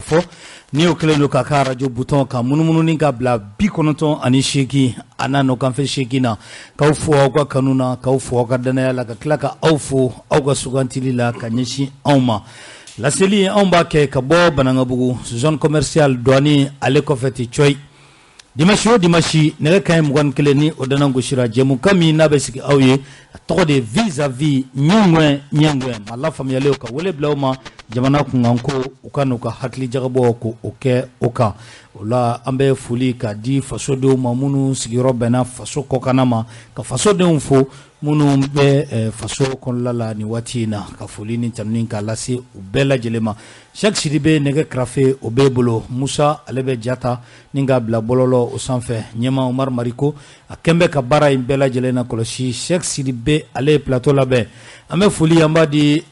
fo ni o kelen do ka ka radio bouton ka munumunu ni ka bla bi konoton ani sheki anano kan fe sheki na ka fo ka kanuna ka fo ka dana la ka klaka au fo au ka sugantili la ka nyeshi auma la seli amba ke ka bo bananga bugu zone commerciale douane ale ko feti choy dimashi ne ka mwan keleni odana ngushira jemu kami na besiki awye to de vis-à-vis nyangwe mala famille leo ka wole blawma jamana kunganko ukanuka hatli jagabo ko oke oka ola ambe fuli ka di faso de mamunu sigiro bena faso kokanama ka faso de umfo munu be faso kon lala ni watina ka fuli ni tamnin ka lasi ubela jelema chaque sidibe nege krafe obebolo Musa alebe jata ninga bla bololo o sanfe nyema Omar Mariko akembe ka bara imbela jelena koloshi chaque sidibe ale plateau labe ame fuli yamba di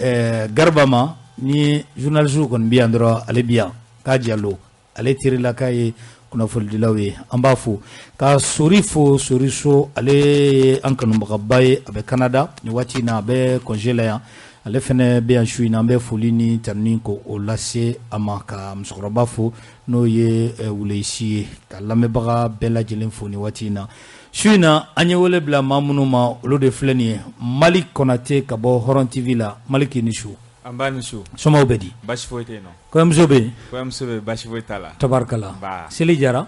garbama ni journaliste kon bi andro ale biya ka diallo ale tiri la kay kuna fol dilawe ambafu ka soriso ale ankanu makabaye abe Canada ni wati na be congela ya ale fene be anshui na be folini tanni ko o lase amaka msokrobafu no ye wuleisi ka lame baga bela jelen foni wati na shuina anye wole bla mamuno ma lo de fleni Malik Konate ka bo Horon TV la Malik nishu ambani shu soma obedi bashi foite no ko mzobe bashi foitala tabarkala seli jara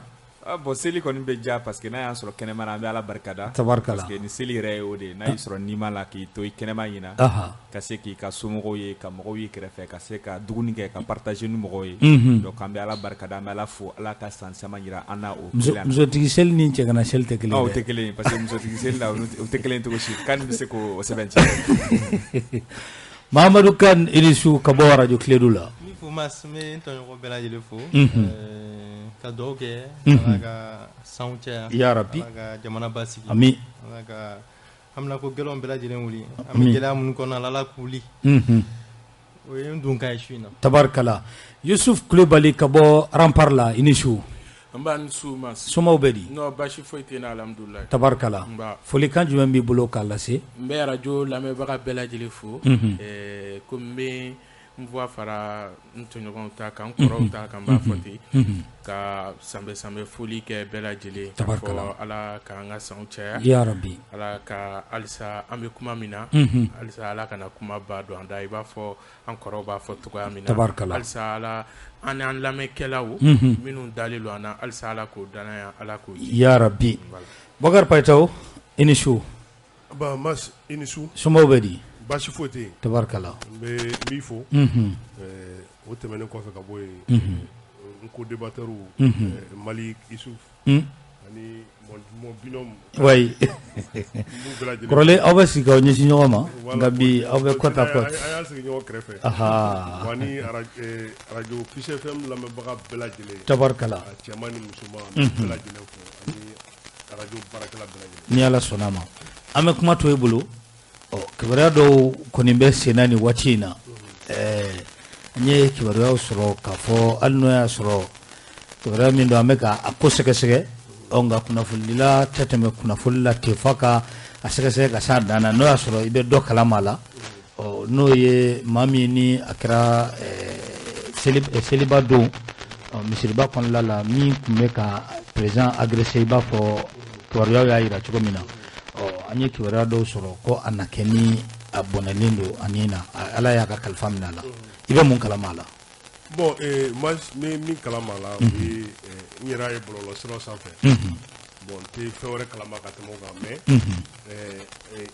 bon seli koni be ja parce que na ya soro kenema na be ala barkada tabarkala parce que ni seli re ode na yi soro nima la ki to kenema yina ka se ki ka sumo ye ka mo yi krefe ka se ka duguni ke ka partager nu mo ye donc ambe ala barkada me ala fo ala ka san sama yira ana o mzo tigi sel ni che kana sel tekele o tekele parce que mzo tigi sel la o tekele to shi kan bi se ko o sebenci Mamadou Kan ilisu kabo radio Clédoula ni fo masme to ko bela jele fo ka doge aga soundcheck ya rabbi aga jamana basiki ami aga amna ko gelon bela jele wuli ami gela mun ko na la kuli o yem dun kay shina tabarkala Yusuf Koulibaly kabo ramparla inisu mban sumas soma obedi no bashi foite na alhamdulillah tabarkala foli kan jumem bi bolo kala se mbe radio la me baka bela jele fo comme mvoa fara ntonyogon ta kan koro ta kan ba foti ka sambe foli ke bela jele tabarkala ala ka nga soundcheck ya rabbi ala ka alisa ambe kuma mina alisa ala kana kuma ba do anda iba fo an koro ba fo to ga mina tabarkala alisa ala an lame kelawo minu dalilu ana alisa ala ko dana ala ko ya rabbi Bogar Paitaw inishu ba mas inishu soma obedi bashi fote tabarkala be bifo o temene ko ka boy ko débatteur Malik Issouf ani mon binom way krole awasi ka onyi nyoma ngabi awe kota kot aya sigi nyo krefe wani radio Fiche FM la me baga bela jele tabarkala chamani musuma bela jele ko ani radio barakala bela jele ni ala sonama ame kuma to ebulu kibaruya do konimbe senani watina nye kibaruya usoro kafo alno ya soro kibaruya mindo ameka akoseke onga kuna fulila teteme kuna fulila tefaka aseke ka sadana no ya soro ibe do kalamala no ye mami ni akra celibat do misiriba kon lala mi kumeka présent agressé ba fo kibaruya ya ira chukomina anye kiwara do soro ko anakeni abonalindo anina ala ya ka kalfamna la ibe mun kalamala bon moi min kalamala nyira e bolo soro sanfé bon te fewre kalama ka temo ga mais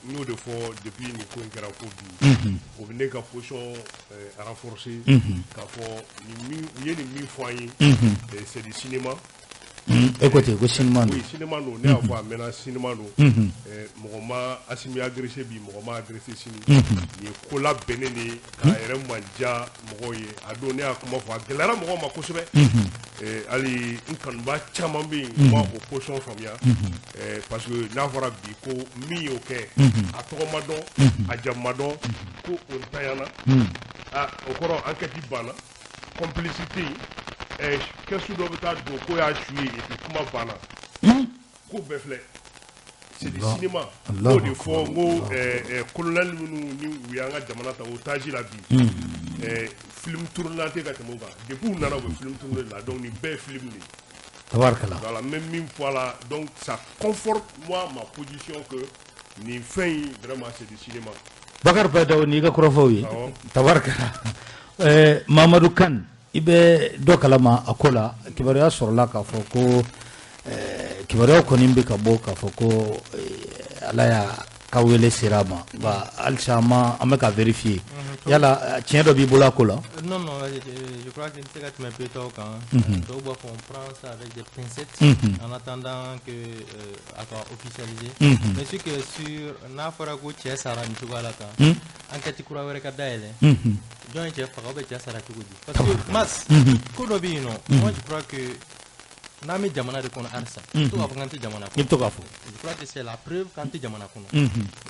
nous de fois depuis ni ko ngara ko bi o vene ka position renforcer ka fo ni mi foyer c'est du cinéma écoutez go cinéma oui cinéma no ne avoir maintenant cinéma no mogoma asimi agressé bi mogoma agressé sini ni ko la benene ka ere manja mogoye ado ne akuma fo gelara mogoma ko sebe ali inkan ba chama bi mo opposition famia parce que na fora bi ko mi oké atogomado ajamado ko on tayana okoro enquête bana complicité qu'est-ce que doit être do ko ya chué et kuma bana ko befle c'est du cinéma ko de fo ngo colonel ni wiyanga jamana ta otage la bi film tourné depuis on a un film tourné là donc ni bel film ni voilà même une fois là donc ça conforte moi ma position que ni fin vraiment c'est du cinéma Bakar Badaw ni ga krofowi tabarkala Mamadou Kane ibe dokalama akola kibaria sorla ka foko kibaria ko nimbe ka boka foko alaya kawele sirama ba alchama ameka vérifier yala tien do bibola kola non je crois que c'est quand même plutôt quand donc on prend ça avec des pincettes en attendant que à officialiser mais c'est que sur na fara ko tia sara ni tugala ka enquête kura were ka daele joint chef fa ba tia sara tugudi parce que mas ko do bi non moi je crois que Nami jamana de kono ansa to ga fanganti jamana ko to ga fo je crois que c'est la preuve quand jamana kono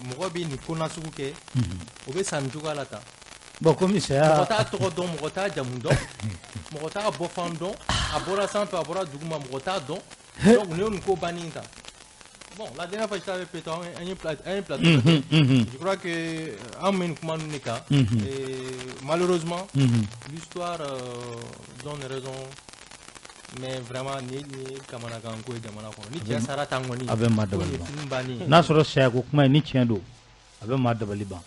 mo bi ni kona suke o be sam jugala ta bon commissaire mo ta to don mo ta jamundo mo ta bofando abora sample abora duguma mo ta don donc ne ko baninta bon la dernière fois j'avais pété un plateau je crois que amen kuma nika et malheureusement l'histoire donne raison mais vraiment ni kamana kan ko jamana ko ni tia sara tangoni abe madabali na soro shego kuma ni tiendo abe madabali ba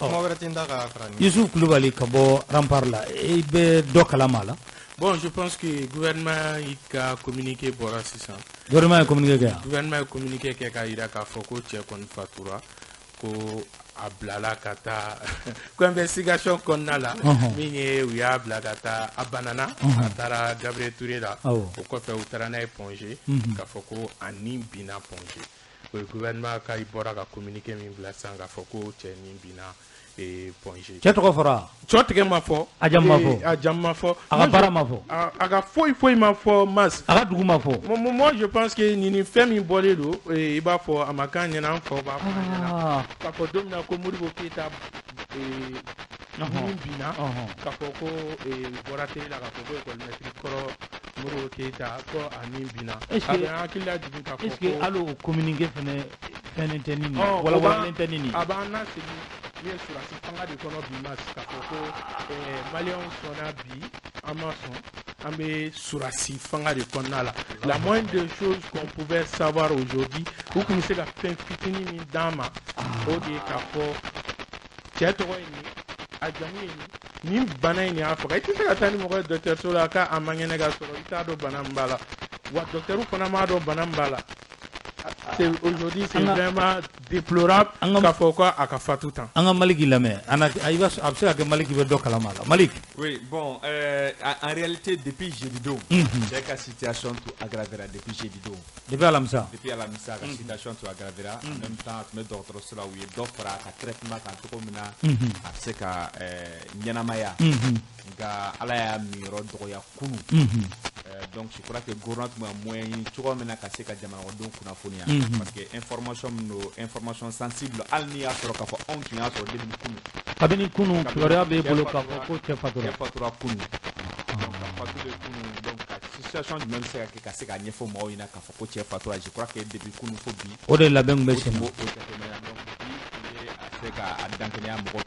mo wara tinda ka frani Youssouf Koulibaly kabo ramparla e be dokala mala bon je pense que le gouvernement il a communiqué pour ça gouvernement a communiqué gouvernement a communiqué que ka ira ka foko tie kon fatura ko ablala kata ko investigation konna la minye uya blagata abanana atara Gabriel Touré la ko fa utarana éponger ka foko ani bina ponger le gouvernement ka ibora ka communiquer min blasanga foko teni bina et ponger cetro fora chotre ma fo ajam ma fo aga bara ma fo aga foi ma fo mas aga dugu ma fo moi je pense que ni femi bolelo e iba fo amakanya na fo ba ka fo domina ko muri bokita bina ka fo ko borate la ka fo ko metri koro muri bokita ko ani bina aba akila dibi ka fo est-ce que allo communiquer fene tenini wala tenini abana c'est bien sûr la sipanga de kono bimas ka fo ko malion sona bi amason ambe surasi fanga de konala la moindre des choses qu'on pouvait savoir aujourd'hui vous connaissez la fin fitini ni dama odi ka fo tieto ni ajami ni bana ni afaka iti ka tani mo ko docteur sola ka amangene ga soro ita do banambala wa docteur fona ma do banambala c'est aujourd'hui c'est vraiment déplorable ka fo ko aka fatu temps anga maliki lame ana ayba absela ke maliki be dokala mala malik oui bon en réalité depuis jeudi do c'est que situation tout aggravera depuis jeudi do depuis alamsa la situation tout aggravera en même temps me docteur cela oui d'offra ka traitement kan to mina c'est ka nyanamaya ga ala ya miro doya kunu donc je crois que gouvernement moyen to mina ka se ka jamana donc kuna fonia parce que information sensible alni a soro ka fo on qui a soro debin kunu kabini kunu kibaria be bolo ka ko te fatura kunu donc situation du même c'est que se ka nyefo mo ina ka fo ko te fatura je crois que depuis kunu fo bi o de la beng be sema ka adankenya mo ko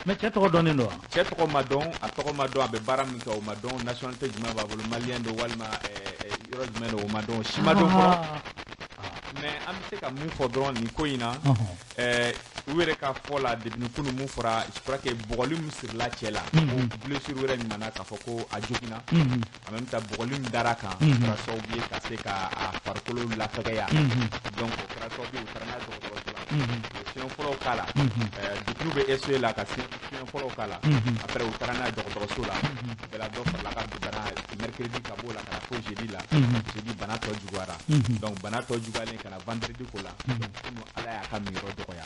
mais cetro donné no cetro madon atoko madon abe baram ka o madon nationalité du même babul malien de walma yoro du même o madon shimadon mais am se ka mun fodron ni ko ina wéré ka fola de ni kunu mun fora je crois que bogolim sur la chela blessure wéré ni mana ka foko a jogina en même temps bogolim daraka para so bien ka se ka a farkolo la fagaya donc para so bien tarana do sinon folo kala du club SE la ka sinon folo kala après au tarana do la de la do la ka dara mercredi ka bola ka fo jeudi la jeudi banato jugara donc banato jugale kana vendredi ko la donc no ala ya ka miro do ya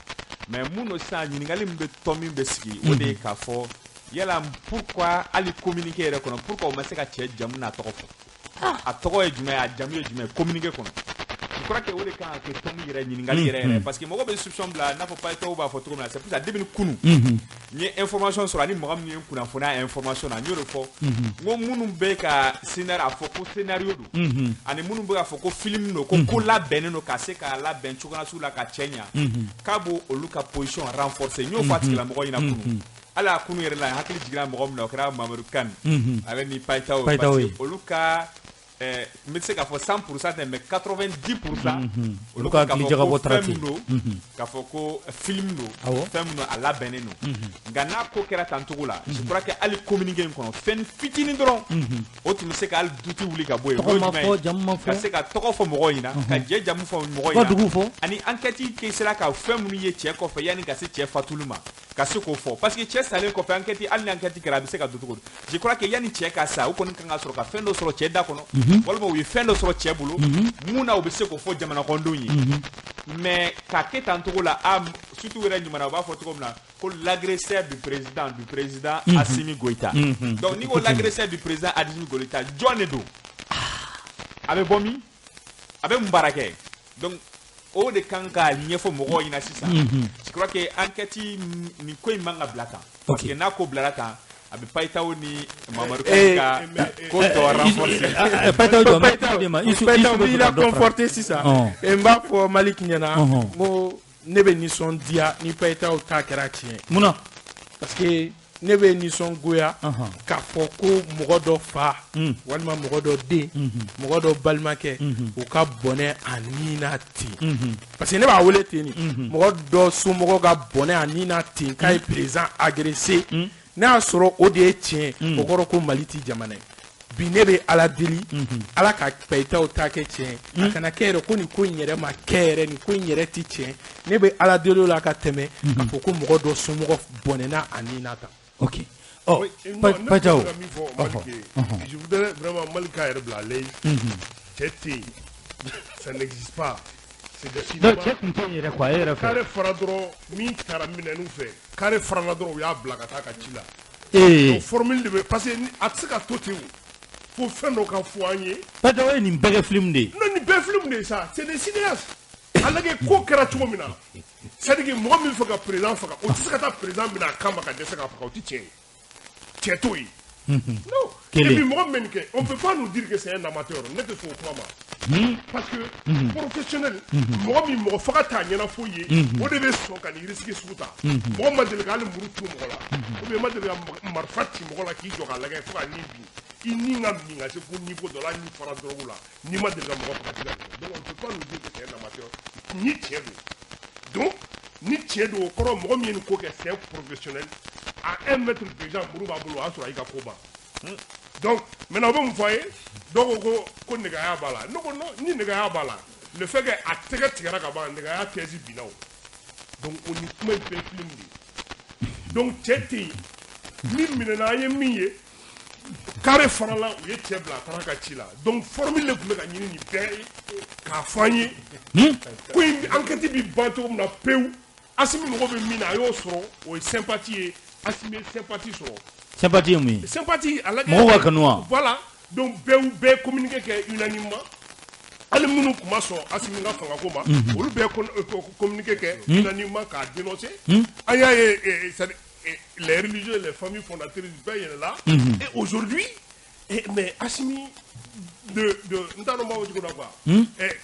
mais muno sa nyingali mbe tomi be sigi o de ka fo yala pourquoi ali communiquer re kono pourquoi o ma se ka che jamu na to ko a to ko e jume a jamu e jume communiquer kono je crois que o de ka ke tomi re nyingali re parce que mo ko be soupçon bla na faut pas to ba photo comme là c'est pour ça debin kunu ni information sur ani mo gam ni kuna fona information na nyoro fo ngo munu be ka scénario a fo ko scénario do ani munu be ka fo ko film no ko la beneno ka se ka la ben chukana su la ka chenya kabo oluka position renforcer nyo fatiki la mo ko ina kunu ala kunu yɛrɛ la hakili jiginna mɔgɔ min na o kɛra Mamadou Kane ale ni Payitaw olu ka n bɛ se k'a fɔ 100% tɛ mais 90% olu ka fɔ ko fɛn min don k'a fɔ ko film don fɛn min don a labɛnnen don nka n'a ko kɛra tan cogo la je crois que hali communiqué in kɔnɔ fɛn fitinin dɔrɔn o tun bɛ se ka hali duti wuli ka bɔ yen ka se ka tɔgɔ fɔ mɔgɔw ɲɛna ka jɛ jamu fɔ mɔgɔw ɲɛna ani enquête kɛ sera ka fɛn minnu ye cɛ kɔfɛ yanni ka se cɛ fatuli ma ka se k'o fɔ parce que cɛ salen kɔfɛ enquête hali ni enquête kɛra a bɛ se ka don cogo di je crois que yanni cɛ ka sa u kɔni kan ka sɔrɔ ka fɛn dɔ sɔrɔ cɛ da kɔnɔ walima u ye fɛn dɔ sɔrɔ cɛ bolo mun na u bɛ se k'o fɔ jamana kɔnɔdenw ye mais ka kɛ tan cogo la surtout yɛrɛ ɲuman na u b'a fɔ cogo min na ko l'agresseur du président Assimi Goïta donc ni ko l'agresseur du président Assimi Goïta jɔn de don a bɛ bɔ min a bɛ mun baara kɛ donc o de kan ka ɲɛfɔ mɔgɔw ɲɛna sisan je crois que enquête nin ko in man ka bila tan parce que n'a ko bilara tan a bɛ Payitaw ni Mamadou Kane ka ko tɔ renforcer Payitaw bi la conforter sisan n b'a fɔ Malik ɲɛna ko ne bɛ nisɔndiya ni Payitaw ta kɛra tiɲɛ munna parce que ne bɛ nisɔngoya k'a fɔ ko mɔgɔ dɔ fa walima mɔgɔ dɔ den mɔgɔ dɔ balimakɛ u ka bɔnɛ a nin na ten parce que ne b'a wele ten nin mɔgɔ dɔ somɔgɔ ka bɔnɛ a nin na ten k'a ye président agressé ne y'a sɔrɔ o de ye tiɲɛ o kɔrɔ ko Mali ti jamana ye bi ne bɛ Ala deli Ala ka Payitaw ta kɛ tiɲɛ a kana kɛ yɛrɛ ko nin ko in yɛrɛ ma kɛ yɛrɛ nin ko in yɛrɛ ti tiɲɛ ne bɛ Ala deli o la ka tɛmɛ k'a fɔ ko mɔgɔ dɔ somɔgɔ bɔnɛna a nin na tan. Ok. Oh, Payitaw. Je voudrais vraiment Malika yɛrɛ bila à l'aise. Cɛ tɛ yen, ça n'existe pas. C'est des cinémas. Donc cɛ tun tɛ yen yɛrɛ quoi e yɛrɛ fɛ. Kare fara dɔrɔn min taara minɛnnu fɛ kare farala dɔrɔn u y'a bila ka taa ka ci la. Donc formule de bɛ parce que a tɛ se ka to ten o. Fo fɛn dɔ ka fɔ an ye. Payitaw ye nin bɛɛ kɛ film de ye. Non nin bɛɛ film de ye sa c'est des cinéastes. A lajɛ ko kɛra cogo min na c'est à dire mɔgɔ min fɛ ka président faga o tɛ se ka taa président minɛ a kan ma ka dɛsɛ ka faga o tɛ tiɲɛ ye. Cɛ t'o ye. Non. Et puis mɔgɔ min bɛ nin kɛ on peut pas nous dire que c'est un amateur ne tɛ sɔn o kuma ma. Parce que professionnel mɔgɔ min mɔgɔ faga t'a ɲɛna foyi ye o de bɛ sɔn ka nin risque sugu ta mɔgɔ ma deli ka hali muru turu mɔgɔ la ou bien ma deli ka marifa ci mɔgɔ la k'i jɔ k'a lajɛ fo ka nin bin i ni ka min ka se fo niveau dɔ la ni fara dɔrɔgu la ni ma deli ka mɔgɔ faga ci la donc on peut pas nous dire que c'est un amateur ni tiɲɛ don donc ni tiɲɛ don o kɔrɔ mɔgɔ min ye nin ko kɛ c'est un professionnel à 1 mètre déjà muru b'a bolo o y'a sɔrɔ a y'i ka ko ban donc maintenant o bɛ mun fɔ a ye dɔw ko nɛgɛya b'a la ne ko non ni nɛgɛya b'a la le fait que a tɛgɛ tigɛra ka ban nɛgɛya thèse binna o donc o ni kuma in bɛɛ film de ye donc cɛ tɛ yen min minɛna an ye min ye kare farala u ye cɛ bila a taara ka ci la donc formule de tun bɛ ka ɲini nin bɛɛ ye k'a fɔ an ye ko in enquête bi ban cogo min na pewu Assimi mɔgɔ bɛ min na a y'o sɔrɔ o ye sympathie ye Assimi ye sympathie sɔrɔ. Sympathie ye mun ye. Sympathie a lajɛ mɔgɔw ka kanu wa. Voilà donc bɛɛ communiqué kɛ unanimement hali minnu tun ma sɔn Assimi ka fanga ko ma olu bɛɛ communiqué kɛ unanimement k'a dénoncer an y'a ye les religieux et les familles fondatrices bɛɛ yɛlɛla et aujourd'hui mais Assimi de n t'a dɔn n b'a fɔ cogo la quoi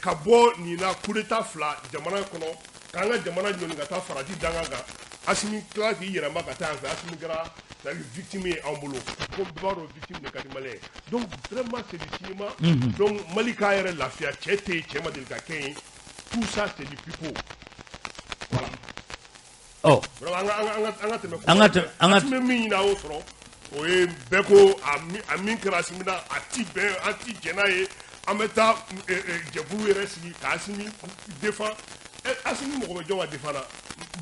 ka bɔ nin na coup d'état fila jamana kɔnɔ k'an ka jamana ɲɔni ka taa farati danga kan Assimi tila k'i yɛrɛma ka taa yan fɛ Assimi kɛra victime ye an bolo ko bɛɛ b'a dɔn victime de ka di maliyɛn donc vraiment c'est du cinéma donc Malika yɛrɛ lafiya cɛ tɛ yen cɛ ma deli ka kɛ yen tout ça c'est du pipeau voilà. Oh. Vraiment an ka tɛmɛ Assimi min ɲini a y'o sɔrɔ o ye bɛɛ ko a min kɛra Assimi na a ti bɛn an ti jɛn n'a ye an bɛ taa jɛkulu yɛrɛ sigi ka Assimi défend Assimi mɔgɔ bɛ jɔn ka défend na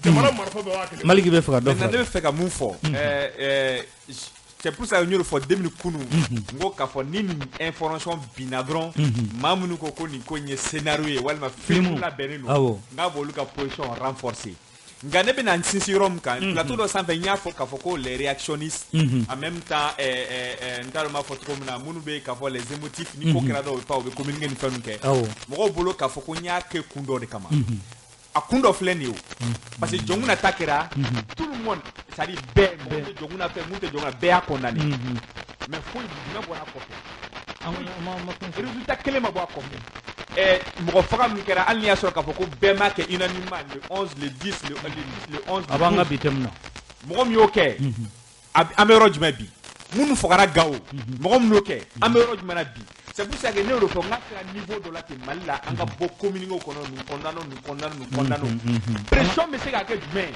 jamana marifa bɛɛ b'a kɛlɛ. Maliki bɛ fɛ ka dɔ fɔ. Maintenant ne bɛ fɛ ka mun fɔ c'est pour ça que n y'o fɔ 2000 kunu n ko k'a fɔ ni nin information binna dɔrɔn maa minnu ko nin ko in ye scénario ye walima film labɛnnen don n k'a b'olu ka position renforcer. Nka ne bɛna n sinsin yɔrɔ min kan plateau dɔ sanfɛ n y'a fɔ k'a fɔ ko les réactionnistes en même temps n t'a dɔn n b'a fɔ cogo min na minnu bɛ k'a fɔ les émotifs ni ko kɛra dɔw u bɛ communiquer ni fɛn ninnu kɛ mɔgɔw bolo k'a fɔ ko n y'a kɛ kun dɔ de kama a kun dɔ filɛ nin ye o parce que jɔnkuna ta kɛra tout le monde c'est à dire bɛɛ mun tɛ jɔnkuna fɛ mun tɛ jɔnkuna bɛɛ y'a condamné mais foyi jumɛn bɔra kɔfɛ résultat kelen ma bɔ a kɔfɛ mɔgɔ faga min kɛra hali n'i y'a sɔrɔ k'a fɔ ko bɛɛ m'a kɛ unanimement le 11 le 10 le 11 a b'an ka bi thème na mɔgɔ min y'o kɛ an bɛ yɔrɔ jumɛn bi minnu fagara Gao mɔgɔ min y'o kɛ an bɛ yɔrɔ jumɛn na bi c'est pour ça que ne y'o de fɔ n k'a sera niveau dɔ la ten Mali la an ka bɔ communiqué kɔnɔ nin kɔnɔna pression bɛ se ka kɛ jumɛn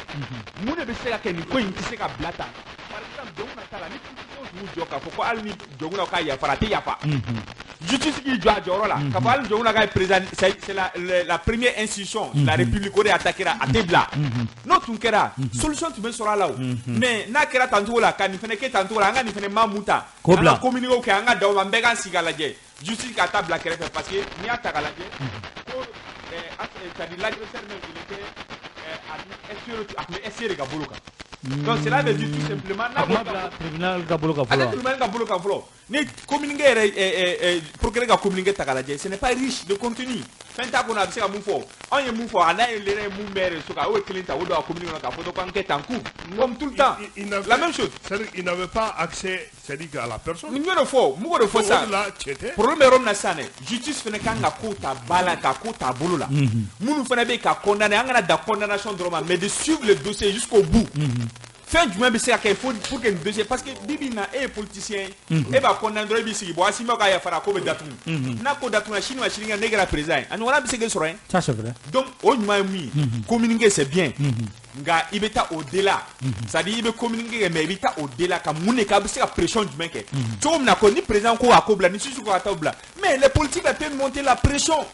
mun de bɛ se ka kɛ nin ko in tɛ se ka bila tan par exemple Jɔnkuda ta la ni politiciens y'u jɔ k'a fɔ ko hali ni Jɔnkuda ka yafara a tɛ yafa justice k'i jɔ a jɔyɔrɔ la k'a fɔ hali Jɔnkuda ka président c'est la première institution la République o de attaquera a tɛ bila n'o tun kɛra solution tun bɛ sɔrɔ a la o mais n'a kɛra tancogo la ka nin fana kɛ tancogo la an ka nin fana maa mun ta an ka communiqué kɛ an ka daw ma an bɛɛ k'an sigi k'a lajɛ justice ka taa bila kɛrɛfɛ parce que n'i y'a ta k'a lajɛ ko c'est-à-dire l'agresseur même il était a tun bɛ essayer de ka bolo kan donc cela veut dire tout simplement n'a bolo tribunal ka bolo kan fɔlɔ ale tribunal ka bolo kan fɔlɔ ni communiqué yɛrɛ procureur ka communiqué ta k'a lajɛ ce n'est pas riche de contenu fɛn t'a kɔnɔ a bɛ se ka mun fɔ anw ye mun fɔ a n'a ye lera ye mun bɛɛ réseau kan o ye kelen ta o don a communiqué kɔnɔ k'a fɔ ko an kɛ tan coup comme tout le temps la même chose c'est-à-dire il n'avait pas accès c'est-à-dire à la personne ni y'o de fɔ mun de fɔ sa problème yɔrɔ min na sisan dɛ justice fana kan ka ko ta ba la ka ko ta bolo la minnu fana bɛ ka condamner an kana da condamnation dɔrɔn ma mais de suivre le dossier jusqu'au bout fɛn jumɛn bɛ se ka kɛ pour que nin dossier parce que bibi na e ye politicien e b'a condamner dɔrɔn i b'i sigi bon Asimi ka yafara ko bɛ datugu n'a ko datugula sini ma sinikɛnɛ ne kɛra président ye a ɲɔgɔnna bɛ se k'e sɔrɔ yen ça c'est vrai donc o ɲuman ye mun ye communiquer c'est bien nka i bɛ taa au-delà c'est-à-dire i bɛ communiquer kɛ mais i bɛ taa au-delà ka mun de kɛ a bɛ se ka pression jumɛn kɛ cogo min na ko ni président ko a ko bila ni juge ko a t'o bila mais les politiques peuvent monter la pression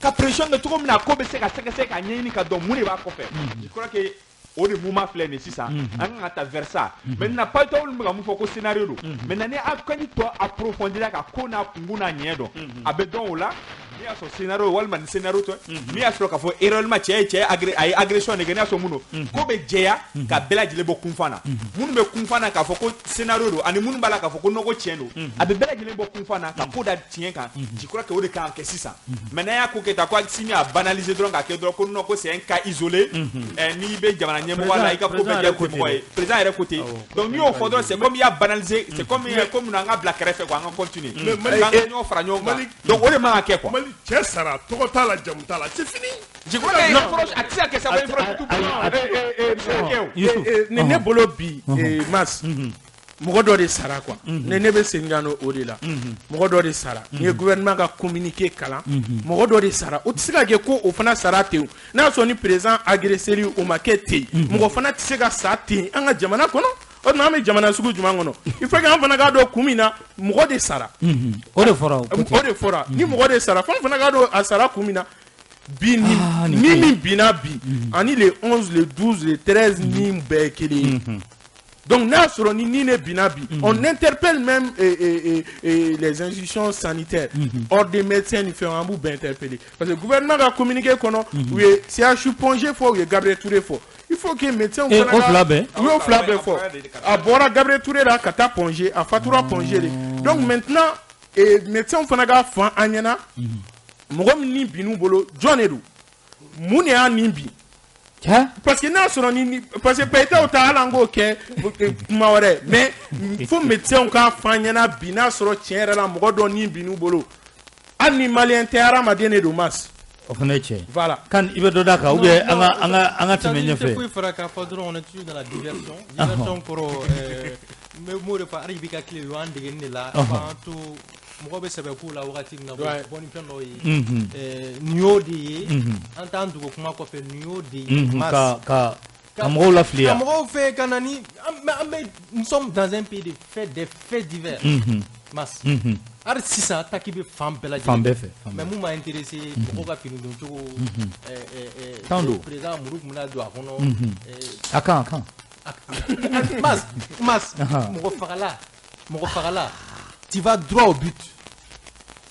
ka pression kɛ cogo min na ko bɛ se ka sɛgɛsɛgɛ ka ɲɛɲini ka dɔn mun de b'a kɔfɛ je crois que o de mouvement filɛ nin sisan an kan ka taa vers ça maintenant pas tɔ olu bɛ ka mun fɔ ko scénario don maintenant ni a kan tɔ approfondira ka ko n'a kungun n'a ɲɛ dɔn a bɛ dɔn o la n'i y'a sɔrɔ scénario walima ni scénario tɛ n'i y'a sɔrɔ k'a fɔ réellement cɛ a ye agression de kɛ n'i y'a sɔrɔ mun don ko bɛ jɛya ka bɛɛ lajɛlen bɔ kunfan na minnu bɛ kunfan na k'a fɔ ko scénario don ani minnu b'a la k'a fɔ ko nɔgɔ tiɲɛ don a bɛ bɛɛ lajɛlen bɔ kunfan na ka ko da tiɲɛ kan je crois que o de kan ka kɛ sisan maintenant y'a ko kɛ tan ko Asimi a banaliser dɔrɔn k'a kɛ dɔrɔn ko non ko c'est un cas isolé n'i bɛ jamana ɲɛmɔgɔ la i ka ko bɛ diya mɔgɔ ye président yɛrɛ côté donc n'i y'o fɔ dɔrɔn c'est comme i y'a banaliser c'est comme an ka bila kɛrɛfɛ quoi an ka continuer an ka ɲɔgɔn fara ɲɔgɔn kan donc o de man ka kɛ quoi cɛ sara tɔgɔ t'a la jamu t'a la c'est fini je crois que a tɛ se ka kɛ sa ne bolo bi Mas mɔgɔ dɔ de sara quoi ne bɛ segin ka o de la mɔgɔ dɔ de sara ni ye gouvernement ka communiqué kalan mɔgɔ dɔ de sara o tɛ se ka kɛ ko o fana sara ten n'a sɔrɔ ni président agressé o ma kɛ ten mɔgɔ fana tɛ se ka sa ten an ka jamana kɔnɔ o tuma an bɛ jamana sugu jumɛn kɔnɔ il faut que an fana k'a dɔn kun min na mɔgɔ de sara o de fɔra ni mɔgɔ de sara fana k'a dɔn a sara kun min na bi ni min binna bi ani le 11 le 12 le 13 ni bɛɛ ye kelen ye donc n'a sɔrɔ ni ne binna bi on interpelle même les institutions sanitaires ordre des médecins ni fɛn an b'u bɛɛ interpeller parce que gouvernement ka communiqué kɔnɔ u ye CHU Pongé fɔ u ye Gabriel Touré fɔ il faut que médecins fana ka u y'o fila bɛɛ fɔ a bɔra Gabriel Touré la ka taa Pongé a fatura Pongé de donc maintenant médecins fana ka fan an ɲɛna mɔgɔ min ni bin'u bolo jɔn de don mun de y'a nin bin parce que n'a sɔrɔ ni parce que payitaw ta hali an k'o kɛ kuma wɛrɛ mais fo médecins k'a fan ɲɛna bi n'a sɔrɔ tiɲɛ yɛrɛ la mɔgɔ dɔ ni bin'u bolo hali ni maliyɛn tɛ hadamaden de don Mas o fana ye tiɲɛ voilà kan i bɛ dɔ d'a kan ou bien an ka tɛmɛ ɲɛfɛ foyi fara k'a fɔ dɔrɔn on est toujours dans la diversion kɔrɔ n bɛ m'o de fɔ hali bi ka tile o y'an dege nin de la k'an to mɔgɔ bɛ sɛbɛ k'u la wagati min na bɔ ni fɛn dɔw ye nin y'o de ye an t'an dogo kuma kɔfɛ nin y'o de ye ka mɔgɔw lafiliya ka mɔgɔw fɛ ka na ni an bɛ nous sommes dans un pays de faits divers Mas hali sisan ataki bɛ fan bɛɛ lajɛlen mais mun m'a intéressé mɔgɔw ka fini don cogo président Muru tun bɛna don a kɔnɔ a kan Mas mɔgɔ fagala tu vas droit au but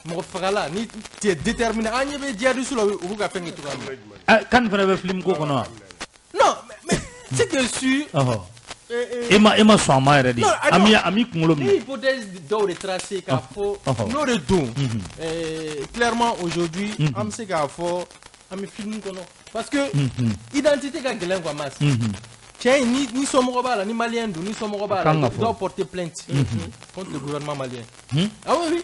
mɔgɔ fagala ni tu es déterminé an ɲɛ bɛ djihadistes la u b'u ka fɛn kɛ cogoya min na kan fana bɛ film ko kɔnɔ non mais c'est que sûr e ma sɔn a ma yɛrɛ de an b'i kunkolo minɛ ni hypothèse dɔw de tracé k'a fɔ n'o de don clairement aujourd'hui an bɛ se k'a fɔ an bɛ film kɔnɔ parce que identité ka gɛlɛn quoi Mas tiens ni somɔgɔ b'a la ni malien don ni somɔgɔ b'a la doit porter plainte contre le gouvernement malien ah oui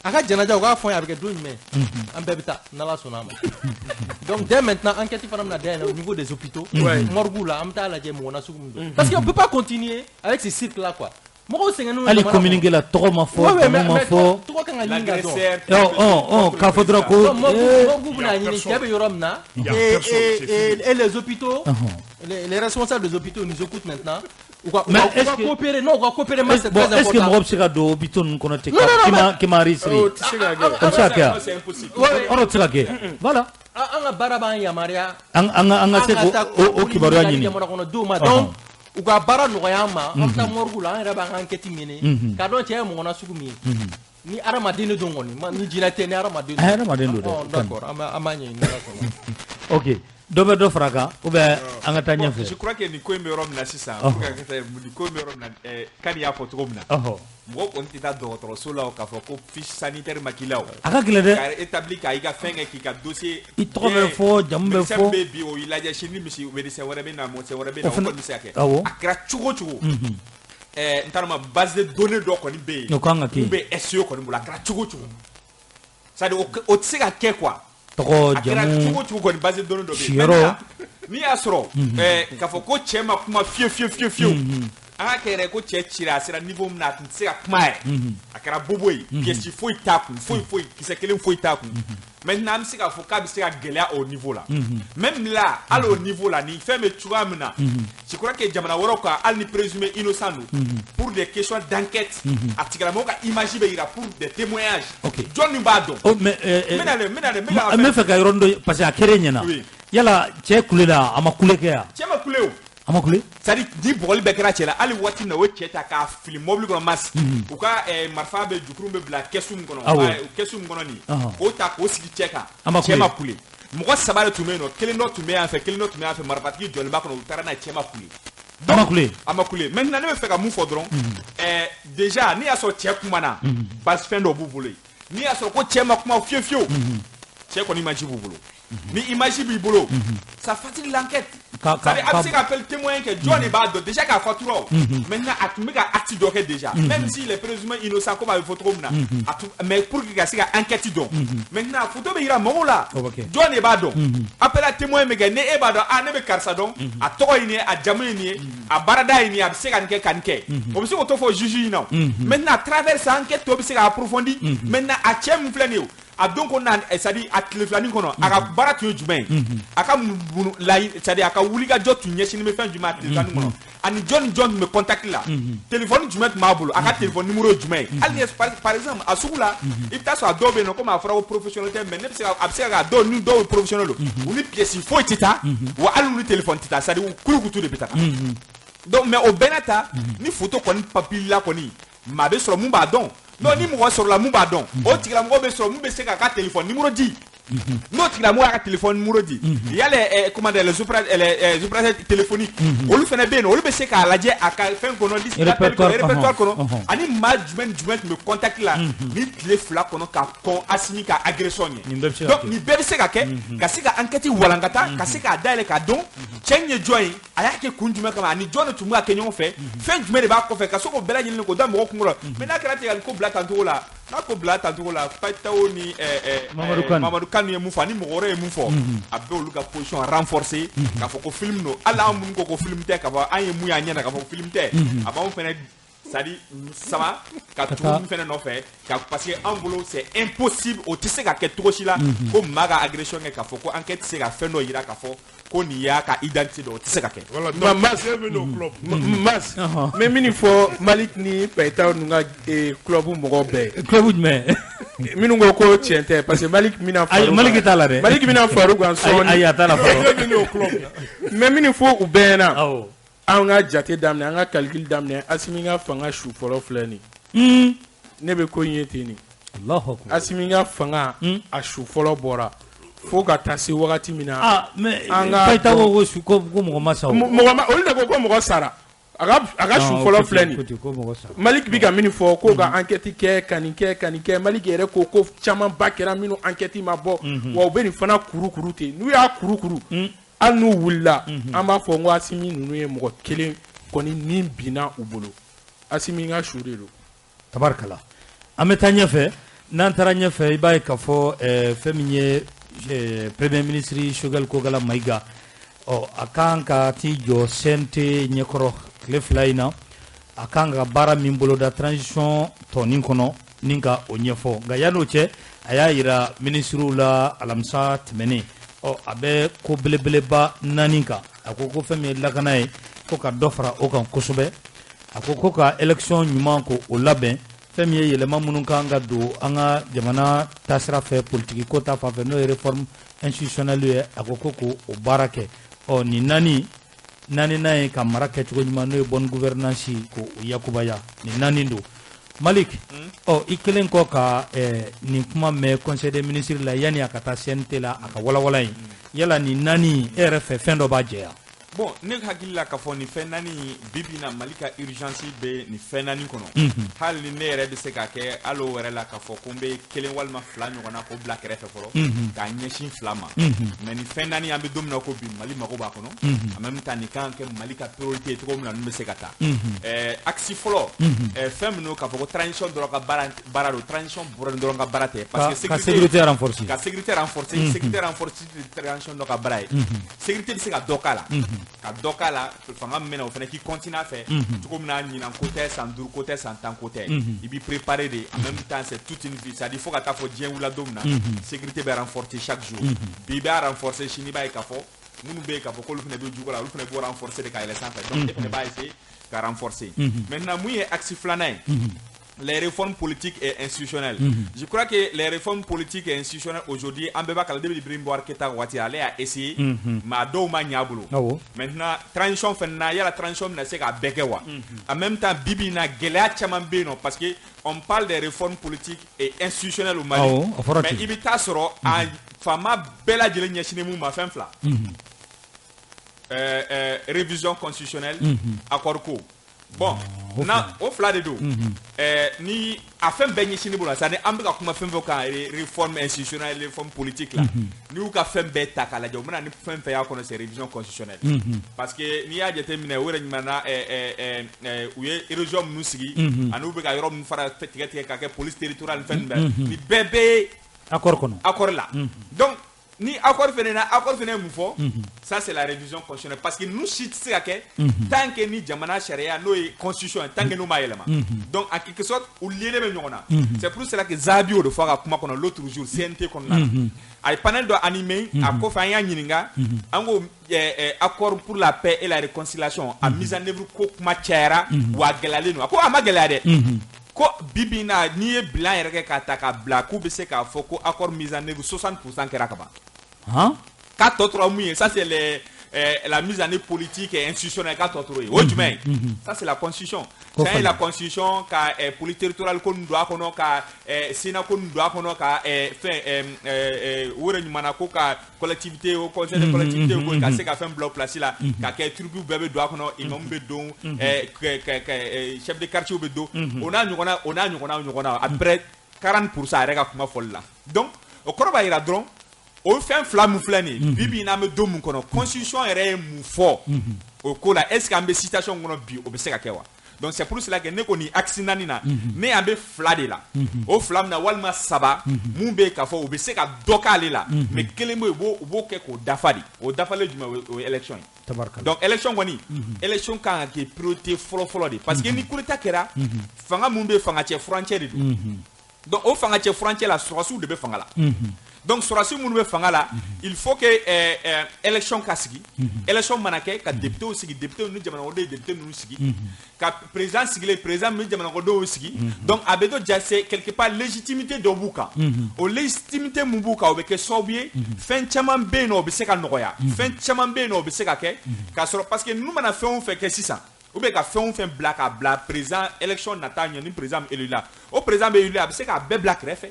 Aka janaja uga fond avec deux mais en bébita nala sonama. Donc dès maintenant enquête fana na dès au niveau des hôpitaux, morgue là amta la jemo na sugu. Parce qu'on peut pas continuer avec ces cycles là quoi. Ali communiquer la trop ma fort, ma fort. Quand faudra qu'on et les hôpitaux, les responsables des hôpitaux nous écoutent maintenant. Mais est-ce que coopérer non, on va coopérer mais c'est très important. Est-ce que moi obsèque do hôpitaux nous connaît qui m'a risqué. Comme ça c'est impossible. On retire que voilà. Anga baraba yamaria. Anga c'est au kibaru nyini. Donc uga bara noyama afta morgula an raba enquête mini ka don tie mo na sugu mi ni arama dene don ngoni ni jinate ni arama dene d'accord amanye ni OK dobe do fraka ou bien anga tanya fe je crois que ni ko merom na sisa pour que ni ko merom na kan ya foto kom na mo on tita docteur sola ka fo ko fiche sanitaire makilao aka glede car établi ka iga fenge ki ka dossier I trouve fo jambe fo bi o ilaje chini misi médecin wara be na mo se wara be na ko mi se akra chugo ntarama base de données do ko ni be no kanga ki be SEO ko ni bula akra chugo ça de o tsika ke quoi toko jamu chugo ko ni base de données do be ni asro ka fo ko chema kuma fie anga kere ko chechira sera niveau mna tse ka kuma akara boboy kesi foi taku foi kisa kelen foi taku maintenant am sika fo ka bi sika gelea au niveau là même là au niveau là ni fait me tuwa mna je crois que jamana woro ka al ni présumé innocent pour des questions d'enquête atikala mo ka image be ira pour des témoignages John Mbado mais fait ka rondo parce que akere nyana yala che kulela ama kulekea chema kuleo amakule sadi di bogol be kera chela ali wati na we cheta ka film mobile kono mas u ka marfa be jukuru be bla kesum kono kesum kono ni o ta ko sigi cheka chema kule mo sabale tumeno keleno tume en fait marfati joli ba kono tarana chema kule amakule maintenant ne me fait ka mu fodron déjà ni aso chekumana bas fendo bubule ni aso ko chema kuma fiofio cheko ni maji bubulu ni image bibolo ça facilite l'enquête ça appelle témoin que John Ebado déjà qu'a faturo maintenant atumika atidoke déjà même s'il est présumé innocent comme avec photo mais pour que gasiga enquête donc maintenant photo be ira mongola John Ebado appelle témoin mais ne Ebado ne be karsa donc a toko ini a jamu ini a barada ini a sega nke kanke on se auto fo juger non maintenant à travers cette enquête to be sega approfondi maintenant a chem flani a donc on a c'est-à-dire à téléphone kono aka bara tu jumɛn aka la c'est-à-dire aka wuliga jot tu ɲɛsin me fɛn jumɛn téléphone kono ani John me contacte la téléphone jumɛn m'a bolo aka téléphone numéro jumɛn hali par exemple a sugu la i bɛ taa sɔrɔ a dɔw bɛ yen nɔ comme a fɔra ko professionnel tɛ mais ne bɛ se ka a bɛ se ka dɔw ni dɔw professionnel don u ni pièce foyi tɛ taa wa hali ni téléphone tɛ taa c'est-à-dire kurukutu de bɛ taa donc mais au bɛɛ n'a ta ni photo kɔni papier la kɔni maa bɛ sɔrɔ mun b'a dɔn non ni mɔgɔ sɔrɔla mun b'a dɔn o tigilamɔgɔ bɛ sɔrɔ mun bɛ se k'a ka téléphone numéro di n'o tigilamɔgɔ y'a ka téléphone numéro di il y a les comment dire les opérateurs téléphoniques olu fana bɛ yen nɔ olu bɛ se k'a lajɛ a ka fɛn kɔnɔ liste répertoire kɔnɔ ani maa jumɛn tun bɛ contact la ni tile fila kɔnɔ ka kɔn Asimi ka agression ye donc nin bɛɛ bɛ se ka kɛ ka se ka enquête walankata ka se k'a dayɛlɛ k'a dɔn cɛ ye jɔn ye a y'a kɛ kun jumɛn kama ani jɔn de tun bɛ ka kɛ ɲɔgɔn fɛ fɛn jumɛn de b'a kɔfɛ ka se k'o bɛɛ lajɛlen ko da mɔgɔ kunkolo la mais n'a kɛra ten ka nin ko bila tancogo la n'a ko bila tancogo la Payitaho ni Mamadou Kane ye mun fɔ ani mɔgɔ wɛrɛ ye mun fɔ a bɛ olu ka position renforcer k'a fɔ ko film don hali an minnu ko film tɛ k'a fɔ an ye mun y'an ɲɛna k'a fɔ ko film tɛ a b'anw fɛnɛ c'est-à-dire sama ka tugu min fɛnɛ nɔfɛ parce que an bolo c'est impossible o tɛ se ka kɛ cogo si la ko maa ka agression kɛ k'a fɔ ko enquête tɛ se ka fɛn dɔ yira k'a fɔ ko nin y'a ka identité dɔ o tɛ se ka kɛ. voilà Mas Mas mais min fɔ Malik ni Payitaho ninnu ka club mɔgɔw bɛɛ. club jumɛn. minnu ko ko tiɲɛ tɛ parce que Malik mina faru. Malik t'a la dɛ. Malik mina faru kan sɔɔni. ayi a t'a la fɔlɔ. mais min fɔ u bɛɛ na. an ka jate daminɛ an ka calcul daminɛ Asimi ka fanga su fɔlɔ filɛ nin ne bɛ ko in ye ten nin Asimi ka fanga a su fɔlɔ bɔra fo ka taa se wagati min na an ka Payitaho ko mɔgɔ ma sa olu de ko mɔgɔ sara a ka su fɔlɔ filɛ nin Malik bɛ ka min fɔ k'o ka enquête kɛ ka nin kɛ Malik yɛrɛ ko caman ba kɛra minnu enquête ma bɔ wa u bɛ nin fana kurukuru ten n'u y'a kurukuru hali n'u wulila an b'a fɔ ko Asimi ninnu ye mɔgɔ kelen kɔni nin binna u bolo Asimi ka su de don tabarikala an bɛ taa ɲɛfɛ n'antara ɲɛfɛ i b'a ye k'a fɔ fɛn min ye premier ministre Choguel Kogala Maïga a kan ka t'i jɔ CNT ɲɛkɔrɔ tile 2 in na a kan ka baara min boloda transition tɔnin kɔnɔ ni ka o ɲɛfɔ nka yan'o cɛ a y'a yira ministrew la alamisa tɛmɛnen a bɛ ko belebeleba 4 kan a ko fɛn min ye lakana ye ko ka dɔ fara o kan kosɛbɛ a ko ka élection ɲuman ko o labɛn fɛn min ye yɛlɛma minnu kan ka don an ka jamana taasira fɛ politiki ko ta fanfɛ n'o ye réforme institutionnelle ye a ko o baara kɛ nin naaninan ye ka mara kɛcogo ɲuman n'o ye bonne gouvernance ko o yakubaya nin 4 don Malik i kelen kɔ ka nin kuma mɛn conseil des ministres la yanni a ka taa CNT la a ka walawala in yala nin 4 e yɛrɛ fɛ fɛn dɔ b'a jɛya bon ne hakili la k'a fɔ nin fɛn 4 bibi na Mali ka urgence bɛ nin fɛn 4 kɔnɔ hali ni ne yɛrɛ bɛ se ka kɛ hali o yɛrɛ la k'a fɔ ko n bɛ 1 walima 2 ɲɔgɔnna k'o bila kɛrɛfɛ fɔlɔ k'a ɲɛsin 2 ma mais nin fɛn 4 an bɛ don min na ko bi Mali mago b'a kɔnɔ en même temps nin kan kɛ Mali ka priorité ye cogo min na ninnu bɛ se ka taa axe fɔlɔ fɛn min k'a fɔ ko transition dɔrɔn ka baara don transition dɔrɔn ka baara tɛ parce que sécurité renforcée sécurité renforcée transition dɔ ka baara ye sécurité bɛ se ka dɔ k'a la ka dɔ k'a la fanga min o fana k'i continuer a fɛ cogo min na ɲinan ko tɛ san 5 ko tɛ san 10 ko tɛ i b'i préparer de en même temps c'est toute une vie c'est à dire fo ka taa fɔ diɲɛ wula don min na sécurité bɛ renforcer chaque jour bi b'a renforcer sini b'a ye k'a fɔ minnu bɛ yen k'a fɔ k'olu fana bɛ jugu la olu fana b'o renforcer de ka yɛlɛ sanfɛ donc e fana b'a essayer ka renforcer maintenant mun ye axe 2nan ye les réformes politiques et institutionnelles. Je crois que les réformes politiques et institutionnelles aujourd'hui, en bébé quand le Ibrahim Bouar Keita Ouati allait à essayer, ma do ma nyabulu. Maintenant transition fait na ya la transition na se ka bekewa. En même temps bibi na gelea chamambe non parce que on parle des réformes politiques et institutionnelles au Mali. Mais ibita soro a fama bela jele nyashine mu ma fenfla. Révision constitutionnelle accord co. Bon, na o fila de do ni a fɛn bɛɛ ɲɛsini bolo sa ni an bɛ ka kuma fɛn fɛn kan réforme institutionnelle réforme politique la ni y'u ka fɛn bɛɛ ta k'a lajɛ o bɛna ni fɛn fɛn y'a kɔnɔ c'est révision constitutionnelle parce que n'i y'a jateminɛ o yɛrɛ ɲumanna u ye région minnu sigi ani u bɛ ka yɔrɔ minnu fara tigɛ ka kɛ police territoriale fɛn bɛɛ ni bɛɛ bɛ accord kɔnɔ accord la donc ni accord fɛnɛ mun fɔ ça c'est la révision constitutionnelle parce que nous si tɛ se ka kɛ tant que ni jamana sariya n'o ye constitution ye tant que n'o ma yɛlɛma donc en quelque sorte u lielen bɛ ɲɔgɔn na c'est pour cela que Zabi y'o de fɔ a ka kuma kɔnɔ l'autre jour CNT kɔnɔna na a ye panel dɔ animé a kɔfɛ an y'a ɲininka an ko accord pour la paix et la réconciliation a mise en œuvre ko kuma cayara wa a gɛlɛyalen don a ko a ma gɛlɛya dɛ ko bibi na n'i ye bilan yɛrɛ kɛ k'a ta k'a bila k'u bɛ se k'a fɔ ko accord mise en œuvre 60% kɛra ka ban k'a tɔ tora mun ye ça c'est la mise en œuvre politique et institutionnelle k'a tɔ tora ye o ye jumɛn ye ça c'est la constitution ça la constitution ka politique territoriale ko nin don a kɔnɔ ka sénat ko nin don a kɔnɔ ka fɛn o yɛrɛ ɲumanna ko ka collectivité o conseil de collectivité ko ka se ka fɛn bila o place la ka kɛ tribu bɛɛ bɛ don a kɔnɔ imam bɛ don chef de quartier bɛ don o n'a ɲɔgɔnna après 40% a yɛrɛ ka kuma fɔli la donc o kɔrɔ b'a yira dɔrɔn o fɛn fila min filɛ nin ye bibi n'an bɛ don min kɔnɔ constitution yɛrɛ ye mun fɔ o ko la est-ce que an bɛ citation kɔnɔ bi o bɛ se ka kɛ wa donc c'est pour cela que ne ko nin axe 4 na ne an bɛ fila de la o fila min na walima 3 mun bɛ yen k'a fɔ o bɛ se ka dɔ k'ale la mais kelen bɛ yen u b'o kɛ k'o dafa de o dafalen jumɛn o ye élection ye donc élection kɔni élection kan ka kɛ priorité fɔlɔ de parce que ni coup d'état kɛra fanga mun bɛ fangacɛ furancɛ de don donc o fangacɛ furancɛ la sɔrɔsiw de bɛ fanga la donc sɔrɔsi minnu bɛ fanga la il faut que élection ka sigi élection mana kɛ ka député sigi député ninnu jamanakodenw ye député ninnu sigi ka président sigilen président min jamanakodenw sigi donc a bɛ dɔ jase quelque part légitimité dɔ b'u kan o légitimité mun b'u kan o bɛ kɛ sababu ye fɛn caman bɛ yen nɔ o bɛ se ka nɔgɔya fɛn caman bɛ yen nɔ o bɛ se ka kɛ k'a sɔrɔ parce que ninnu mana fɛn o fɛn kɛ sisan ou bien ka fɛn o fɛn bila k'a bila président élection nata ɲɛ ni président élu la o président bɛ élu a bɛ se k'a bɛɛ bila kɛrɛfɛ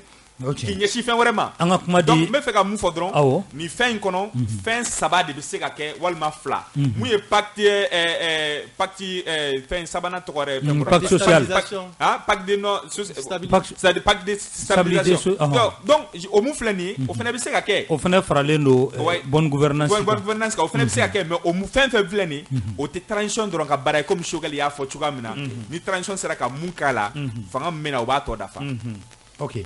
k'i ɲɛsin fɛn wɛrɛ ma donc n bɛ fɛ ka mun fɔ dɔrɔn nin fɛn in kɔnɔ fɛn 3 de bɛ se ka kɛ walima 2 mun ye pacte fɛn 3nan tɔgɔ yɛrɛ fɛn pacte social pacte de pacte de stabilisation donc o mun filɛ nin ye o fana bɛ se ka kɛ o fana faralen don bonne gouvernance kan o fana bɛ se ka kɛ mais o fɛn fɛn filɛ nin ye o tɛ transition dɔrɔn ka baara ye comme Choguel y'a fɔ cogoya min na ni transition sera ka mun k'a la fanga min bɛ na o b'a tɔ dafa ok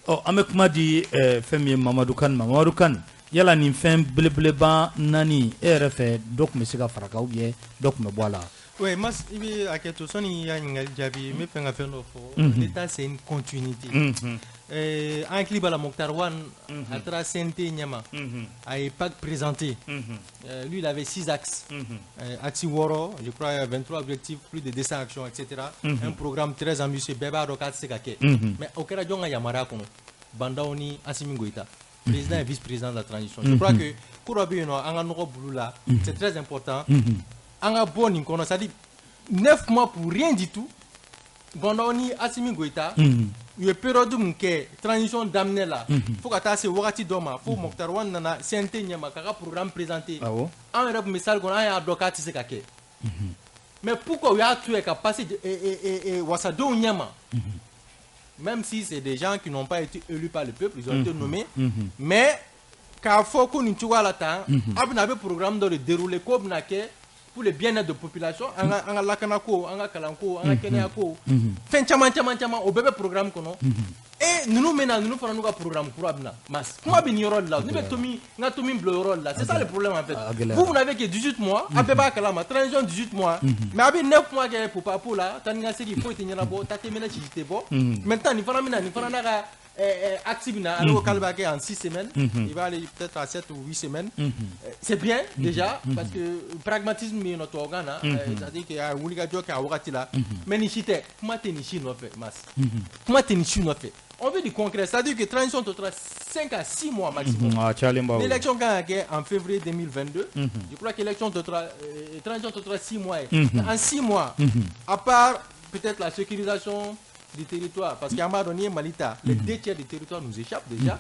an bɛ kuma di fɛn min ye Mamadu Kane yala nin fɛn belebeleba naani e yɛrɛ fɛ dɔ tun bɛ se ka fara kan ou bien dɔ tun bɛ bɔ a la. Oui, moi, il y a quelque chose qui a fait l'État, c'est une continuité. Un clip à la Mokhtarwan, à travers CNT Nyama, a pas présenté. Lui, il avait 6 axes. Axe Woro, je crois, 23 objectifs, plus de 200 actions, etc. Un programme très ambitieux, Beba Rokat Sekake. Mais au Canada, il y a Yamara, Bandaoni, Assimi Goïta, président et vice-président de la transition. Je crois que Kourabi, c'est très important. Anga boni kono ça dit 9 mois pour rien du tout. Bondoni Assimi Goïta, il période que transition d'amener là. Faut que ta se wakati doma, faut Mokhtarwan nana CNT Nyama kaka programme présenté. En Europe message qu'on a adokati se kake. Mais pourquoi il y a tué qu'à passer et wasado Nyama. Même si c'est des gens qui n'ont pas été élus par le peuple, ils ont été nommés, mais quand faut qu'on y trouve la temps, abnabe programme dans le déroulé comme nake pour le bien-être de la population, on a lakanako, on a kalanko, on a keneako, fin chaman, au bébé programme qu'on a. Et nous maintenant, nous faisons un programme pour abna. Mas, comment bien rôle là? Nous mettons Tomi bleu rôle là. C'est ça le problème en fait. Vous n'avez que 18 mois, abeba kalama, transition 18 mois, mais avec 9 mois que pour papa là, t'as n'importe qui faut tenir la boîte, t'as terminé si j'étais bon. Maintenant, il faut la Activina, en 6 semaines, il va aller peut-être à 7 ou 8 semaines. C'est bien déjà, parce que le pragmatisme est notre organe. C'est-à-dire qu'il y a un Ouliga Djok à Ouratila. Mais Nishite, comment t'es Nishi nous fait, Mas? Comment t'es Nishi nous fait? On veut du concret, c'est-à-dire que transition totale 5 à 6 mois maximum. L'élection en février 2022, je crois que l'élection totale, transition totale 6 mois. En 6 mois, à part peut-être la sécurisation du territoire, parce qu'à un moment donné, Malita, les 2 tiers du territoire nous échappent déjà.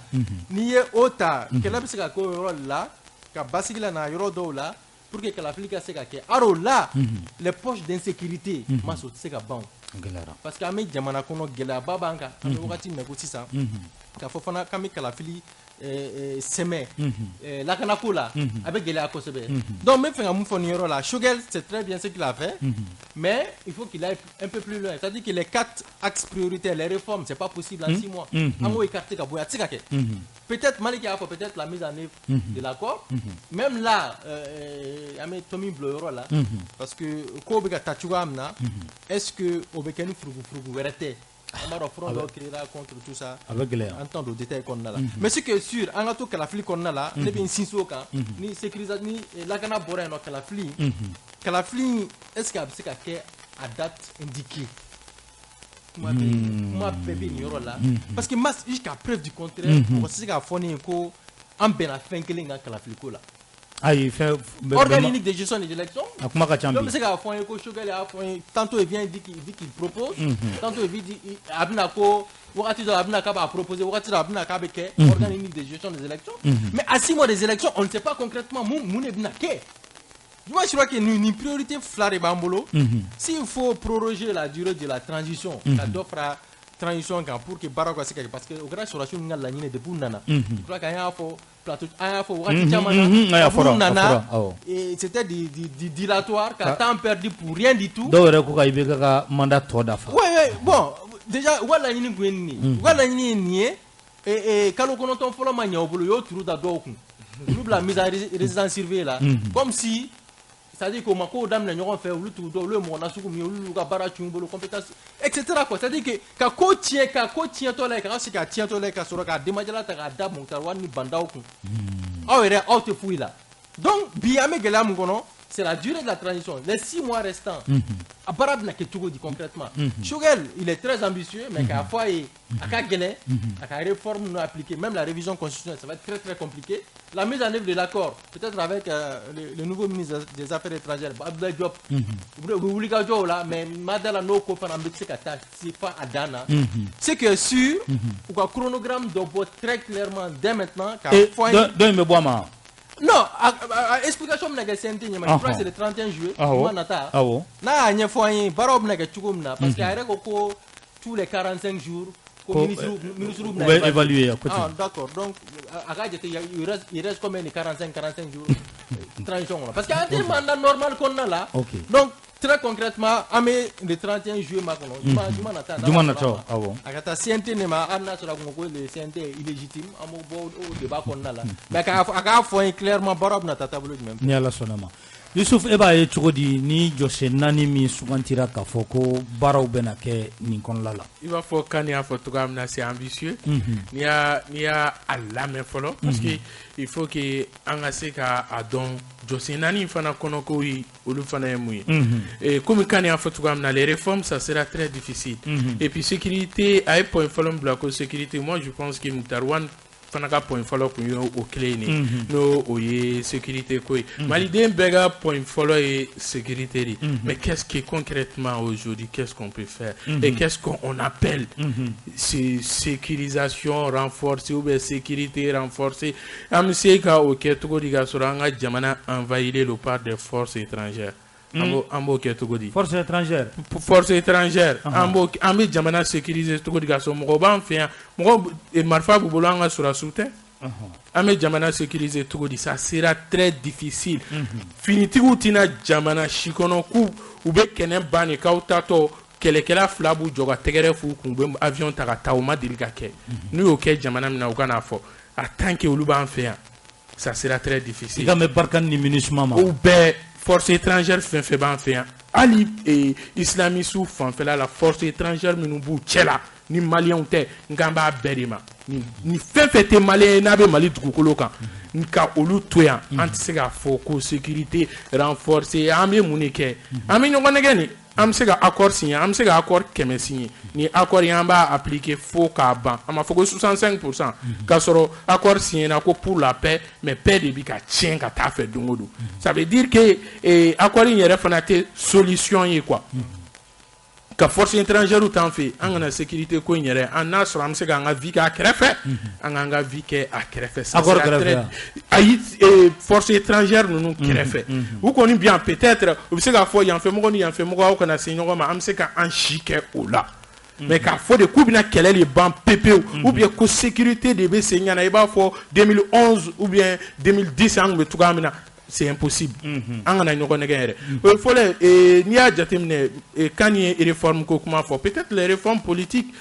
Ni Ota, que la personne qui a là, qui a basé la là, pour que la flic se cache. Alors là, les poches d'insécurité, ma saute c'est bon. Parce qu'à mes jamana kono gela babanka, on va dire négocier ça. Quand faut faire comme que la fille semé, la canapola avec gela à Kosobe. Donc même faire un moufoniero là, Shogel c'est très bien ce qu'il a fait, mais il faut qu'il aille un peu plus loin. C'est-à-dire que les 4 axes prioritaires, les réformes, c'est pas possible en 6 mois. Amo écarté Kaboya Tsikake. Peut-être Maliki a peut-être la mise en œuvre de l'accord. Même là, Amé Tomi Bleu là, parce que Kobega Tachuga Amna, est-ce que Obekenu Frugu Verete, Amaro Front créera contre tout ça, en temps de détail qu'on a là. Mais ce qui est sûr, en tout cas la flic qu'on a là, n'est bien Sinsoka, ni sécurisation, ni Lagana Boreno, que la flic, est-ce qu'il y a à date indiquée? Moi bébé nyoro là parce que mas jusqu'à preuve du contraire on sait qu'a fourni ko en ben a fin keling à la flico là aïe fait organique de gestion des élections akuma ka chambi donc c'est qu'a fourni ko Choguel a fourni tantôt il vient dit qu'il propose tantôt il dit abna ko wakati do abna ka ba proposer wakati do abna ka beke organique de gestion des élections mais à 6 mois des élections on ne sait pas concrètement moun ebna ke. Moi, je crois que une priorité Flare Bambolo, s'il faut proroger la durée de la transition, la d'offre transition pour que Barack parce que au grand sur la chose la ligne de Bounana. Je crois qu'il y a un plateau, et c'était dilatoire, qu'à temps perdu pour rien du tout. Mandat trop d'affaires. Oui, bon, déjà, voilà une ligne, voilà une ligne, et quand on entend pour la manière, on peut trouver d'abord la mise à résidence surveillée là, comme si c'est-à-dire que Mako dame n'ont fait le tout le monde a soumis le gabara tumbolo compétence etc quoi c'est-à-dire que quand tient toi là quand c'est qu'à tient toi là quand sur ka demajala ta dame Mokhtarwan ni banda oku ah ouais out fouille là donc biame gela ngono c'est la durée de la transition les 6 mois restants à Barab n'a que tout dit concrètement Choguel il est très ambitieux mais qu'à fois il a qu'à gagner à qu'à réforme non appliquée même la révision constitutionnelle ça va être très très compliqué la mise en œuvre de l'accord peut-être avec le nouveau ministre des Affaires étrangères Abdoulaye Diop Ouliga Diop là mais Madala no ko fa ambitieux kata c'est pas Adana c'est que sur ou quoi chronogramme doit très clairement dès maintenant qu'à fois me bois ma. Non, explication na CNT je crois que c'est le 31 juillet manata na nya foyer barob na tchugumna parce que ayre ko tous les 45 jours ministre va évaluer à côté. Ah d'accord. Donc il reste combien de 45 jours transition là parce qu'un mandat normal qu'on a là. Donc très concrètement, le 31 juillet, Akata CNT nema amna sura ko le CNT illégitime amo bo o débat qu'on a là. Mais aka fo clairement barab na tableau même. Ni ala sonama. Yusuf eba ye chogodi ni jose nani mi sugantira ka foko baraw benake ni kon lala. Il va faut quand il y a photogramme na c'est ambitieux. Ni a alla me follow parce que il faut que angase ka adon jose nani fana kono ko yi olu fana yemui. Et comme quand il y a photogramme na les réformes ça sera très difficile. Et puis sécurité ay point follow bloc sécurité moi je pense que Mtarwan fanaka point follow ku yo au clé ni no oye sécurité ko malide bega point follow et sécurité mais qu'est-ce que concrètement aujourd'hui qu'est-ce qu'on peut faire et qu'est-ce qu'on appelle c'est sécurisation renforcée ou bien sécurité renforcée amse ka OK to diga suranga jamana envahir le part des forces étrangères ambo ke to godi force étrangère ambo ambe jamana sécuriser to godi gaso mo ban fait mo e marfa bu bolanga sur la soute ambe jamana sécuriser to godi ça sera très difficile finiti utina jamana shikono ku ube kenen bani kautato kelekela flabu joga tegere fu kumbe avion tagata o madilga ke nu OK jamana mina ugana fo atanke uluba en fait ça sera très difficile igame barkan ni minusma ma ube force étrangère fait ban fait ali et islamisou fait la force étrangère minubu tchela ni malien te ngamba berima ni fait malien na be mali tukolo kan nka olu toya antisega foko sécurité renforcée amé munike amé nyongonegeni amsega accord signé amsega accord keme signé ni accord yamba appliqué faux ka ban ama foko 65% ka soro accord signé na ko pour la paix mais paix de bika tien ka ta fait dongodo ça veut dire que accord yere fanate solution yi quoi ka force étrangère ou t'en fait en sécurité ko yere en asro amsega nga vie ka krefe nga vie ke a krefe ça ayi force étrangère nous krefe vous connaissez bien peut-être vous savez que y en fait mo ko na sinyo ma amsega en chique ou là mais ka fo de kubina kele les ban PP ou bien ko sécurité de be senya na iba fo 2011 ou bien 2010 ang betu gamina c'est impossible angana nyoko negere il faut les ni a jatemne quand il y a réforme ko comment faut peut-être les réformes politiques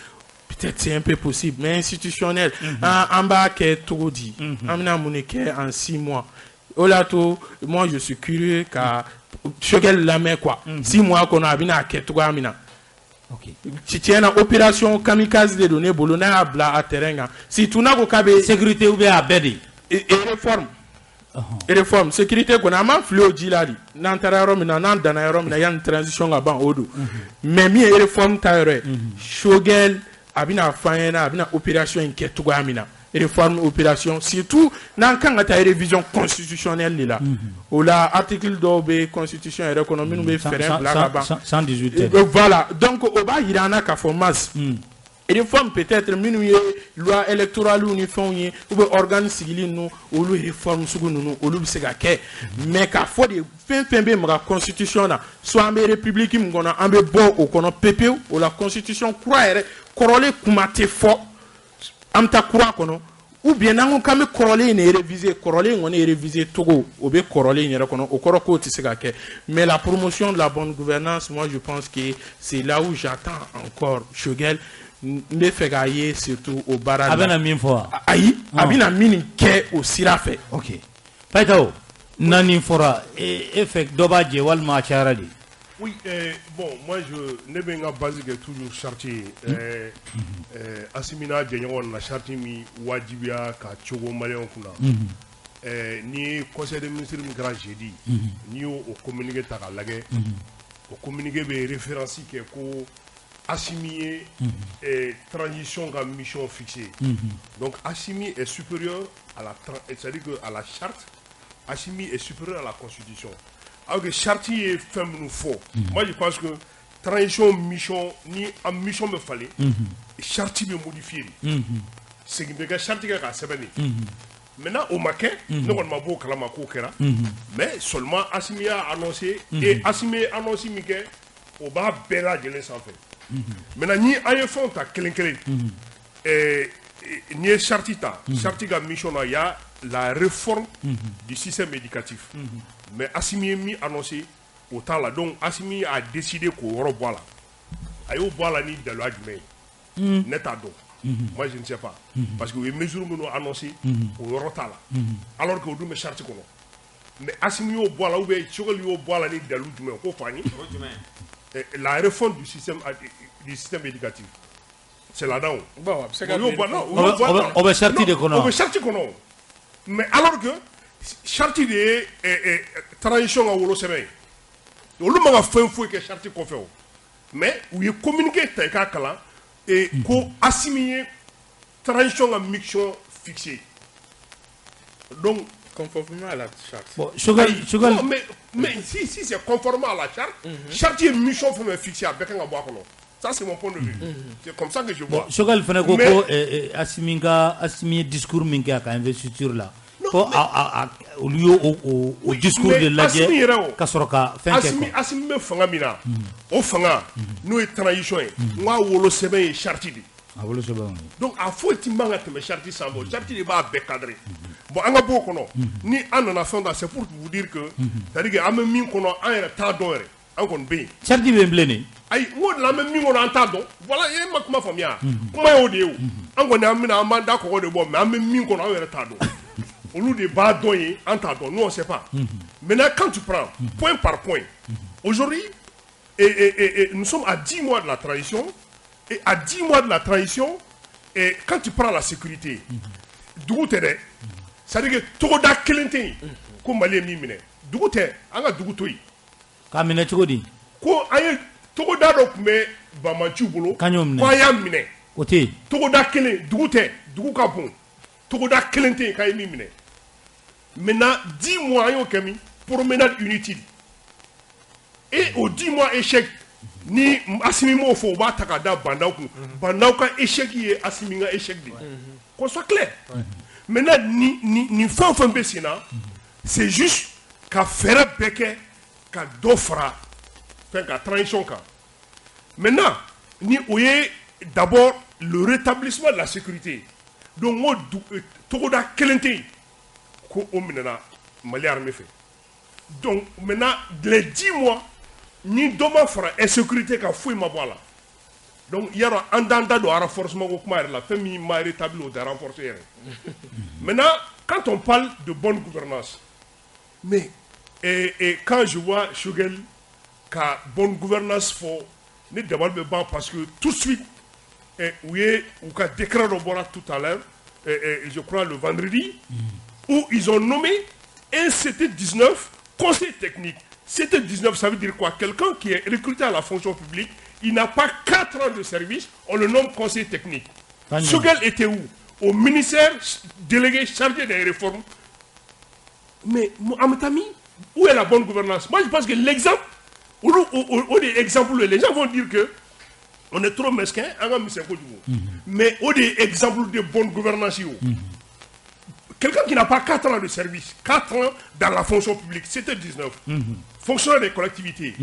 peut-être c'est un peu possible mais institutionnel en bas que tout dit amna munike en 6 mois olato moi je suis curieux car chogel la main quoi 6 mois qu'on a bina que tout amina OK si tu as une opération kamikaze de données bolona à bla à terrain si tu n'as pas sécurité ou bien à bedi et réforme et réforme sécurité qu'on a man flou dilali nan tararo mina nan danayaro mina yan transition ga ban odo mais mi réforme tayre shogel abina fayena abina opération inquiète ko amina réforme opération surtout nan kan ta révision constitutionnelle là ou la article d'OB constitution et économie nous be faire la ban 118 voilà donc oba irana ka formas réforme peut-être minuye loi électorale ou ni fonye ou organe civil nous ou réforme sugu nous ou lu sega ke mais ka fo de fin ma constitution na soit en république ngona ambe bon au kono PP ou la constitution croire korole kumate fo amta croire kono ou bien nango kame korole ne réviser korole ngone réviser togo obe korole ne kono o koroko tisega ke mais la promotion de la bonne gouvernance moi je pense que c'est là où j'attends encore Shogel ne fait gagner surtout au barrage abena min fo ayi abina mini ke au sirafe OK paitao nani fora effet dobaje wal ma charadi oui bon moi je ne benga basique toujours chartier asimina jenyon na chartier mi wajibia ka chogo malien kuna ni conseil des ministres mi grand jeudi ni au communiqué ta lage au communiqué be référence ke ko Assimi et transition à mission fixée. Donc Assimi est supérieur à la c'est-à-dire que à la charte, Assimi est supérieur à la constitution. Alors que charte est fait nous fort. Moi je pense que transition mission ni en mission me fallait charte me modifier. C'est que charte qui a sebeni. Maintenant au maquin, nous on m'a beau kalama ko kera. Mais seulement Assimi a annoncé et Assimi a annoncé que au bas bella de sans fait. Maintenant ni aye font ta kelenkelen ni chartita chartiga mission il y a la réforme du système éducatif mais Assimi mi annoncé au temps là. Donc Assimi a décidé qu'on revoit là. Aïe au bois là ni de loi du mail. Net à dos. Moi je ne sais pas. Parce que les mesures nous ont annoncé au retard là. Alors que vous me chargez comme mais Assimi au bois là ou bien Chogal au bois là ni de loi du mail. Au fani. La réforme du système éducatif. C'est là-dedans. Bon, c'est on va charter de kono. On va charter kono. Mais alors que charter de transition à wolo semaine. On le m'a fait fou que charter qu'on fait. Mais où il communiqué t'as kala et ko assimiler transition à mission fixée. Donc conformément à la charte. Bon, mais si c'est conformément à la charte, charter mission faut me fixer avec un bois kono. Ça c'est mon point de vue. C'est comme ça que je vois. Chogal fana ko ko assimi discours minka ka investiture là. Ko au lieu au discours de l'adje kasoroka fenke. Assimi me fanga mina. O fanga nous est transition. Moi wolo sebe charte di. Donc à faut timanga te me charte sambo. Charte di ba be cadrer. Bon anga bo kono ni an na fond c'est pour vous dire que c'est-à-dire que am min kono an ta donre. An kon be. Charte di be bleni. Aïe, moi la même mingo entendons. Voilà, il y a ma famille. Comment on dit où? On connaît un mandat qu'on de bon, mais un même mingo on a retard. Au lieu de bas donner, entendons. Nous on sait pas. Maintenant, quand tu prends point par point, aujourd'hui, et nous sommes à 10 mois de la transition, et à 10 mois de la transition, et quand tu prends la sécurité, d'où t'es, ça veut dire que tout da kelente, comme malé mimine, d'où t'es, anga d'où toi. Kamine chukodi. Ko aye Togo da do me bamanchu bolo kwa ya mine oti togo da kele dugu ka bon togo da kelente ka mi mine maintenant 10 mois yo kami promenade inutile et au 10 mois échec ni Assimi mo fo ba takada bandaw ka échec yi Assimi nga échec de qu'on soit clair maintenant ni fin besina c'est juste ka faire beke ka dofra la transition. Maintenant, nous avons d'abord le rétablissement de la sécurité. Donc, nous avons fait. Donc, maintenant, les 10 mois, nous devons faire une sécurité qui a fouillé ma voie là. Donc, il y a un danda de renforcement la famille m'a rétabli de renforcer. Maintenant, quand on parle de bonne gouvernance, mais et quand je vois Choguel, car bonne gouvernance faut ne débat le banc parce que tout de suite oui ou qu'a décret tout à l'heure je crois le vendredi où ils ont nommé un CT19 conseil technique. CT19 ça veut dire quoi? Quelqu'un qui est recruté à la fonction publique, il n'a pas 4 ans de service, on le nomme conseil technique. Choguel était où? Au ministère délégué chargé des réformes. Mais Amatami, où est la bonne gouvernance? Moi je pense que l'exemple au exemple, les gens vont dire que on est trop mesquin, mais au des exemples de bonne gouvernance, quelqu'un qui n'a pas 4 ans de service, 4 ans dans la fonction publique, c'était 19, fonctionnaire des collectivités,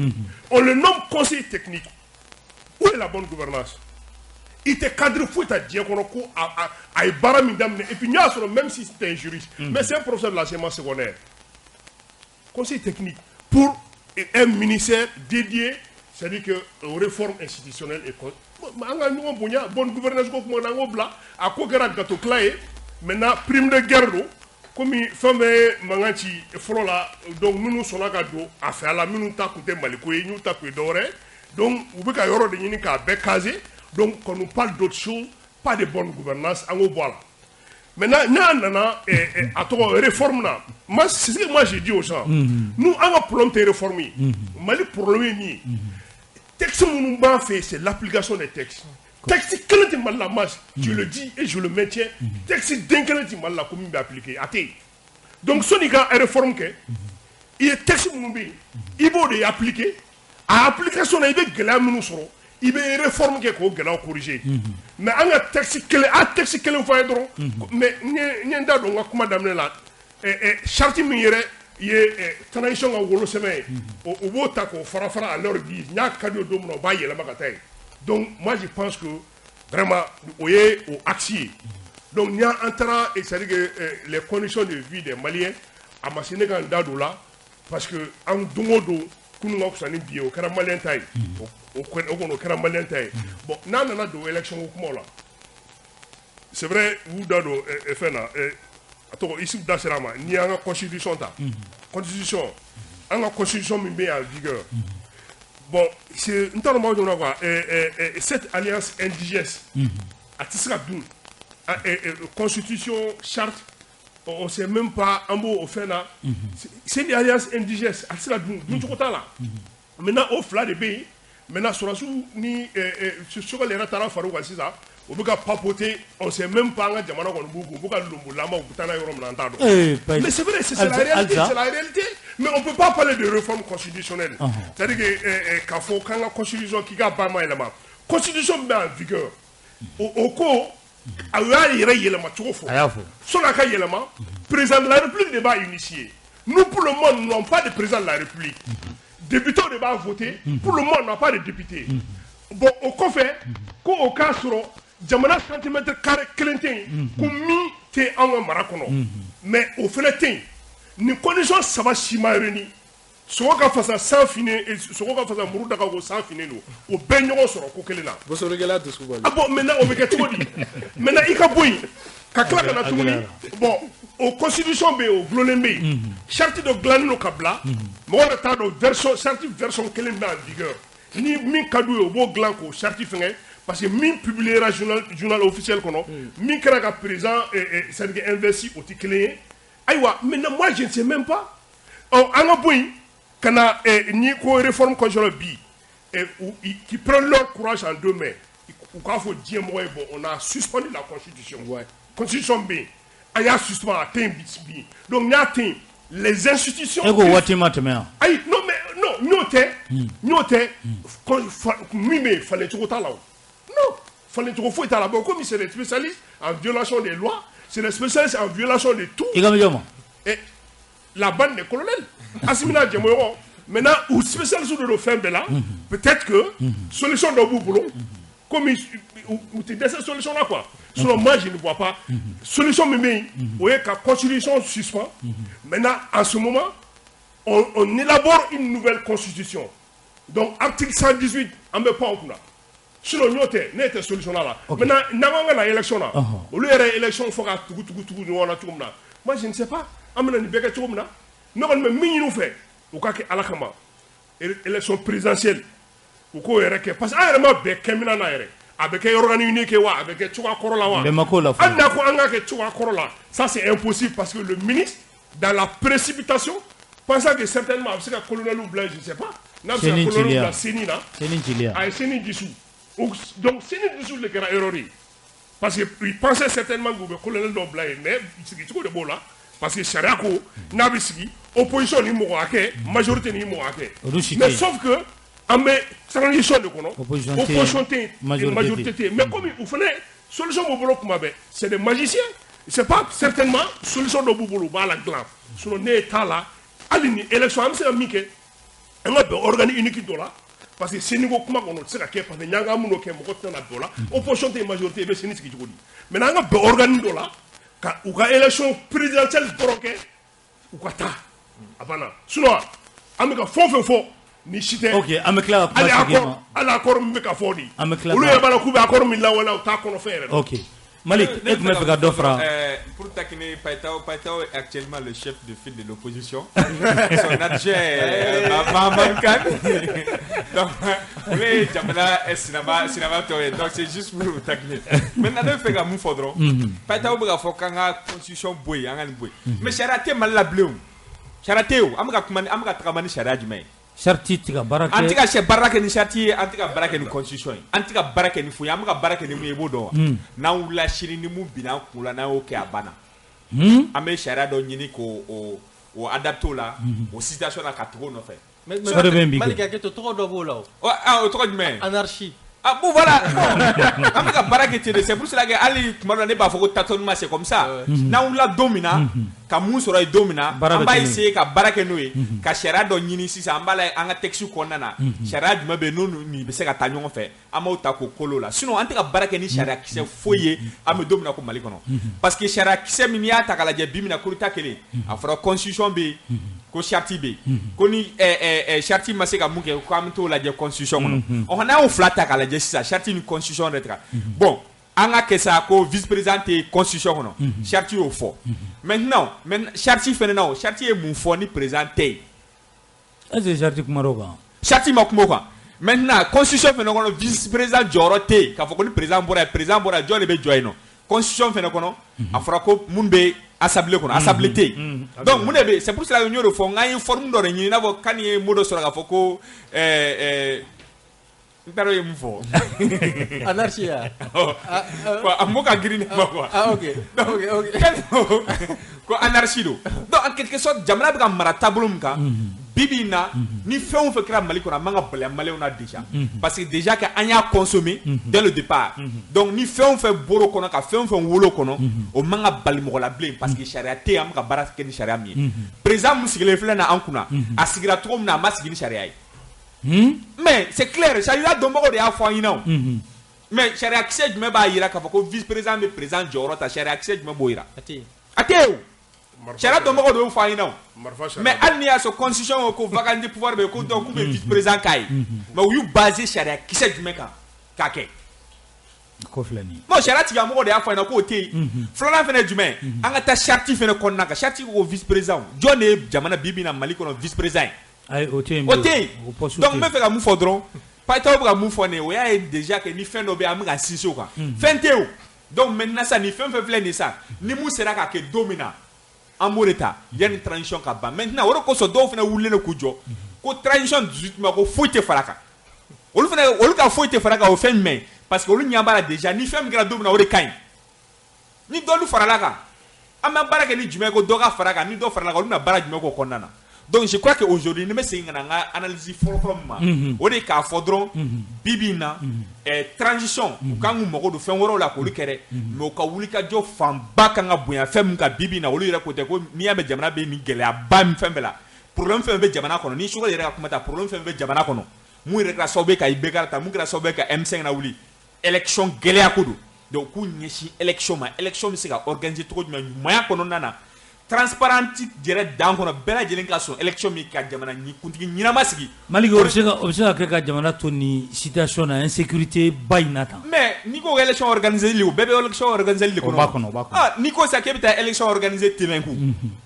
on le nomme conseiller technique. Où est la bonne gouvernance? Il était cadre fou, il a dit et puis même si c'était un juriste, mais c'est un professeur de l'enseignement secondaire. Conseil technique pour un ministère dédié, c'est-à-dire que aux réformes institutionnelles et bonne gouvernance, à quoi gâteau claé, maintenant prime de guerre, comme il fait manganti frola, donc nous sommes là à faire la minute à côté maliko, nous tapons d'oré, donc vous pouvez y avoir des uniques à bécaser, donc quand on parle d'autres choses, pas de bonne gouvernance, en voilà. Maintenant, à ton réforme, c'est ce que moi j'ai dit aux gens. Nous avons un problème de réforme. Mais le problème est texte nous fait, c'est l'application des textes. Texte, quel est mal la masse? Je le dis et je le maintiens. Texte, d'un quel est mal la commune d'appliquer. Donc, ce n'est qu'un réforme que il est texte il faut appliquer. À application, il veut que nous serons. Il veut réformer qui est corrigé. Mais un texte qui est fait drôle. Mais n'y a pas comment d'amener là. Charte minière, il y a transition en gros semaine. Au bout de fara à leur guise, il y a cadeau d'homme dans bail la magatay. Donc moi je pense que vraiment au axier. Donc il y a un terrain et c'est-à-dire que les conditions de vie des Maliens à ma Sénégal d'ado là parce que en dongodo kununga kusani bi o kɛra malien ta ye o kɛra malien ta ye bon n'a nana don élection ko kuma la c'est vrai u da don fɛn na a tɔgɔ ici da sera ma ni an ka constitution ta constitution an ka constitution min bɛ en vigueur bon c'est n t'a dɔn m'aw jɔna quoi cette alliance indigène a tɛ se ka dun constitution charte on sait même pas en beau au fait là c'est une alliance indigène a tɛ se ka dun cogo t'a la maintenant o fila de bɛ yen maintenant sɔrɔsiw ni sogɛli yɛrɛ taara far'u kan sisan o bɛ ka papoter on sait même pas an ka jamana kɔni b'u kun u bɛ ka lombolama u bɛ taa n'a yɔrɔ min na an t'a dɔn mais c'est vrai c'est la réalité mais on peut pas parler de réforme constitutionnelle c'est-à-dire que k'a fɔ k'an ka constitution k'i ka ba ma yɛlɛma constitution min bɛ en vigueur o ko a y'a yɛrɛ yɛlɛma cogo fɔ sɔnni a ka yɛlɛma président de la république de b'a initier nous pour le moment nous n'avons pas de président de la république députés de b'a voter pour le moment on n'a pas de député bon au kɔfɛ ko o k'a sɔrɔ jamana centimètre carré kelen tɛ yen ko min tɛ an ka mara kɔnɔ mais o fana tɛ yen ni condition saba si ma réuni sogo ka fasa san finen sogo ka fasa muru daga ko san finen don o bɛɛ ɲɔgɔn sɔrɔ ko kelen na bosorogɛla dusu bɔ ah bon maintenant o bɛ kɛ cogo di maintenant i ka bɔ yen ka tila ka na tuguni bon o constitution bɛ yen o gulonnen bɛ yen charte dɔ dilannen don ka bila mɔgɔ yɛrɛ t'a dɔn version charte version kelen bɛ en vigueur ni min ka d'u ye o b'o dilan k'o charte fɛngɛ parce que min publiera journal officiel kɔnɔ min kɛra ka président c'est-à-dire investi o tɛ kelen ye ayiwa maintenant moi je ne sais même pas an ka bɔ yen ka na ni ko réforme constitutionnelle bi qui prennent leur courage en deux mains u k'a fɔ diɲɛ mɔgɔ ye bon on a suspendu la constitution constitution bɛ yen an y'a suspend a tɛ yen bi donc n'a tɛ yen les institutions. e ko waati ma tɛmɛ yan. ayi non mais non n'o tɛ min bɛ yen falen cogo t'a la o non falen cogo foyi t'a la bon comme c'est des spécialistes en violation des lois c'est des spécialistes en violation de tout. i ka mi jɔ ma. la bande des colonels Assimila Djemoyoro maintenant ou spécialistes de fɛn bɛɛ la peut-être que solution dɔ b'u bolo comme ou te dɛsɛ solution là quoi sinon moi je ne vois pas solution min bɛ yen o ye ka constitution suspend maintenant en ce moment on élabore une nouvelle constitution donc article 118 an bɛ pan o kunna sinon n'o tɛ ne tɛ solution la maintenant n'an ka na élection na olu yɛrɛ élection fɔ ka tugu ɲɔgɔn na cogo min na moi je ne sais pas an bɛna nin bɛɛ kɛ cogo min na ne kɔni bɛ min ɲini u fɛ u ka kɛ ala kama élection présidentielle u k'o yɛrɛ kɛ parce que an yɛrɛ ma bɛn kɛmina na yɛrɛ a bɛ kɛ yɔrɔnin unique wa a bɛ kɛ cogoya kɔrɔ la wa hali n'a ko an ka kɛ cogoya kɔrɔ la ça c'est impossible parce que le ministre dans la précipitation pensant que certainement a bɛ se ka colonel bila je ne sais pas n'a bɛ se ka colonel bila CENI na a ye CENI dissous donc CENI dissous de kɛra erreur ye parce que il pensait certainement k'u bɛ colonel dɔ bila yen mais sigicogo de b'o la parce que sariya ko n'a bɛ sigi opposition ni mɔgɔ hakɛ majorité ni mɔgɔ hakɛ mais sauf que an bɛ transition de kɔnɔ opposition tɛ yen majorité tɛ yen mais comme u fana solution b'u bolo kuma bɛɛ c'est des magiciens c'est pas certainement solution dɔ b'u bolo u b'a la dilan sinon ne ye t'a la hali ni élection an bɛ se ka min kɛ an ka bɛn organe unique dɔ la parce que CENI ko kuma kɔnɔ o tɛ se ka kɛ parce que ɲanga minnu kɛ mɔgɔ tɛna dɔ la opposition tɛ yen majorité i bɛ CENI sigi cogo di maintenant an ka bɛn organe dɔ la ka u ka élection présidentielle dɔrɔn kɛ u ka taa a banna sinon an bɛ ka fɛn o fɛn fɔ ni si tɛ ok an bɛ tila ka kuma segin ma hali accord min bɛ ka fɔ de an bɛ tila olu yɛrɛ b'a la k'u bɛ accord min lawaleya u t'a kɔnɔ fɛn yɛrɛ ok Malik e tun bɛ fɛ ka dɔ fara pour taquiner Païtao est actuellement le chef de file de l'opposition son adjoint Mahaman Kane donc oui jamana est sinama tɔ ye donc c'est juste pour taquiner maintenant ne bɛ fɛ ka mun fɔ dɔrɔn Païtao bɛ ka fɔ k'an ka constitution bɔ yen an ka nin bɔ yen mais sariya tɛ Mali la bilen o sariya tɛ yen o an bɛ ka tagama ni sariya jumɛn ye Charti tɛ ka baara kɛ an tɛ ka baara kɛ ni charte ye an tɛ ka baara kɛ ni constitution ye an tɛ ka baara kɛ ni foyi an bɛ ka baara kɛ ni mun ye i b'o dɔn wa n'an wulila sini ni mun binna an kun la n'an y'o kɛ a banna an bɛ sariya dɔ ɲini k'o adapter o la o situation na ka tugu o nɔfɛ. Malik hakɛto tɔgɔ dɔ b'o la o. O tɔgɔ jumɛn. Anarchie. Ah bon voilà an bɛ ka baara kɛ ten de c'est pour cela que hali tuma dɔ la ne b'a fɔ ko tâtonnement c'est comme ça n'an wulila don min na ka mun sɔrɔ ye don min na an b'a essayer ka baara kɛ n'o ye ka sariya dɔ ɲini sisan an b'a la an ka texte kɔnɔna na sariya jumɛn bɛ yen n'u ni bɛ se ka taa ɲɔgɔn fɛ an b'o ta k'o kolo la sinon an tɛ ka baara kɛ ni sariya kisɛ foyi ye an bɛ don min na ko Mali kɔnɔ parce que sariya kisɛ min n'i y'a ta k'a lajɛ bi min na coup d'état kɛlen a fɔra constitution bɛ yen ko charte bɛ yen ko ni charte ma se ka mun kɛ ko an bɛ t'o lajɛ constitution kɔnɔ ɔ n'an y'o fila ta k'a lajɛ sisan charte ni constitution de ta bon an ka kɛ sa ko vice président tɛ constitution kɔnɔ charte y'o fɔ maintenant charte fɛnɛ na o charte ye mun fɔ ni président tɛ yen est-ce que charte kuma l'o kan charte ma kuma o kan maintenant constitution fɛnɛ kɔnɔ vice président jɔyɔrɔ tɛ yen k'a fɔ ko ni président bɔra jɔn de bɛ jɔ yen nɔ constitution fɛnɛ kɔnɔ a fɔra ko mun bɛ assemblée kɔnɔ assemblée tɛ yen donc mun de bɛ c'est pour cela n y'o de fɔ n k'an ye forme dɔ de ɲini i n'a fɔ kan ye mot dɔ sɔrɔ k'a fɔ ko n t'a dɔn ye mun fɔ anarchie a mot ka girin ne ma quoi ko anarchie do donc en quelque sorte jamana bɛ ka mara taabolo min kan bibi in na ni fɛn o fɛn kɛra Mali kɔnɔ a man ka bali maliyɛnw na déjà parce que déjà que an y'a consommer dès le départ donc ni fɛn o fɛn bɔr'o kɔnɔ ka fɛn o fɛn wolo kɔnɔ o man ka bali mɔgɔ la bilen parce que sariya tɛ yen an bɛ ka baara kɛ ni sariya min ye président mun sigilen filɛ na an kunna a sigira cogo min na a ma sigi ni sariya ye mais c'est clair sariya dɔnbagaw de y'a fɔ an ɲɛna o mais sariya kisɛ jumɛn b'a yira k'a fɔ ko vice président bɛ président jɔyɔrɔ ta sariya kisɛ jumɛn b'o yira a tɛ yen o sariya dɔnbagaw de y'o fɔ an ɲɛna o mais hali n'i y'a sɔrɔ constitution ko vacance de pouvoir bɛ yen ko donc k'u bɛ vice président k'a ye mais u y'u basé sariya kisɛ jumɛn kan k'a kɛ ko filɛ nin ye bon sariya tigilamɔgɔw de y'a fɔ an ɲɛna k'o tɛ yen filanan fɛnɛ jumɛn an ka taa charte fɛnɛ kɔnɔna kan charte ko vice président jɔn de ye jamana bi bi in na Mali kɔnɔ vice président ye ayi o tɛ yen donc n bɛ fɛ ka mun fɔ dɔrɔn Payitaw bɛ ka mun fɔ nin ye o y'a ye déjà que ni fɛn dɔ bɛ yen an bɛ ka sinsin o kan fɛn tɛ o donc maintenant sa ni fɛn fɛn filɛ nin ye sa ni mun sera ka kɛ don min na an b'o de ta yanni transition ka ban maintenant o de kosɔn dɔw fɛnɛ wulilen don k'u jɔ ko transition 18 ma ko foyi tɛ fara kan olu ka foyi tɛ fara kan o fɛn jumɛn parce que olu ɲɛ b'a la déjà ni fɛn min kɛra don min na o de ka ɲi ni dɔlu farala kan an bɛ baara kɛ ni jumɛn ye ko dɔ ka fara kan ni dɔ farala kan olu bɛna baara jumɛn k'o kɔnɔna na donc je crois que aujourd'hui ne bɛ segin ka na n ka analyse fɔlɔfɔlɔ min ma o de k'a fɔ dɔrɔn bibi in na transition u kan k'u mago don fɛn wɛrɛw la k'olu kɛ dɛ mais u ka wulikajɔ fanba kan ka bonya fɛn min kan bibi in na olu yɛrɛ ko tɛ ko n'i y'a mɛn jamana bɛ nin gɛlɛyaba min fɛn bɛɛ la problème fɛn bɛ jamana kɔnɔ ni Sogɛli yɛrɛ ka kuma ta problème fɛn bɛ jamana kɔnɔ mun yɛrɛ kɛra sababu ye ka IBK ta mun kɛra sababu ye ka M5 na wuli élection gɛlɛya ko don donc k'u ɲɛsin élection ma élection bɛ se ka organiser cogo jumɛn ɲumanya kɔnɔna na transparent yɛrɛ dan kɔnɔ bɛɛ lajɛlen ka sɔn élection min ka jamana kuntigi ɲɛnama sigi Maliki o bɛ se ka kɛ ka jamana to ni situation na insécurité ba in na tan mais n'i ko élection organiser li o bɛɛ bɛ élection organiser li de kɔnɔ o b'a kɔnɔ ah n'i ko sa k'e bɛ taa élection organiser tɛnɛnku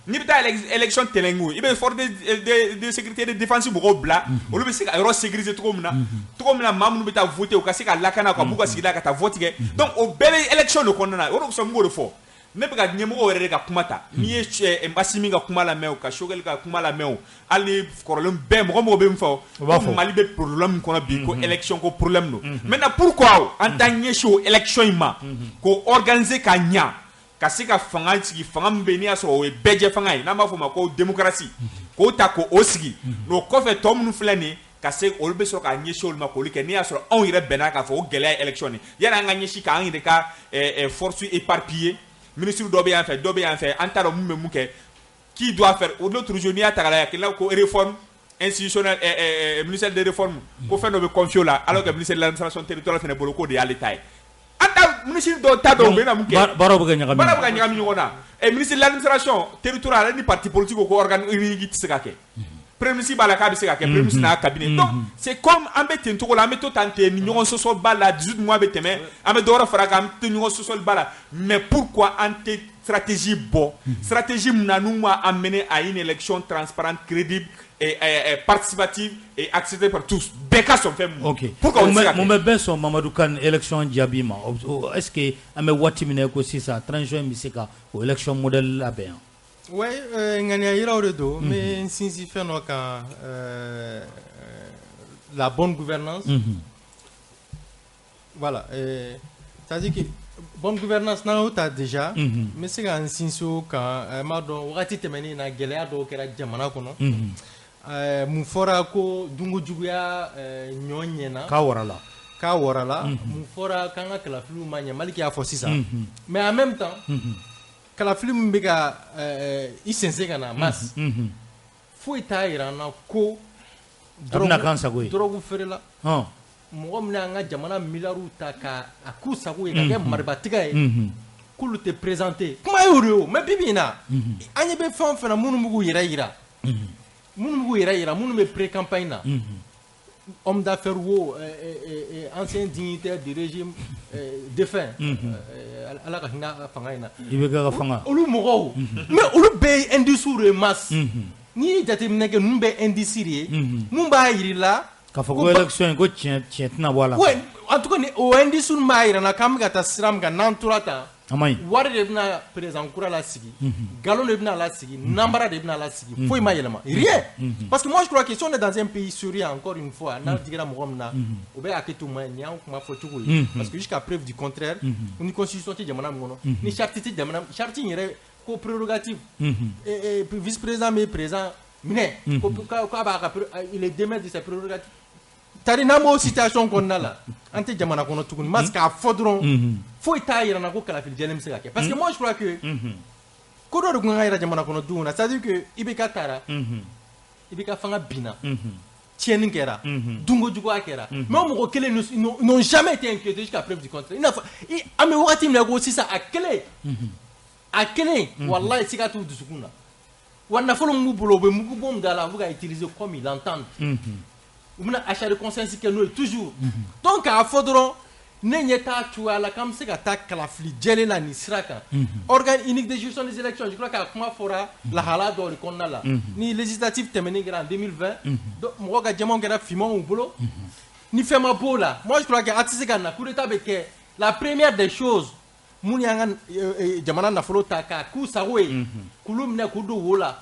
n'i bɛ taa élection tɛnɛnku i bɛ force de sécurité de défense mɔgɔw bila olu bɛ se ka yɔrɔ sécuriser cogo min na maa minnu bɛ taa voter u ka se ka lakana ka b'u ka sigida ka taa vote kɛ donc o bɛɛ bɛ élection de kɔnɔna na o de kosɔn n b'o de fɔ ne bɛ ka ɲɛmɔgɔw yɛrɛ de ka kuma ta n'i ye Mbassi ka kuma lamɛn o ka Sogɛli ka kuma lamɛn o hali kɔrɔlen bɛɛ mɔgɔ bɛ min fɔ ko Mali bɛ problème min kɔnɔ bi ko élection ko problème don maintenant pourquoi an t'an ɲɛsin o élection in ma k'o organiser ka ɲa ka se ka fanga sigi fanga min bɛ yen n'i y'a sɔrɔ o ye bɛɛjɛ fanga ye n'an b'a fɔ o ma ko démocratie k'o ta k'o sigi o kɔfɛ tɔ minnu filɛ nin ye ka se olu bɛ sɔrɔ k'a ɲɛsin olu ma k'olu kɛ n'i y'a sɔrɔ anw yɛrɛ bɛnna k'a fɔ o gɛlɛya ye élection ye yanni an ka ɲɛsin k'an yɛrɛ ka force éparpillée ministre dɔ bɛ yan fɛ dɔ bɛ yan fɛ an t'a dɔn mun bɛ mun kɛ qui doit faire l'autre jour n'i y'a ta k'a lajɛ k'ila ko réforme institutionnelle ministère de réforme ko fɛn dɔ bɛ confier o la alors que ministère de l'administration territoriale fɛnɛ bolo k'o de y'ale ta ye an ta ministre dɔw ta dɔn u bɛ na mun kɛ baaraw bɛ ka ɲagami ɲɔgɔn na ministre de l'administration territoriale ale ni parti politique ko organiser tɛ se ka kɛ premier ministre b'a la k'a bɛ se ka kɛ premier ministre n'a cabinet donc c'est comme an bɛ ten cogo la an bɛ to tan ten ni ɲɔgɔn sɔsɔli b'a la 18 mois bɛ tɛmɛ an bɛ dɔ wɛrɛ fara kan an bɛ to ɲɔgɔn sɔsɔli b'a la mais pourquoi an tɛ stratégie bɔ stratégie min na n'u m'a amené à une élection transparente crédible et participative et acceptée par tous bɛɛ ka sɔn fɛn mun pourquoi o tɛ se ka kɛ mun bɛ bɛɛ sɔn Mamadou Kane élection jaabi ma est-ce que an bɛ waati min na ko sisan transition bɛ se ka o élection modèle labɛn yan oui ŋaniya yiraw de don n bɛ sinsin fɛn dɔ kan la bonne gouvernance voilà c'est-à-dire que bonne gouvernance n'an y'o ta déjà n bɛ se ka n sinsin o kan n b'a dɔn wagati tɛmɛnen na gɛlɛya dɔw kɛra jamana kɔnɔ mun fɔra ko dunkojuguya ɲɔ ɲɛna k'a warala mun fɔra k'an ka kalafiliw ma ɲɛ Maliki y'a fɔ sisan mais en même temps kalafili min bɛ ka i sɛnsɛn ka na mas foyi t'a yira an na ko dɔrɔgu feerela mɔgɔ min an ka jamana miliyariw ta ka a k'u sago ye ka kɛ maribatigɛ ye k'olu tɛ présenter kuma ye o de ye mais bibi in na an ɲɛ bɛ fɛn o fɛn na minnu bɛ k'u yɛrɛ yira minnu bɛ pré-campagne na homme d'affaires wo ancien dignitaire du régime défunt ala ka hinɛ fanga in na i bɛ ka fanga olu mɔgɔw mais olu bɛɛ ye indice de ye masse n'i ye jateminɛ kɛ ninnu bɛɛ indice de ye mun b'a yir'i k'a fɔ ko élection ko tiɲɛ tɛna bɔ a la ouais en tout cas o indice min b'a yira k'an bɛ ka taa sira min kan n'an tora tan wari de bɛna président kura la sigi galon de bɛna la sigi nanbara de bɛna la sigi foyi ma yɛlɛma rien parce que moi je crois que si on est dans un pays souriant encore une fois n'a digira mɔgɔ min na o bɛ hakɛ to ma ni y'an kuma fɔ cogo ye parce que jusqu'à preuve du contraire ni constitution tɛ jamana min kɔnɔ ni charte tɛ jamana charte in yɛrɛ ko prérogative vice président bɛ président minɛ ko k'a b'a ka il est démis de ses prérogatives tari n'an b'o situation kɔnɔna la an tɛ jamana kɔnɔ tuguni parce que k'a fɔ dɔrɔn foyi t'a yira n na ko kalafili jɛlen bɛ se ka kɛ parce que moi je crois que ko dɔ de tun ka yira jamana kɔnɔ denw na c'est à dire que IBK taara IBK fanga binna tiɲɛni kɛra dunkojuguya kɛra mais o mɔgɔ kelen n'ont jamais été inquiétés jusqu'à preuve du contraire i n'a fɔ an bɛ wagati min na ko sisan a kelen walahi siga t'u dusukun na wa nafolo min b'u bolo u bɛ mugu bɔ min da la u bɛ ka utiliser comme ils l'entendent u bɛna achat de conscience kɛ n'o ye toujours donc k'a fɔ dɔrɔn ne ɲɛ t'a cogoya la k'an bɛ se ka taa kalafili jɛlen na nin sira kan organe unique de gestion des élections je crois k'a kuma fɔra lahala dɔw de kɔnɔna la ni législative tɛmɛnen kɛra en 2020 mɔgɔ ka jamaw kɛra finmanw bolo ni fɛn ma b'o la moi je crois que a tɛ se ka na coup d'état bɛ kɛ la première des choses mun y'an ka jamana nafolo ta k'a k'u sago ye k'olu minɛ k'u don wo la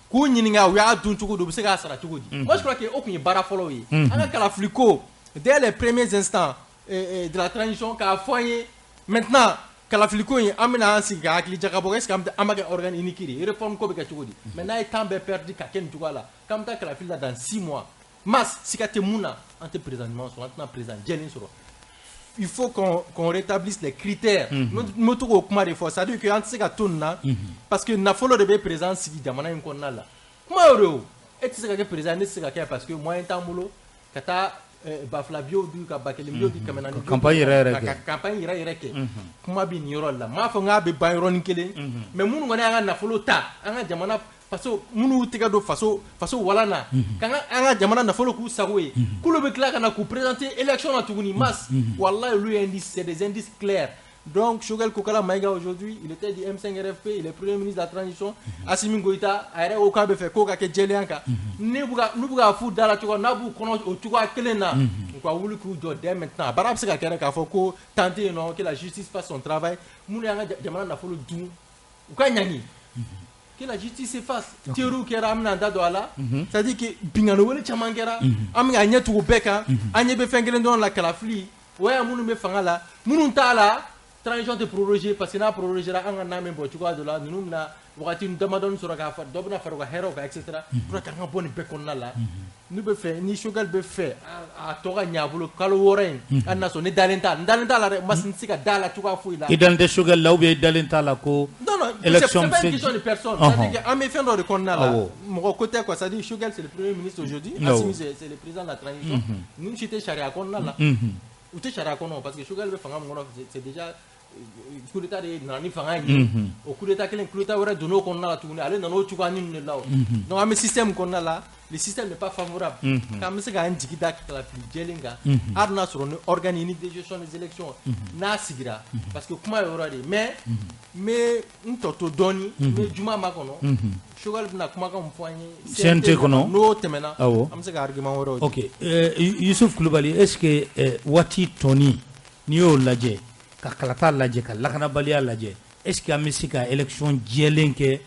k'u ɲininka u y'a dun cogo di u bɛ se k'a sara cogo di moi je crois que o tun ye baara fɔlɔw ye an ka kalafili ko dès les premiers instants de la transition k'a fɔ an ye maintenant kalafili ko in an bɛna an sigi ka hakili jagabɔ est ce que an bɛ kɛ organe unique de réforme ko bɛ kɛ cogo di mais n'a ye temps bɛɛ perdu ka kɛ nin cogoya la k'an bɛ taa kalafili la dans 6 mois mas siga tɛ mun na an tɛ président ɲuman sɔrɔ an tɛna président jɛlen sɔrɔ il faut qu'on rétablisse les critères. Nous tout comment des fois, ça veut dire que anti na parce que nafolo de be présent si jamana in konna la. Kuma euro et c'est que président ne c'est que parce que moi un temps bolo kata baflavio du ka bakelimio du kamena ni campagne ira ke kuma bi ni yoro la ma fo nga be ba yoro ni kelen mais munu ngone anga nafolo ta anga jamana faso munu tiga do faso wala na kanga anga jamana nafolo ku sago ye kulo be kla kana ku présenter élection na tuguni mas wallahi lui indice c'est des indices clairs. Donc Choguel Kokala Maïga aujourd'hui, il était du M5 RFP, il est premier ministre de la transition. Assimi Goïta, Aire Okabe fait Koka ke Djelianka. Nubuga Fou Dala Tuka Nabu Kono Tuka Kelena. Quoi voulu que vous dès maintenant. Barab Seka Kereka Foko, tenter non que la justice fasse son travail. Mounianga Diamana n'a fallu tout. Ou quoi Nyani? Que la justice efface. Théorie qui est ramenée dans Douala, c'est-à-dire que Binganoué Chamangera, Amiga Nyetou Beka, Agnebe Fengelendon la Kalafli, ouais, Mounou me Fangala, Mounoutala. Transition de proroger parce que na proroger la anga na membo tu vois de là nous na wakati nous demandons sur la fa dobna faroga hero etc. pour ka nga boni be konna la nous be fait ni Choguel be fait a toga nyabulo kalo woren anna so ne dalenta la mas nsika dala tu vois fouila identité Choguel là ou bien dalenta la ko non élection c'est pas une question de personne c'est-à-dire que en me fin de konna la mon côté quoi ça dit Choguel c'est le premier ministre aujourd'hui Assimi c'est le président de la transition nous cité charia konna la ou te charia konna parce que Choguel be fanga mon c'est déjà coup d'état de nani fanga ni au coup d'état quel coup d'état aurait donné qu'on a la tourner aller dans notre tuka ni là donc un système qu'on a là le système n'est pas favorable quand c'est un jigida qui la jelinga arna sur un organe unique de gestion des élections na sigira parce que comment aura dit mais un toto doni mais juma makono Choguel na kuma ka mfanye sente kono no temena am c'est argument aura OK Youssouf Koulibaly est-ce que wati toni ni o laje ka kalata lajɛ ka lakanabaliya lajɛ est ce que an bɛ se ka élection jɛlen kɛ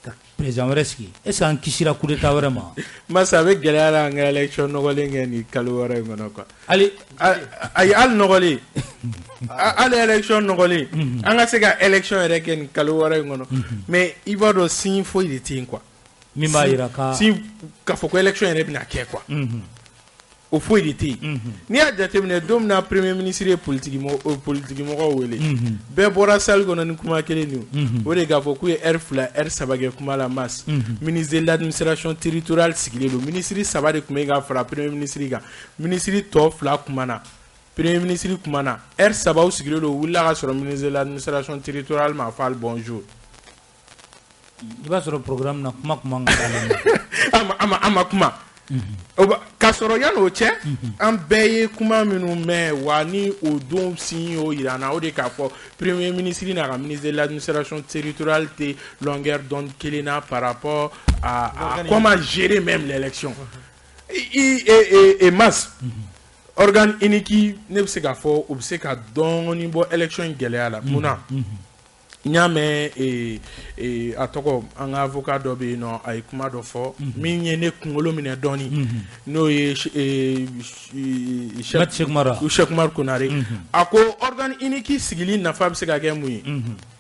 ka président wɛrɛ sigi est ce que an kisira coup d'état wɛrɛ ma masa a bɛ gɛlɛya la an ka élection nɔgɔlen kɛ nin kalo wɛrɛ in kɔnɔ quoi hali nɔgɔlen hali élection nɔgɔlen an ka se ka élection yɛrɛ kɛ nin kalo wɛrɛ in kɔnɔ mais i b'a dɔn signe foyi de tɛ yen quoi min b'a yira ka k'a fɔ ko élection yɛrɛ bɛna kɛ quoi o foyi de tɛ yen n'i y'a jateminɛ don min na premier ministre ye politique mɔgɔw wele bɛɛ bɔra salle kɔnɔ ni kuma kelen de o de k'a fɔ k'u ye heure 2 heure 3 kɛ kuma la masse ministre de l'administration territoriale sigilen don ministre 3 de tun bɛ ka fara premier ministre kan ministre tɔ 2 kumana premier ministre kumana heure 3 sigilen don o wulila ka sɔrɔ ministre de l'administration territoriale ma fɔ bonjour i b'a sɔrɔ programme na kuma ama kuma k'a sɔrɔ yan'o cɛ an bɛɛ ye kuma minnu mɛn wa ni o don signe y'o yira an na o de k'a fɔ premier ministre n'a ka ministre de l'administration territoriale tɛ longueur d'onde kelen na par rapport à comment gérer même l'élection et masse organe unique ne bɛ se k'a fɔ o bɛ se ka dɔɔni bɔ élection in gɛlɛya la mun na n y'a mɛn a tɔgɔ an ka avocat dɔ bɛ yen nɔ a ye kuma dɔ fɔ min ye ne kunkolo minɛ dɔɔni n'o ye Cheikh Umar Konare a ko organe unique sigili nafa bɛ se ka kɛ mun ye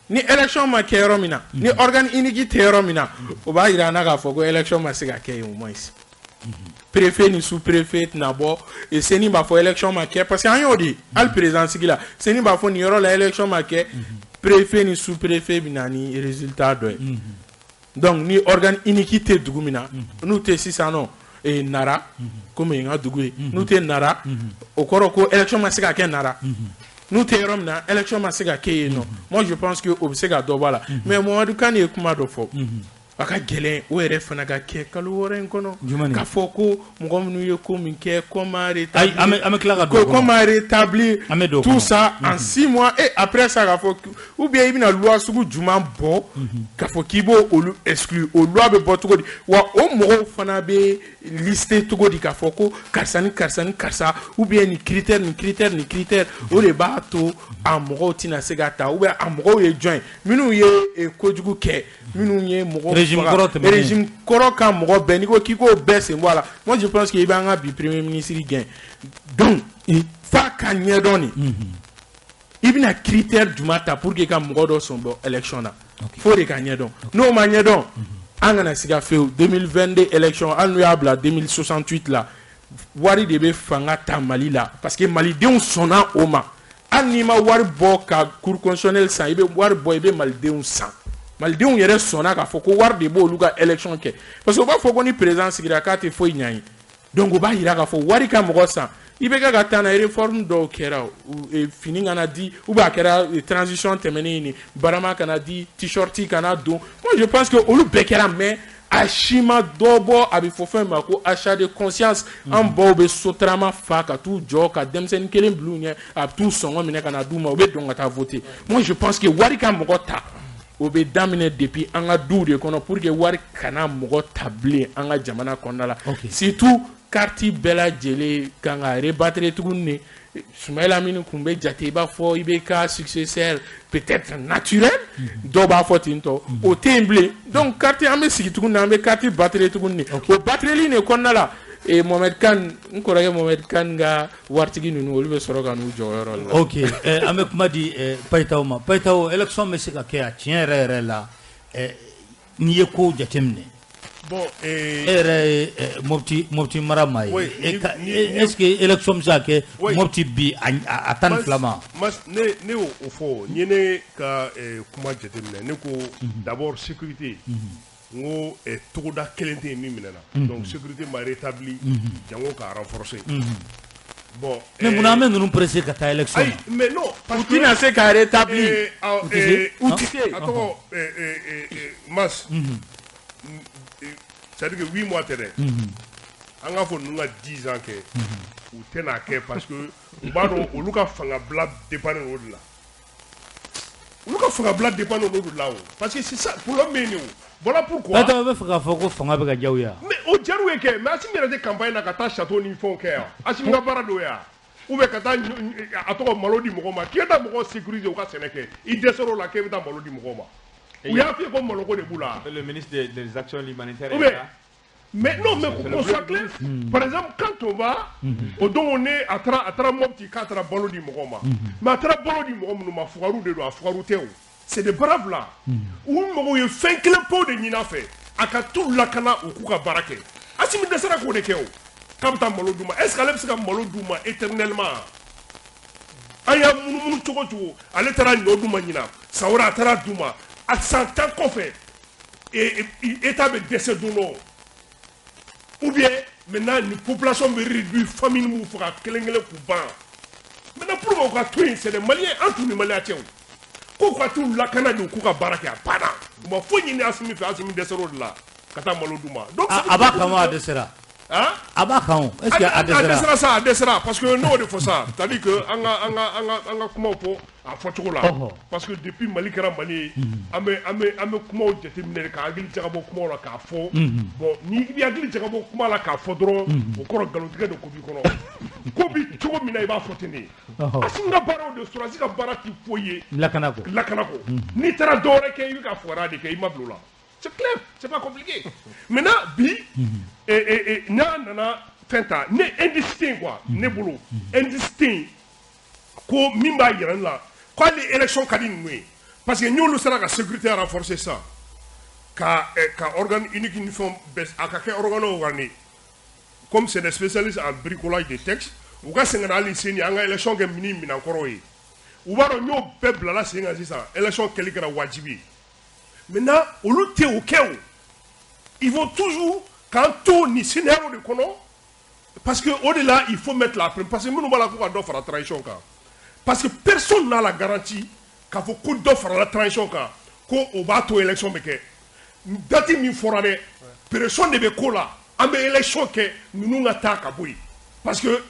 ni élection ma kɛ yɔrɔ min na ni organe unique tɛ yɔrɔ min na o b'a yira an na k'a fɔ ko élection ma se ka kɛ yen au moins préfet ni sous-préfet tɛna bɔ seni b'a fɔ élection ma kɛ parce que an y'o de hali président sigi la seni b'a fɔ nin yɔrɔ la élection ma kɛ préfet ni sous-préfet bɛ na ni résultat dɔ ye donc ni organe unique tɛ dugu min na n'u tɛ sisan nɔ Nara komi n ka dugu ye n'u tɛ Nara o kɔrɔ ko élection ma se ka kɛ Nara n'u tɛ yɔrɔ min na élection ma se ka kɛ yen nɔ moi je pense que o bɛ se ka dɔ bɔ a la mais Mamadu Kane ye kuma dɔ fɔ a ka gɛlɛn o yɛrɛ fana ka kɛ kalo wɔɔrɔ in kɔnɔ k'a fɔ ko mɔgɔ minnu ye ko min kɛ comment rétablir tout ça en 6 mois et après ça k'a fɔ ou bien i bɛna loi sugu jumɛn bɔ k'a fɔ k'i b'o olu exclure o loi bɛ bɔ cogo di wa o mɔgɔw fana bɛ lister cogo di k'a fɔ ko karisa ni karisa ni karisa ou bien ni critère ni critère ni critère o de b'a to a mɔgɔw tɛna se ka ta ou bien a mɔgɔw ye jɔn ye minnu ye kojugu kɛ minnu ye mɔgɔ régime kɔrɔ ka mɔgɔ bɛɛ n'i ko k'i k'o bɛɛ sen bɔ a la moi je pense que i b'an ka bi premier ministre gɛn donc f'a ka ɲɛdɔn de i bɛna critère jumɛn ta pour que i ka mɔgɔ dɔ sɔn bɔ élection na f'o de ka ɲɛdɔn n'o ma ɲɛdɔn an kana siga fewu 2022 élection hali n'u y'a bila 2068 la wari de bɛ fanga ta Mali la parce que malidenw sɔnna o ma hali n'i ma wari bɔ ka cour constitutionnelle san i bɛ wari bɔ i bɛ malidenw san malidenw yɛrɛ sɔnna k'a fɔ ko wari de b'olu ka élection kɛ parce que u b'a fɔ ko ni président sigira k'a tɛ foyi ɲɛ ye donc u b'a yira k'a fɔ wari ka mɔgɔ san i bɛ kɛ ka taa na réforme dɔw kɛra fini kana di ou bien a kɛra transition tɛmɛnen ni barama kana di t-shirt kana don moi je pense que olu bɛɛ kɛra mais a si ma dɔ bɔ a bɛ fɔ fɛn ma ko achat de conscience an baw bɛ sotarama fa ka t'u jɔ ka denmisɛnnin kelen bila u ɲɛ a bɛ t'u sɔngɔ minɛ ka na d'u ma u bɛ don ka taa voter moi je pense que wari ka mɔgɔ ta o bɛ daminɛ depuis an ka duw de kɔnɔ pour que wari kana mɔgɔ ta bilen an ka jamana kɔnɔna la surtout carte bɛɛ lajɛlen kan ka rebattre tuguni de Soumaïla Amini kun bɛ jate i b'a fɔ i bɛ ka successeur peut-être naturel dɔw b'a fɔ ten tɔ o tɛ yen bilen donc carte an bɛ sigi tuguni an bɛ carte battre tuguni de o battreli de kɔnɔna la Mohamed Kane n kɔrɔkɛ Mohamed Kane ka waritigi ninnu olu bɛ sɔrɔ ka n'u jɔyɔrɔ la. ok an bɛ kuma di Payitaw ma Payitaw élection bɛ se ka kɛ a tiɲɛ yɛrɛ yɛrɛ la n'i ye ko jateminɛ bon e yɛrɛ ye Mopti mara maa ye est-ce que élection bɛ se ka kɛ Mopti bi a 12 ma. ne y'o fɔ n ye ne ka kuma jateminɛ ne ko d'abord sécurité. Ngo togoda kelen tɛ min minɛna donc sécurité ma rétabli jango ka renforcer bon mais mun na an bɛ ninnu pressé ka taa élection na mais non parce que u tɛna se ka rétabli u tɛ se a tɔgɔ mas c'est-à-dire que 8 mois tɛ dɛ an k'a fɔ ninnu ka 10 ans kɛ u tɛna kɛ parce que u b'a dɔn olu ka fangabila dépendre o de la olu ka fangabila dépendre o de la o parce que c'est ça problème bɛ yen o. Voilà pourquoi. Attends, on va faire quoi fanga bɛ ka jaw ya. Mais o jaru ye kɛ mais Assimi yɛrɛ tɛ campagne na ka taa château ni fɛnw kɛ yan. Assimi ka baara dɔ ya. Ou bien ka taa a tɔgɔ malo di mɔgɔ ma. K'i ka taa mɔgɔ sécuriser u ka sɛnɛ kɛ. I dɛsɛr'o la k'e bɛ taa malo di mɔgɔ ma. U y'a f'i ye ko malo ko de b'u la. Le ministre des actions humanitaires. Mais non, mais qu'on soit clair. Par exemple, quand on va, au don on est à tra Mopti k'a taara balo di mɔgɔ ma. Mais a taara balo di mɔgɔ minnu ma fugaru de don a fugaru tɛ o. C'est des braves là. Ou mɔgɔw ye fɛn kelen pewu de ɲini a fɛ a ka t'u lakana u k'u ka baara kɛ. Assimi dɛsɛra k'o de kɛ o. k'a bɛ taa malo d'u ma est ce que ale bɛ se ka malo d'u ma éternellement an y'a munumunu cogo cogo ale taara ɲɔ d'u ma ɲinan san wɛrɛ a taara d'u ma a san 10 kɔfɛ état bɛ dɛsɛ don dɔ ou bien maintenant ni population bɛ réduire famille m'u faga kelen kelen k'u ban maintenant pour que ka to yen c'est des Maliens an t'u ni Maliens cɛ o ko ka t'u lakana de k'u ka baara kɛ a banna u ma foyi ɲini Asimi fɛ Asimi dɛsɛra o de la ka taa malo d'u ma donc a b'a kan wa a dɛsɛra a b'a kan o est ce que a dɛsɛra ça a dɛsɛra parce que n'o de fɔ ça c'est à dire que an ka kumaw fɔ a fɔcogo la parce que depuis Mali kɛra Mali ye an bɛ kumaw jateminɛ ka hakili jagabɔ kumaw la k'a fɔ bon ni i hakili jagabɔ kuma la k'a fɔ dɔrɔn o kɔrɔ nkalontigɛ de ko b'i kɔnɔ ko bi cogo min na i b'a fɔ ten de Asimi ka baaraw de sɔrɔdasi ka baara tɛ foyi ye lakana ko n'i taara dɔwɛrɛ kɛ i bɛ ka fugara de kɛ i ma bila o la c'est clair c'est pas compliqué maintenant bi n'a nana fɛn ta ne indice tɛ yen quoi ne bolo indice tɛ yen ko min b'a yira ne la k'ale élection ka di ninnu ye parce que n'olu sera ka sécurité renforcer sisan ka organe unique ni fɛn bɛɛ a ka kɛ organe o organe comme c'est des spécialistes en bricolage de textes u ka sɛgɛn hali sini an ka élection kɛ minan kɔrɔ ye u b'a dɔn n'o bɛɛ bilala sen kan sisan élection kɛli kɛra wajibi ye maintenant olu tɛ o kɛ o ils vont toujours k'an to nin scénario de kɔnɔ parce que au delà il faut mettre la prime parce que minnu b'a la k'u ka dɔ fara transition kan parce que personne n'a la garantie k'a fɔ ko dɔ farala transition kan ko o b'a to élection bɛ kɛ date min fɔra dɛ pression de bɛ ko la an bɛ élection kɛ ninnu ka taa ka bɔ yen parce que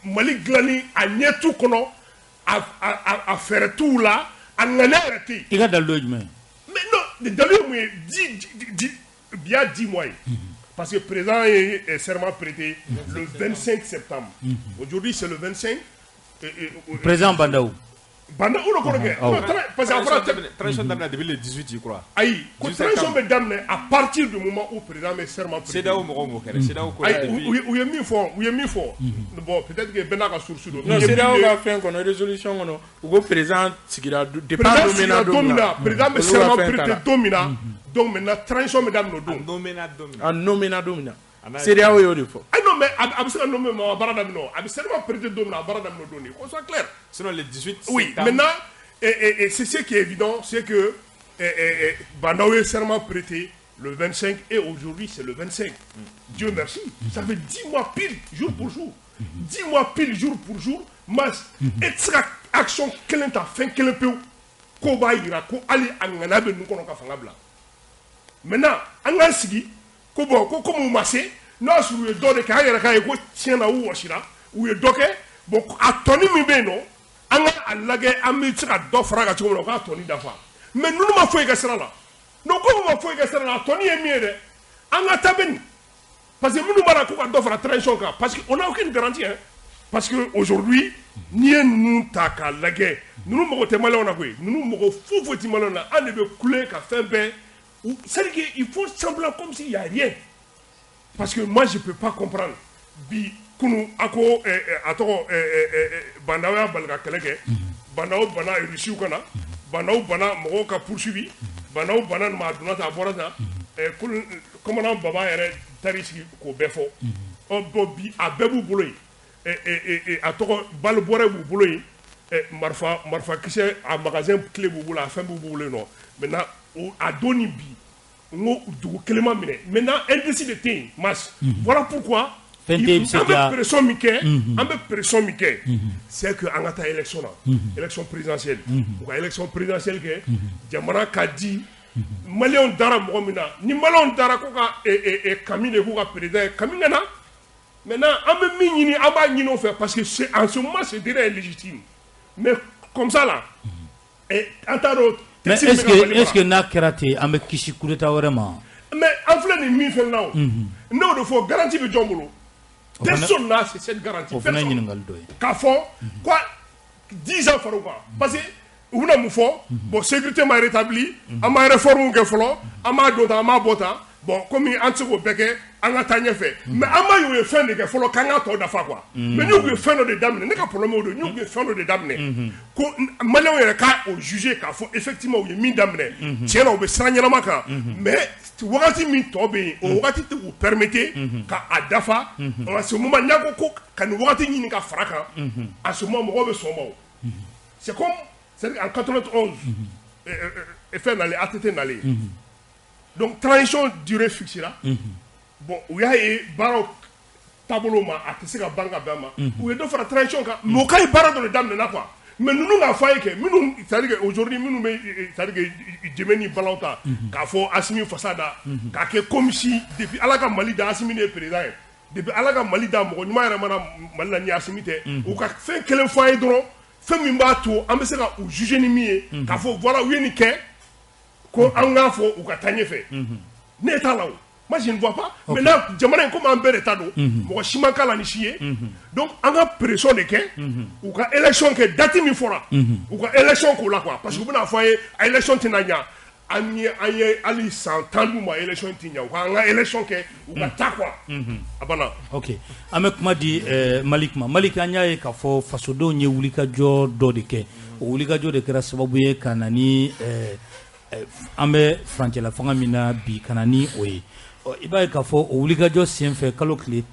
Mali dilanni a ɲɛ t'u kɔnɔ a fɛɛrɛ t'u la a ŋanɛ yɛrɛ tɛ yen. I ka dalilu ye jumɛn ye? mais non dalilu ye mun ye il y a 10 mois parce que le président est serment prêté le 25 septembre aujourd'hui c'est le 25 président Bandaou Bandaou le kɔrɔkɛ parce que transition daminɛ depuis le 18 je crois ayi ko transition bɛ daminɛ à partir du moment où président bɛ serment prêté CEDEAO mɔgɔw m'o kɛra CEDEAO ko u ye min fɔ bon peut-être que bɛɛ n'a ka source don non CEDEAO ka fɛn kɔnɔ résolution kɔnɔ u ko président sigira président bɛ serment prêté don min na donc maintenant transition bɛ daminɛ o don a nomina don min na CEDEAO y'o de fɔ non mais a bɛ se ka nommer mais a baara daminɛ o a bɛ serment prêté don min na a baara daminɛ o don de qu'on soit clair sinon le 18 oui maintenant c'est ce qui est évident c'est que Bandaou est serment prêté le 25 et aujourd'hui c'est le 25 Dieu merci ça fait 10 mois pile jour pour jour 10 mois pile jour pour jour mas et sera action kelen ta fɛn kelen pewu ko b'a yira ko hali a ŋana bɛ ninnu kɔnɔ ka fanga bila maintenant an k'an sigi ko bon ko comme u ma se n'a sɔrɔ u ye dɔ de kɛ an yɛrɛ k'a ye ko tiɲɛna u wɔsira u ye dɔ kɛ bon a tɔni min bɛ yen nɔ an ka a lajɛ an bɛ se ka dɔ fara kan cogo min na o k'a tɔni dafa mais ninnu ma foyi kɛ sira la donc comme ma foyi kɛ sira la a tɔni ye min ye dɛ an ka taa bɛ nin parce que minnu b'a la k'u ka dɔ fara transition kan parce que on n'a aucune garantie hein parce que aujourd'hui n'i ye ninnu ta k'a lajɛ ninnu mago tɛ maliyɛnw na koyi ninnu mago foyi foyi tɛ maliyɛnw na an de bɛ kule ka fɛn bɛɛ c'est-à-dire qu'il faut semblant comme s'il n'y a rien parce que moi je peux pas comprendre bi kunu ako atoko Bandaou ya balga kɛlɛ kɛ Bandaou bana Russie kana Bandaou bana mɔgɔw ka poursuivi Bandaou bana ma donna ta bɔra ta commandant Baba yɛrɛ tari sigi k'o bɛɛ fɔ bon bi a bɛɛ b'u bolo yen a tɔgɔ bali bɔrɛ b'u bolo yen marifa kisɛ a magasin clé b'u bolo a fɛn b'u bolo yen nɔ maintenant a don ni bi n ko dugu kelen ma minɛ maintenant indice de tɛ yen mas voilà pourquoi an bɛ pression min kɛ c'est que an ka taa élection na élection présidentielle u ka élection présidentielle kɛ jamana ka di maliyɛnw dara mɔgɔ min na ni maliyɛnw dara ko ka Kami de k'u ka président ye Kami nana maintenant an bɛ min ɲini an b'a ɲini o fɛ parce que en ce moment c'est déjà légitime mais comme ça là an t'a dɔn mais est-ce que n'a kɛra ten an bɛ kisi coup d'état wɛrɛ ma mais an filɛ nin min fɛn na o n'o de fɔ garantie bɛ jɔn bolo personne n'a cette garantie k'a fɔ quoi 10 ans far'o kan parce que u bɛna mun fɔ bon sécurité ma rétabli an ma réforme kɛ fɔlɔ an m'a don tan an m'a bɔ tan bon comme an tɛ se k'o bɛɛ kɛ an ka taa ɲɛfɛ mais an ma y'u ye fɛn de kɛ fɔlɔ k'an ka tɔ dafa quoi mais n'u ye fɛn dɔ de daminɛ ne ka problème o de n'u ye fɛn dɔ de daminɛ ko maliyɛnw yɛrɛ k'a o juger k'a fɔ effectivement u ye min daminɛ tiɲɛ na u bɛ sira ɲɛnama kan mais wagati min tɔ bɛ yen o wagati tɛ u permettre ka a dafa en ce moment n'a ko ka nin wagati ɲini ka fara kan en ce moment mɔgɔw bɛ sɔn ma o c'est comme c'est en 91 fɛn nalen ATT nalen donc transition durée fixée là bon u y'a ye baaraw taabolo ma a tɛ se ka ban ka bɛn ma u ye dɔ fara transition kan mais o ka ye baara dɔ de daminɛna quoi mais ninnu k'a fɔ a ye kɛ minnu c'est-à-dire que aujourd'hui minnu bɛ c'est-à-dire que Jɛmɛ ni Balaw ta k'a fɔ Asimi fasa da k'a kɛ comme si depuis Ala ka Mali da Asimi de ye président ye depuis Ala ka Mali da mɔgɔ ɲuman yɛrɛ mana Mali la ni Asimi tɛ u ka fɛn kelen fɔ a ye dɔrɔn fɛn min b'a to an bɛ se ka u juger ni min ye k'a fɔ voilà u ye nin kɛ ko an k'a fɔ u ka taa ɲɛfɛ ne t'a la o moi je ne vois pas maintenant jamana in comme an bɛɛ de ta don mɔgɔ si man k'a la ni si ye donc an ka pression de kɛ u ka élection kɛ date min fɔra u ka élection k'o la quoi parce que u bɛna fɔ an ye a élection tɛna ɲa an ye hali san 10 d'u ma élection tɛ ɲa u ka an ka élection kɛ u ka taa quoi a banna. ok an bɛ kuma di Malik ma Malik an y'a ye k'a fɔ fasodenw ye wulikajɔ dɔ de kɛ o wulikajɔ de kɛra sababu ye ka na ni an bɛ furancɛla fanga min na bi ka na ni o ye i b'a ye k'a fɔ o wulikajɔ senfɛ kalo tile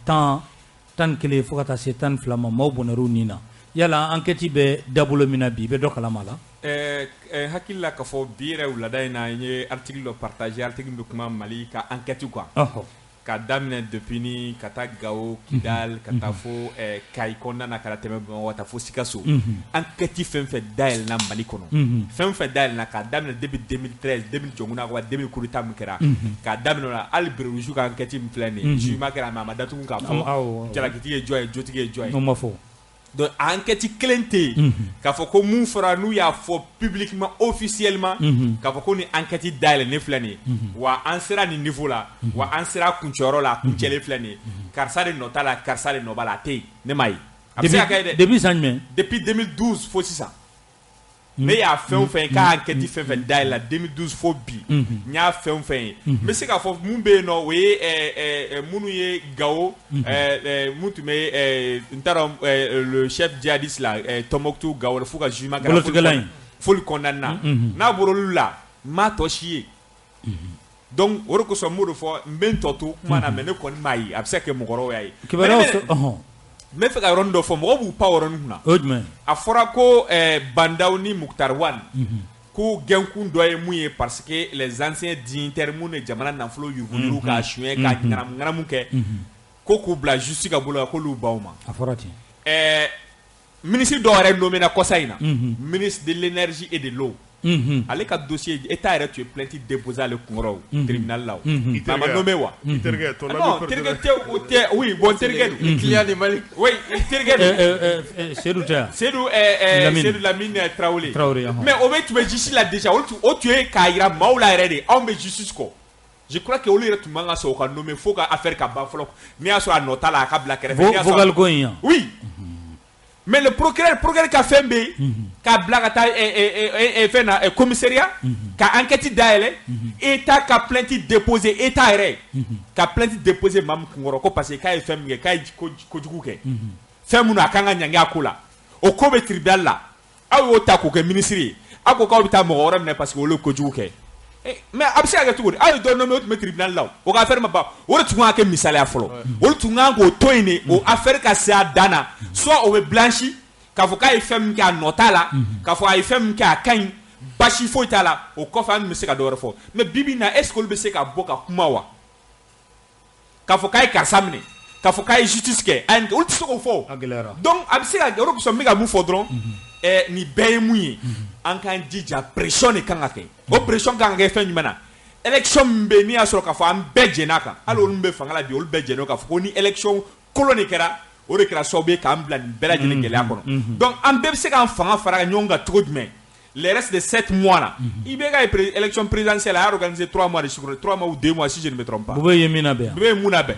11 fo ka taa se 12 ma maaw bɔnɛr'u nin na yala enquête bɛ dabolo min na bi i bɛ dɔ kalama la. hakili la k'a fɔ bi yɛrɛ wulada in na n ye article dɔ partager article bɛ kuma Mali ka enquête quoi ka daminɛ depuis ni ka taa Gao Kidal ka taa fo Kayi kɔnɔna na ka tɛmɛ Bamakɔ ka taa fo Sikaso enquête fɛn fɛn dayɛlɛnna Mali kɔnɔ fɛn fɛn dayɛlɛnna k'a daminɛ depuis 2013 2000 jɔnkuna wa 2000 coup d'état min kɛra k'a daminɛ o la hali Berewuju ka enquête min filɛ nin ye jugement kɛra mais a ma datugu k'a fɔ jalakitigi ye jɔn ye jotigi ye jɔn ye. o ma fɔ. donc enquête kelen tɛ yen k'a fɔ ko mun fɔra n'u y'a fɔ publiquement officiellement k'a fɔ ko ni enquête dayɛlɛnnen filɛ nin ye wa an sera nin niveau la wa an sera kuncɛyɔrɔ la kuncɛlen filɛ nin ye karisa de nɔ t'a la karisa de nɔ b'a la a tɛ yen ne m'a ye. a bɛ se ka kɛ dɛ depuis san jumɛn. depuis 2012 fo sisan ne y'a fɛn o fɛn k'a enquête fɛn fɛn dayɛlɛla 2012 fo bi n y'a fɛn o fɛn ye n bɛ se k'a fɔ mun bɛ yen nɔ o ye minnu ye Gao mun tun bɛ n t'a dɔn le chef djihadiste la Tombouctou Gao fo ka jugement kɛra foli kɔnɔna na n'a bɔra olu la n m'a tɔ si ye donc o de kosɔn n b'o de fɔ n bɛ n tɔ to kuma na mais ne kɔni m'a ye a bɛ se ka kɛ mɔgɔ wɛrɛw y'a ye. kibaruyaw n bɛ fɛ ka yɔrɔnin dɔ fɔ mɔgɔw b'u pan yɔrɔnin kunna. o jumɛn. a fɔra ko Bandaw ni Muktar Wan ko gɛnkun dɔ ye mun ye parce que les anciens dignitaires mun ye jamana nafolo yuruguyurugu k'a suɲɛ k'a ŋanamu kɛ ko k'u bila justice ka bolo la k'olu baw ma. a fɔra ten. ministre dɔw yɛrɛ nommé na kɔsa in na ministre de l'énergie et de l'eau ale ka dossier état yɛrɛ tun ye plainte déposé ale kunkɔrɔ tribunal la o a ma nommé wa. i terikɛ ton ami non terikɛ tɛ o tɛ oui bon terikɛ don. client de Mali. oui terikɛ don. Seydou tɛ yan. Seydou Lamine Traoré mais o bɛ tun bɛ justice la déjà o tun ye k'a yira maaw la yɛrɛ de anw bɛ justice kɔ je crois que olu yɛrɛ tun man ka sɔn o ka nommé fo ka affaire ka ban fɔlɔ n'i y'a sɔrɔ a nɔ t'a la a ka bila kɛrɛfɛ. vocal ko in yan. oui. mais le procureur ka fɛn bɛ yen k'a bila ka taa fɛn na commissariat ka enquête dayɛlɛ état ka plainte déposé état yɛrɛ ka plainte déposé maa min kunkɔrɔ ko parce que k'a ye fɛn min kɛ k'a ye kojugu kɛ fɛn minnu a kan ka ɲangi a ko la o ko bɛ tribunal la aw y'o ta k'o kɛ ministre ye aw ko k'aw bɛ taa mɔgɔ wɛrɛ minɛ parce que olu ye kojugu kɛ mais a bɛ se ka kɛ cogo di aw ye dɔ nommé o tun bɛ tribunal la o ka affaire ma ban o de tun kan ka kɛ misaliya fɔlɔ olu tun kan k'o to yen de o affaire ka se a dan na soit o bɛ blanchi k'a fɔ k'a ye fɛn min kɛ a nɔ t'a la k'a fɔ a ye fɛn min kɛ a ka ɲi basi foyi t'a la o kɔfɛ an bɛ se ka dɔ wɛrɛ fɔ mais bi bi in na est ce que olu bɛ se ka bɔ ka kuma wa k'a fɔ k'a ye karisa minɛ k'a fɔ k'a ye justice kɛ a ye nin kɛ olu tɛ se k'o fɔ donc a bɛ se ka kɛ o de kosɔn n bɛ ka mun fɔ dɔrɔn nin bɛɛ ye mun ye an k'an jija pression de kan ka kɛ o pression kan ka kɛ fɛn jumɛn na élection min bɛ yen n'i y'a sɔrɔ k'a fɔ an bɛɛ jɛn'a kan hali olu min bɛ fanga la bi olu bɛɛ jɛn'o k'a fɔ ko ni élection kolon de kɛra o de kɛra sababu ye k'an bila nin bɛɛ lajɛlen gɛlɛya kɔnɔ donc an bɛɛ bɛ se k'an fanga fara ɲɔgɔn kan cogo jumɛn les restes de 7 mois là i bɛ ka élection présidentielle a y'a organisé 3 mois de sucre 3 mois ou 2 mois si je ne me trompe pas. Bubé ye min labɛn. Bubé ye mun labɛn.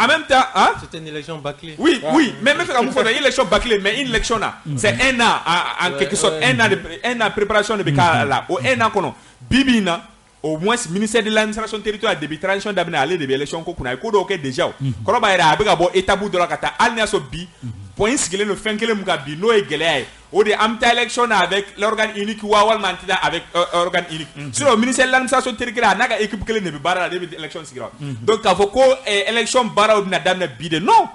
En même temps, hein? C'était une élection bâclée. Oui, oui, mais même quand vous faites une élection bâclée, mais une élection là, c'est un an en quelque sorte, un an de préparation de Beka là, ou un an qu'on a. Bibina, au moins ministère de l'administration territoriale début transition d'abna aller de élection ko kuna ko do ke déjà ko ba ira abega bo étape do la kata alnia so bi point sigile no fenkele muga bi no e gele o de amta élection avec l'organe unique wa wal mantida avec organe unique sur le ministère de l'administration territoriale naga équipe kele ne bi bara de élection sigira donc avoko ko élection bara na damna bi de non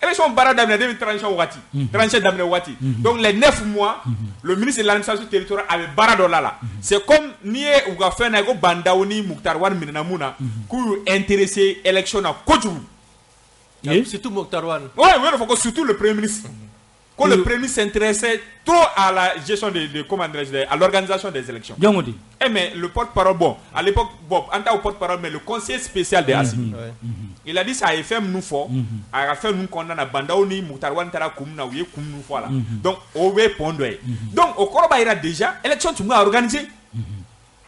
élection bara d'amener 2030 wati 37 d'amener wati donc les 9 mois le ministre de l'administration territoriale avait bara dolala c'est comme nié ou ga fait na go bandaoni Mokhtar Wane minna muna ku intéressé élection na koju surtout Mokhtar Wane ouais faut que surtout le premier ministre quand le premier ministre s'intéressait trop à la gestion à l'organisation des élections. Mais le porte-parole, bon, à l'époque, bon, en tant que porte-parole, mais le conseiller spécial de Assimi, il a dit ça a fait nous fort, a fait nous condamner à Bandaoni, Mokhtar Wane Tara Koumna, ou Koumnou Fala. Donc, au V. Pondoué. Donc, au Koroba, il a déjà, élection, tu m'as organisé.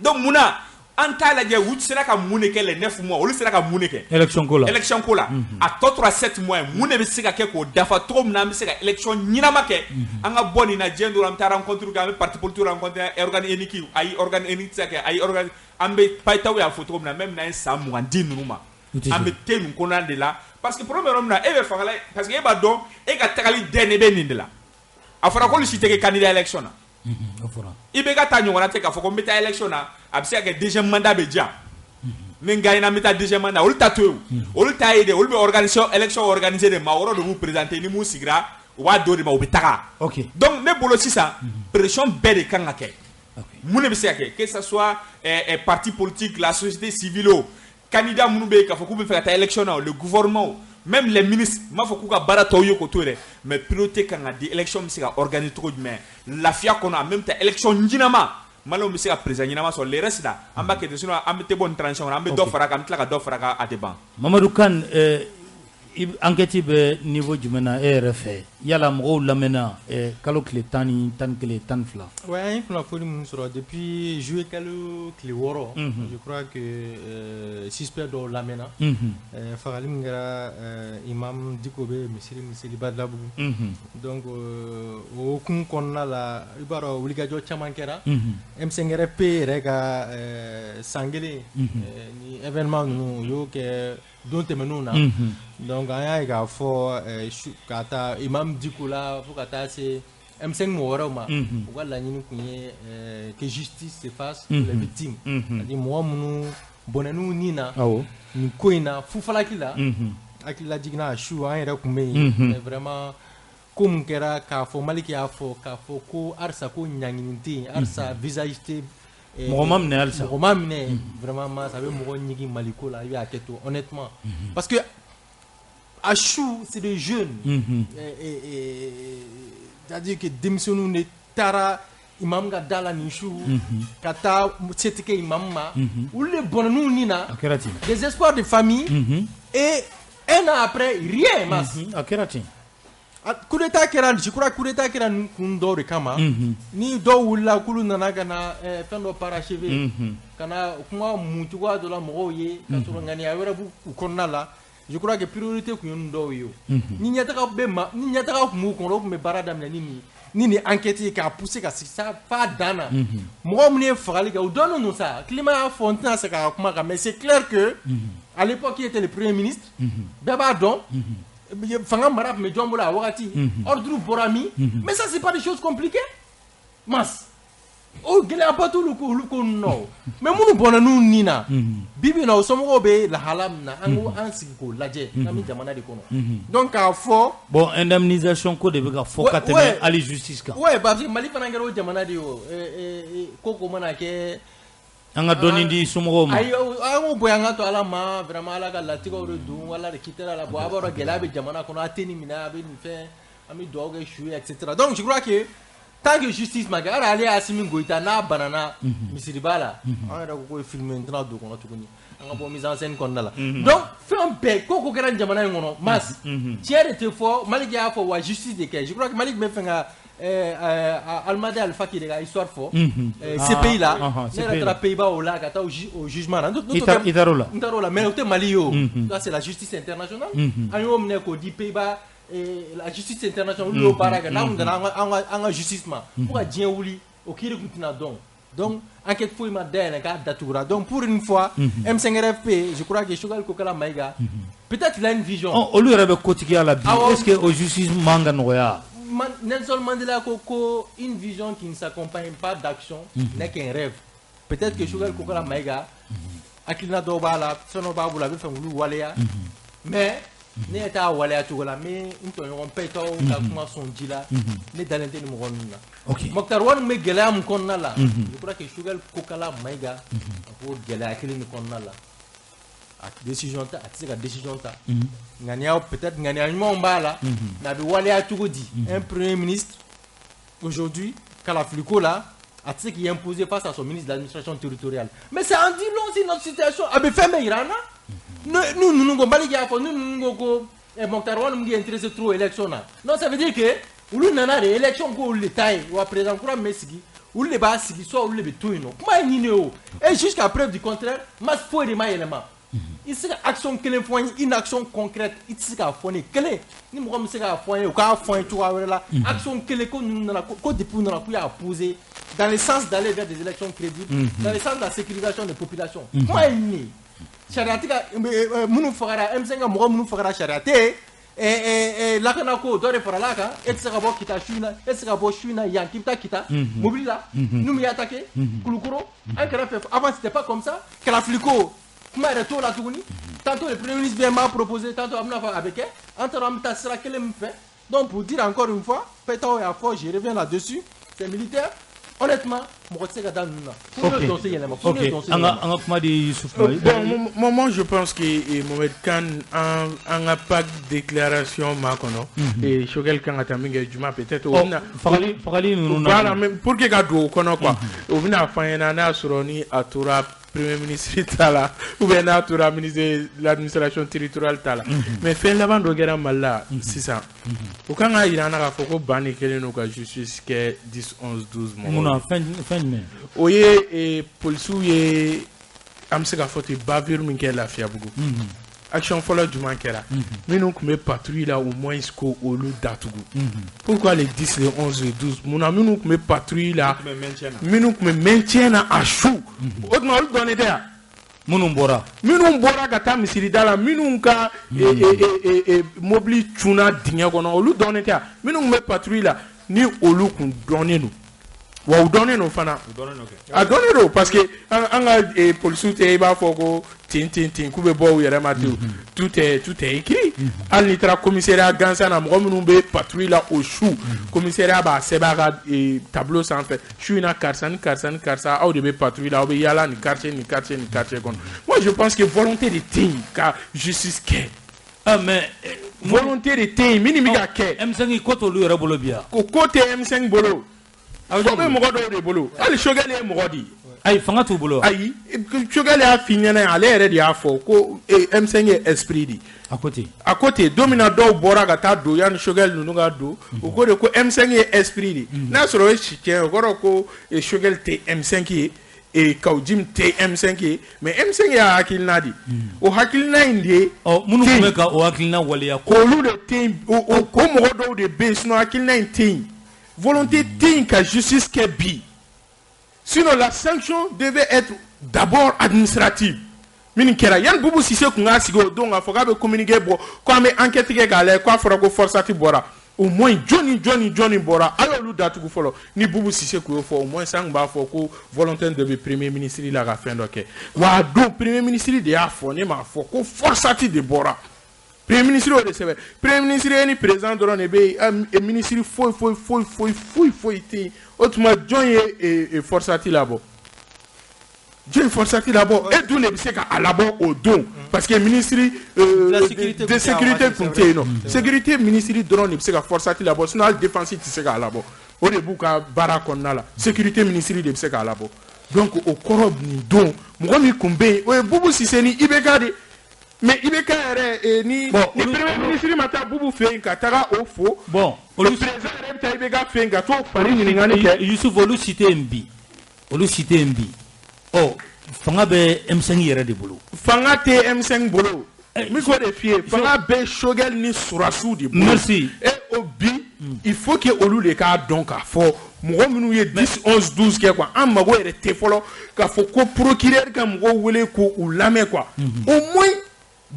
Donc, Mouna, en cas de où sera qu'à mouneke les 9 mois, où sera qu'à mouneke élection kola à 7 mois moune be sika ke ko dafa trop na be sika élection nyinama ke anga boni na jendo ram ta rencontre ga parti politique rencontre organe eniki ay organe eniki saka ay organe ambe paitaw ya photo na même na sam wandi numa ambe tenu kona de là parce que premier homme na e be fangala parce que e ba don e ga takali dene be nindela afara ko li cité ke candidat élection na ibe ga tanyo wana te ka foko mbeta élection na absia ke deuxième mandat be dia ninga ina meta deuxième mandat ol tatu ol taide ol be organisation élection organisée de mawro de vous présenter ni mu sigra wa do de ma obitaka donc ne bolo sisa pression be de kanga ke mune be seke que ça soit parti politique la société civile candidat munu be ka foko be faire ta élection na le gouvernement même les ministres ma faut ka bara toyo ko tore mais priorité quand a dit élection msika organiser trop mais la fia qu'on a même ta élection njinama malo msika président njinama sur les restes là amba que sinon ambe te bonne transition ambe do fara kam tlaka do fara ka ateban Mamadou Kane enquête be niveau jumena RFA yala mo lamena kalo kle tani tan kle tan fla ouais on a fait une sur depuis juillet kalo kle woro je crois que suspect do lamena faralim ngara imam dikobe misiri badlabu donc au kun konna la ibaro wuligajo chamankera msengere pe rega sangele ni événement nous yo que dont menuna donc aya ga fo kata imam dikola pour kata c'est M5 mo ma wala nyini kunye que justice se fasse pour les victimes dit moi munu bonanu nina ni koina fu falakila akila digna shu ayra kumé mais vraiment comme kera ka fo maliki afo ka fo ko arsa ko nyanginti arsa visage Mohammed ne alsa Mohammed vraiment ma ça veut mo nyigi maliko la yo aketo honnêtement parce que à Chou c'est des jeunes c'est-à-dire que démissionnou ne tara imam ga dala ni Chou kata setike imam ma ou les bonnou nina des espoirs de famille et un an après rien mas akerati coup d'état kera je crois coup d'état kera kundo de kama ni do wula kulu nana kana fendo parachevé kana kuma mutu wa de la moye ka to ngani awera bu konna la je crois que priorité ku ndo yo ni nyata ka bema ni nyata ka mu ko me barada ni enquête ka pousser ka ça pas dana mo mne fagali ka donne nous ça climat fontaine ça ka kuma mais c'est clair que à l'époque il était le premier ministre baba don fanga marap me jombola wakati ordre borami mais ça c'est pas des choses compliquées mas oh gele abato luko no mais munu bonanu nina bibi na osomo be la halam na ango ansiko laje na mi jamana de kono donc à fo bon indemnisation ko de be fo katene ali justice ka ouais parce que mali fanangero jamana de yo koko mana ke anga doni di sumo ma ayo ango boyanga to ala ma vraiment ala ga latiko re du wala de kitera la bo aboro gela be jamana kono ateni mina be ni fe ami doge chou etc. Donc je crois que tant que justice magara aller Assimi Goïta na banana misiri bala on ra ko filmer maintenant do kono tukuni anga bo mise en scène kono la donc fait un bec koko gran jamana ngono mas tiere te fo maliki a fo wa justice de ke je crois que malik me fenga Almade Alpha qui est histoire fort ces pays là c'est la Pays-Bas au là au jugement Itarola mais au Mali là c'est la justice internationale ayo mne ko di Pays-Bas la justice internationale le baraga na on a justice ma pour a dien wuli o kiri kutina donc Donc, enquête pour ma datoura. Donc, pour une fois, M5RFP, je crois que Chogal Kokala Maïga, peut-être il a une vision. Au lieu de quotidien à la vie, est-ce que au justice manga noya? Nelson Mandela Koko, une vision qui ne s'accompagne pas d'action n'est qu'un rêve. Peut-être que Chogal Kokala Maïga, Akilina Dobala, Sonoba, vous l'avez fait un Walea, mais. Ne ta wala to la mais into yon peto ta kuma son dila ne dalente ni mo na OK Mokhtar Wane me gela am kon na la je crois que Chogal Kokala Maïga ko gela akili ni kon na la a décision ta atika décision ta ngania peut-être ngania mo mbala na bi wala to di un premier ministre aujourd'hui Kalafliko là atika qui est imposé face à son ministre de l'administration territoriale mais c'est en dit long si notre situation a be fermé Irana. Nous nous Mokhtar Wane nous intéressé trop élection. Non, ça veut dire que nous n'avons pas d'élection pour l'État ou à présent pour Messi ou les bas soit ou les bétouino. Et jusqu'à preuve du contraire, mas faut des éléments. Il s'est action que les points, une action concrète, il s'est à fourni que les ni moi me à fourni ou qu'à fourni tout à là action que les côte de pour nous a posé dans le sens d'aller vers des élections crédibles, dans le sens de la sécurisation des populations. Moi ni Charatika munu fagara M5 mo munu fagara charate la kana ko dore faralaka etsa bo kita shuna etsa bo shuna yan kita mobila nous m'y attaquer kulukuro un fait avant c'était pas comme ça que l'Africo comment retour la tourni tantôt le premier ministre vient m'a proposé tantôt amna avec entre amta sera qu'elle me fait donc pour dire encore une fois pétao et afro je reviens là-dessus c'est militaire. Honnêtement, moi je pense que Mohamed Khan a pas de déclaration et Chogal Khan a terminé peut-être pour que gado kono quoi au vina fayana suroni atura premier ministre tala ou bien atura ministre de l'administration territoriale tala mais fin la bande gera malla 600 au kan a irana ka foko bani keleno ka justice que 10 11 12 mois fin mai oye et polisu ye amse ka foto bavure min ke la fiabugo action follow du mankera mais nous comme patrouille là au moins jusqu'au olu datugu pourquoi les 10 les 11 les 12 mon ami nous comme patrouille là mais nous comme maintien à chou autrement on donne des minnu bɔra ka taa misiri da la minnu ka mobili cunna dingɛ kɔnɔ olu dɔnnen tɛ minnu kun bɛ patrouille la ni olu kun dɔnnen don wa u dɔnnen don fana a dɔnnen don parce que an ka polisiw tɛ i b'a fɔ ko tin k'u bɛ bɔ u yɛrɛ ma ten tout est écrit hali n'i taara commissariat gansan na mɔgɔ minnu bɛ patrouille la o su commissariat b'a sɛbɛn a ka tableau sanfɛ su in na karisa ni karisa aw de bɛ patrouille la aw bɛ yaala ni quartier kɔnɔ moi je pense que volonté de tɛ yen ka justice kɛ mais volonté de tɛ yen min bɛ ka kɛ M5 ko t'olu yɛrɛ bolo bi yan o ko tɛ M5 bolo ko bɛ mɔgɔ dɔw de bolo hali Choguel ye mɔgɔ di ayi fanga t'u bolo ayi Choguel y'a f'i ɲɛna ale yɛrɛ de y'a fɔ ko M5 ye esprit di a côté don min na dɔw bɔra ka taa don yanni Choguel ninnu ka don o ko de ko M5 ye esprit di n'a sɔrɔ o ye si tiɲɛ o kɔrɔ ko Choguel tɛ M5 ye Kawjim tɛ M5 ye mais M5 y'a hakilina di o hakilina in de ye minnu tun bɛ ka o hakilina waleya k'olu de tɛ yen o mɔgɔ dɔw de bɛ yen sinon hakilina in tɛ yen volonté tɛ yen ka justice kɛ bi sinon la sanction devait être d'abord administrative min kɛra yanni Boubou Cissé kun k'a sigi o don k'a fɔ k'a bɛ communiqué bɔ ko an bɛ enquête kɛ k'a lajɛ k'a fɔra ko forçati bɔra au moins jɔnni bɔra a y'olu datugu fɔlɔ ni Boubou Cissé kun y'o fɔ au moins an kun b'a fɔ ko volontaire de bɛ premier ministre la ka fɛn dɔ kɛ wa a don premier ministre de y'a fɔ ne m'a fɔ ko forçati de bɔra premier ministre y'o de sɛbɛn premier ministre ye ni président dɔrɔn de bɛ yen ministre foyi tɛ yen o tuma jɔn ye forçati labɔ jɔn ye forçati labɔ e dun de bɛ se ka a labɔ o don parce que ministre de sécurité kun tɛ yen nɔ sécurité ministre dɔrɔn de bɛ se ka forçati labɔ sinon hali défense tɛ se k'a labɔ o de b'u ka baara kɔnɔna la sécurité ministre de bɛ se k'a labɔ donc o kɔrɔ nin don mɔgɔ min kun bɛ yen o ye Boubou Cissé ni IBK de mais IBK yɛrɛ ni premier ministre ma taa Boubou fɛ yen ka taga o fo le président yɛrɛ bɛ taa IBK fɛ yen ka t'o fari ɲininkali kɛ Youssouf olu si tɛ yen bi fanga bɛ M5 yɛrɛ de bolo fanga tɛ M5 bolo n bɛ k'o de f'i ye fanga bɛ Choguel ni Surasiw de bolo merci et o bi il faut que olu de k'a dɔn k'a fɔ mɔgɔ minnu ye 10 11 12 kɛ quoi an mago yɛrɛ tɛ fɔlɔ k'a fɔ ko procureur ka mɔgɔw wele ko u lamɛn quoi au moins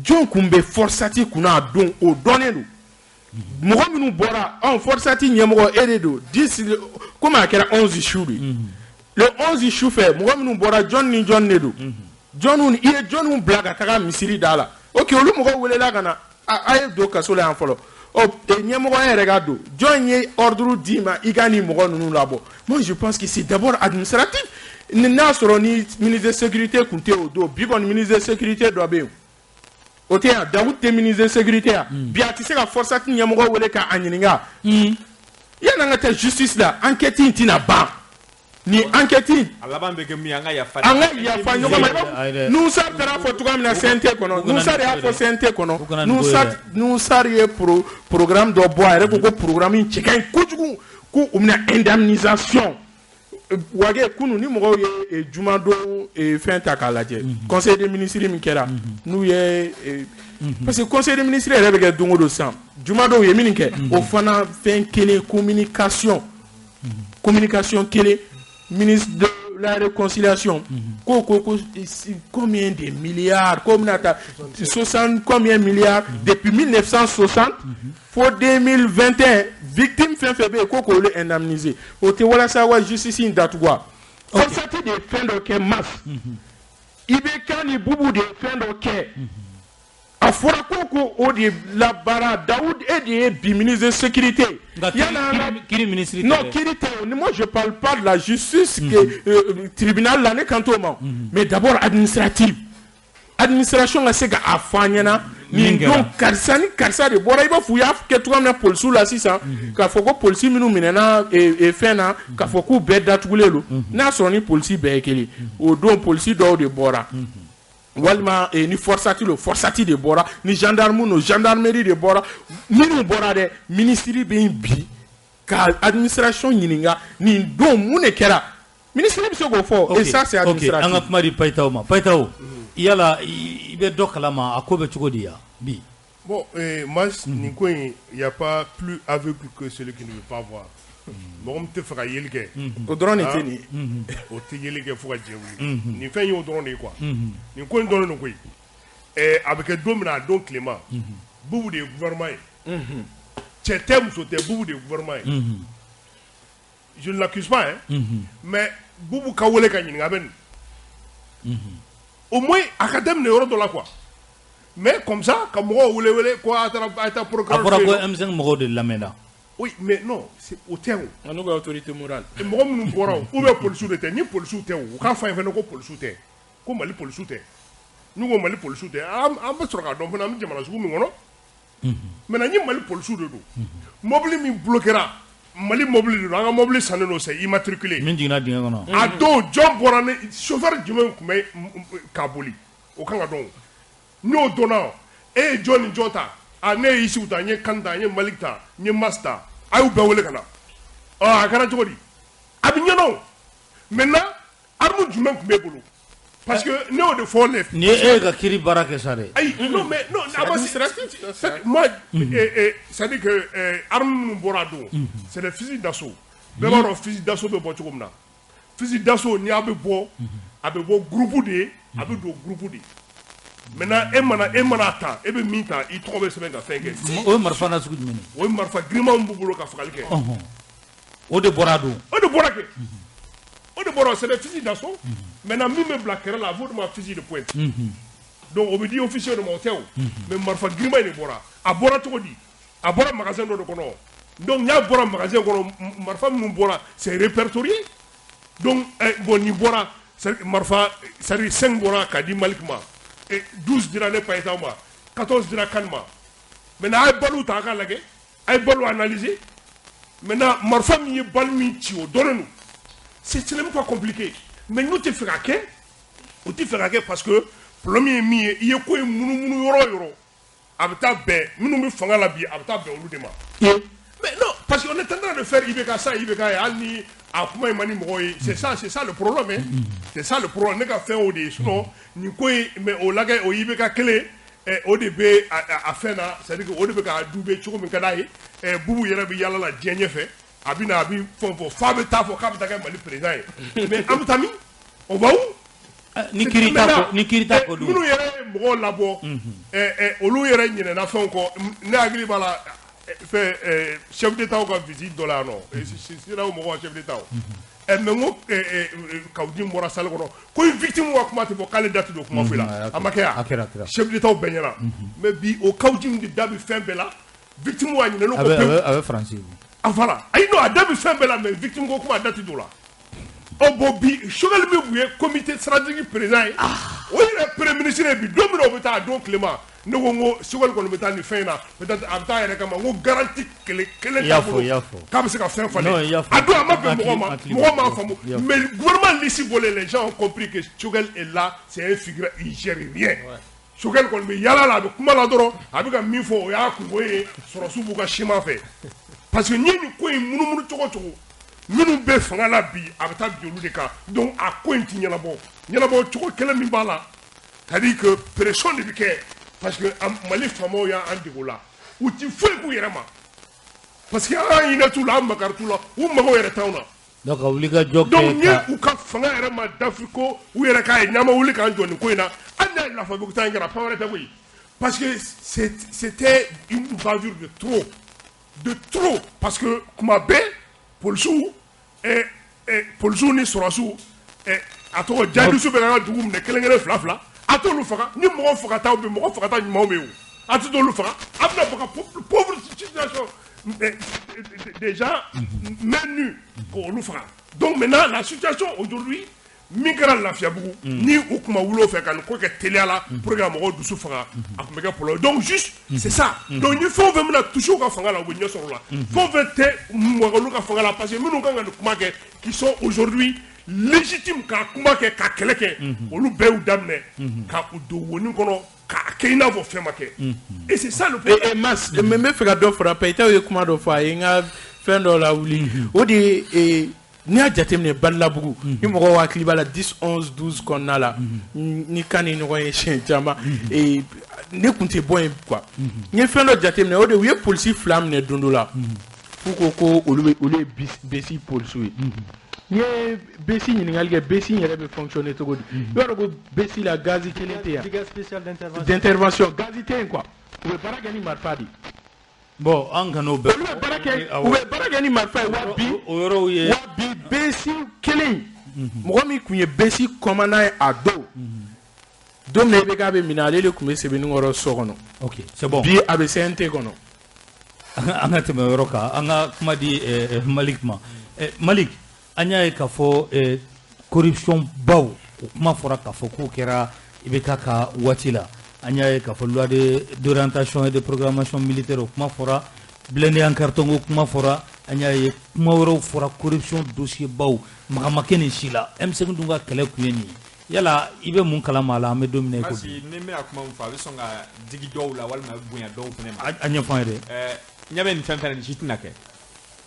jɔn kun bɛ Forsati kunna a don o dɔnnen don mɔgɔ minnu bɔra Forsati ɲɛmɔgɔ e de don 10 comme a kɛra 11 su de le 11 su fɛ mɔgɔ minnu bɔra jɔn ni jɔn de don jɔnw i ye jɔnw bila ka taga misiri da la ok olu mɔgɔw welela ka na a ye don kaso la yan fɔlɔ ɲɛmɔgɔ yɛrɛ ka don jɔn ye ordre d'i ma i ka ni mɔgɔ ninnu labɔ moi je pense que c'est d'abord administratif n'a sɔrɔ ni ministre de sécurité kun tɛ o don bi kɔni ministre de sécurité dɔ bɛ yen o tɛ yan Dawudu tɛ ministre de sécurité yan bi a tɛ se ka Forsati ɲɛmɔgɔ wele k'a ɲininka yan'an ka taa justice la enquête in tɛna ban ni enquête an ka yafa ɲɔgɔn ma Nusar taara fɔ cogoya min na CNT kɔnɔ Nusar y'a fɔ CNT kɔnɔ Nusar ye programme dɔ bɔ a yɛrɛ ko programme in cɛ ka ɲi kojugu ko u bɛna indemnisation wage kunu ni mɔgɔw ye jumadon fɛn ta k'a lajɛ conseil des ministres min kɛra n'u ye parce que conseil des ministres yɛrɛ bɛ kɛ don o don san jumadon ye min kɛ o fana fɛn kelen communication kelen ministre de la réconciliation combien de milliards combien milliards depuis 1960 pour 2021 victimes fin février ko le indemniser o te wala sa wa justice in datugwa Forsati de fin de ke masse Ibeka ni bubu de fin de ke a fɔra ko o de labara Daoud et de ministre de sécurité kiri ministre non kiri tɛ moi je parle pas de la justice que tribunal la ne kanto ma mais d'abord administrative administration ka se ka a fɔ an ɲɛna nin don karisa ni karisa de bɔra i b'a fɔ u y'a kɛ cogoya min na polisiw la sisan k'a fɔ ko polisi minnu minɛna fɛn na k'a fɔ k'u bɛɛ datugulen don n'a sɔrɔ ni polisi bɛɛ ye kelen o don polisi dɔw de bɔra walima ni Forsati de bɔra ni gendarmerie de bɔra minnu bɔra dɛ ministre bɛ yen bi ka administration ɲininka nin don mun de kɛra ministre bɛ se k'o fɔ et ça c'est administratif. An ka kuma di Payitaw ma Payitaw yala i bɛ dɔ kalama a ko bɛ cogo di yan bi. Bon moi nin ko in il y a pas plus aveugle que celui qui ne veut pas voir. Mɔgɔ min tɛ fɛ ka yeli kɛ o dɔrɔn de tɛ nin o tɛ yeli kɛ fo ka diɲɛ wuli nin fɛn y'o dɔrɔn de ye quoi nin ko in dɔrɔn de koyi a bɛ kɛ don min na a don tilema Bubu de ye gouvernement ye cɛ tɛ muso tɛ Bubu de ye gouvernement ye je ne l'accuse pas mais Bubu ka wele ka ɲininka a bɛ nin au moins a ka daminɛ yɔrɔ dɔ la quoi mais comme ça ka mɔgɔw wele ko a taara procureur a fɔra ko M5 mɔgɔw de lamɛnna. Oui, mais non, c'est au terme. On a une autorité morale. Et moi, nous sommes ou bien policiers de terre, ni policiers de terre, ou quand on fait nos policiers de terre, comme les policiers de terre. Nous sommes les policiers de terre. On peut se regarder, on peut nous dire que nous sommes mais nous sommes les policiers de terre. Mobile mi bloquera. Mali mobile de terre, mobile sans nous c'est immatriculé. A do John Borane chauffeur du même comme Kabuli. Au Canada. Nous donnons et John Jota. Ne ici ou tanye kanda nye malikta nye master ayu bɛɛ wele kana a kɛra cogo di a bɛ ɲɛnɔ maintenant arme jumɛn tun b'e bolo parce que ne y'o de fɔ le ni e ka kiri baara kɛ sa dɛ ayi non mais non moi c'est à dire que arme minnu bɔra don c'est des fusils d'assaut bɛɛ b'a dɔn fusil d'assaut bɛ bɔ cogo min na fusil d'assaut ni a bɛ bɔ groupe de ye a bɛ don groupe de ye maintenant e mana ta e bɛ min ta i tɔgɔ bɛ sɛbɛn ka fɛn kɛ o ye marifa na sugu jumɛn ye o ye marifa giriman b'u bolo ka fagali kɛ o de bɔra don o de bɔra kɛ o de bɔra c'est des fusils d'assaut maintenant min bɛ bila kɛrɛ la a b'o de ma fusil de pointe donc o bɛ di officier de ma o tɛ o mais marifa giriman de bɔra a bɔra cogo di a bɔra magasin dɔ de kɔnɔ donc n'a bɔra magasin kɔnɔ marifa minnu bɔra c'est répertorié donc bon nin bɔra marifa c'est-à-dire 5 bɔra k'a di Malik ma 12 dira ne Payitaw ma 14 dira Kane ma maintenant a ye baliw ta a k'a lajɛ a ye baliw analyser maintenant marifa min ye bali min ci o dɔnnen don c'est même pas compliqué mais n'o tɛ fɛ ka kɛ o tɛ fɛ ka kɛ parce que problème ye min ye i ye ko in munumunu yɔrɔ o yɔrɔ a bɛ taa bɛn minnu bɛ fanga la bi a bɛ taa bɛn olu de ma mais non parce qu'on est en train de faire IBK ça IBK ye hali ni a kuma in man di mɔgɔw ye c'est ça le problème c'est ça le problème ne ka fɛn o de ye sinon nin ko in mais o lagɛ o IBK kelen o de bɛ a fɛn na c'est à dire que o de bɛ ka du bɛ cogo min ka d'a ye Bubu yɛrɛ bɛ yala la diɲɛ ɲɛfɛ abina abi fon fa be ta fo ka be ta ka Mali président mais amtami on va où ni kirita ko du minu yere mo labo olu yere nyine na fon ko na agri bala fait chef d'état au visite de la non c'est là où mo chef d'état mengo kawdi mora sal ko ko victime wa kuma te bo kale date do kuma fela amakea chef d'état au benyana mais bi o kawdi de dabi fembela victime wa nyine no ko avec français ah voilà ay no dabi fembela mais victime ko kuma date do la o bobi shogal mi buye comité stratégique président o yere premier ministre bi domino beta don Clément ne ngo shogal ko beta ni feina peut-être abta yere kama ngo garantie kele yafo comme c'est ka fin fallait ado amabe mo ma famu mais le gouvernement ici volé les gens ont compris que shogal est là c'est un figure il gère rien shogal ko mi yala la kuma la doro abika mi fo ya ku boye soro su buka shima fait parce que ni ko munu toko minnu bɛ fanga la bi a bɛ taa bi olu de kan donc a ko in ti ɲɛnabɔ cogo kelen min b'a la c'est-à-dire que pression de bɛ kɛ parce que Mali faamaw y'an dege o la u ti foyi k'u yɛrɛ ma parce que an hinɛ t'u la an makari t'u la u mago yɛrɛ t'anw na donc ka wuli ka jɔ kɛ donc ni u ka fanga yɛrɛ ma dafi ko u yɛrɛ k'a ye n'an ma wuli k'an jɔ nin ko in na hali n'a ye Lafiyabugu ta in kɛra fɛn wɛrɛ tɛ koyi parce que c'était une bavure de trop parce que kuma bɛɛ polisiw ni sɔrɔsiw a tɔgɔ jadisuw bɛ ka dugu minɛ kelen fila a t'olu faga ni mɔgɔ fagataw bɛ mɔgɔ fagata ɲumanw bɛ yen a tɛ t'olu faga a bɛna bɔ ka pauvre situation des gens main nue k'olu faga donc maintenant la situation aujourd'hui min kɛra Lafiyabugu ni u kuma wul'o fɛ ka nin ko kɛ teliya la pour que ka mɔgɔw dusu faga a tun bɛ kɛ problème donc juste c'est ça donc ni fɛn o fɛn bɛna toucher u ka fanga la u bɛ ɲɛ sɔrɔ o la fɛn o fɛn tɛ mɔgɔ olu ka fanga la parce que minnu kan ka nin kuma kɛ qui sont aujourd'hui légitimes ka kuma kɛ ka kɛlɛ kɛ olu bɛɛ y'u daminɛ ka u don woni kɔnɔ k'a kɛ i n'a fɔ fɛn ma kɛ et c'est ça le problème. Mas n bɛ fɛ ka dɔ fara Payitaw ye kuma dɔ fɔ a ye n ka fɛn dɔ la wuli o de ye ni y'a jateminɛ Balilabugu ni mɔgɔw hakili b'a la 10 11 12 kɔnɔna la ni kan ni ɲɔgɔn ye siɲɛ caman ne kun tɛ bɔ yen quoi n ye fɛn dɔ jateminɛ o de u ye polisi 2 minɛ don dɔ la f'u ko olu ye besi polisiw ye n'i ye besi ɲininkali kɛ besi yɛrɛ bɛ fonctionner cogo di i b'a dɔn ko besi la gazi kelen tɛ yan d'intervention gazi tɛ yen quoi u bɛ baara kɛ ni marifa de bon an kan'o bɛɛ u bɛ baara kɛ ni marifa ye wa bi besi kelen mɔgɔ min kun ye besi commandant ye a don min i bɛ k'a bɛ minɛ ale de kun bɛ Sebenikɔrɔ so kɔnɔ ok c'est bon bi a bɛ CNT kɔnɔ an ka tɛmɛ yɔrɔ kan an ka kuma di Malik ma Malik an y'a ye k'a fɔ corruption baw o kuma fɔra k'a fɔ k'o kɛra IBK ka waati la an y'a ye k'a fɔ loi d'orientation et de programmation militaire o kuma fɔra blindé en carton o kuma fɔra an y'a ye kuma wɛrɛw fɔra corruption dossier baw magamakɛ nin si la M5 dun ka kɛlɛ kun ye nin ye yala i bɛ mun kalama a la an bɛ don min na i ko bi. parce que ni n bɛna kuma min fɔ a bɛ sɔn ka digi dɔw la walima bonya dɔw fana ma. a ɲɛfɔ an ye dɛ. ɲɛ bɛ nin fɛn fɛn nin si tɛna kɛ.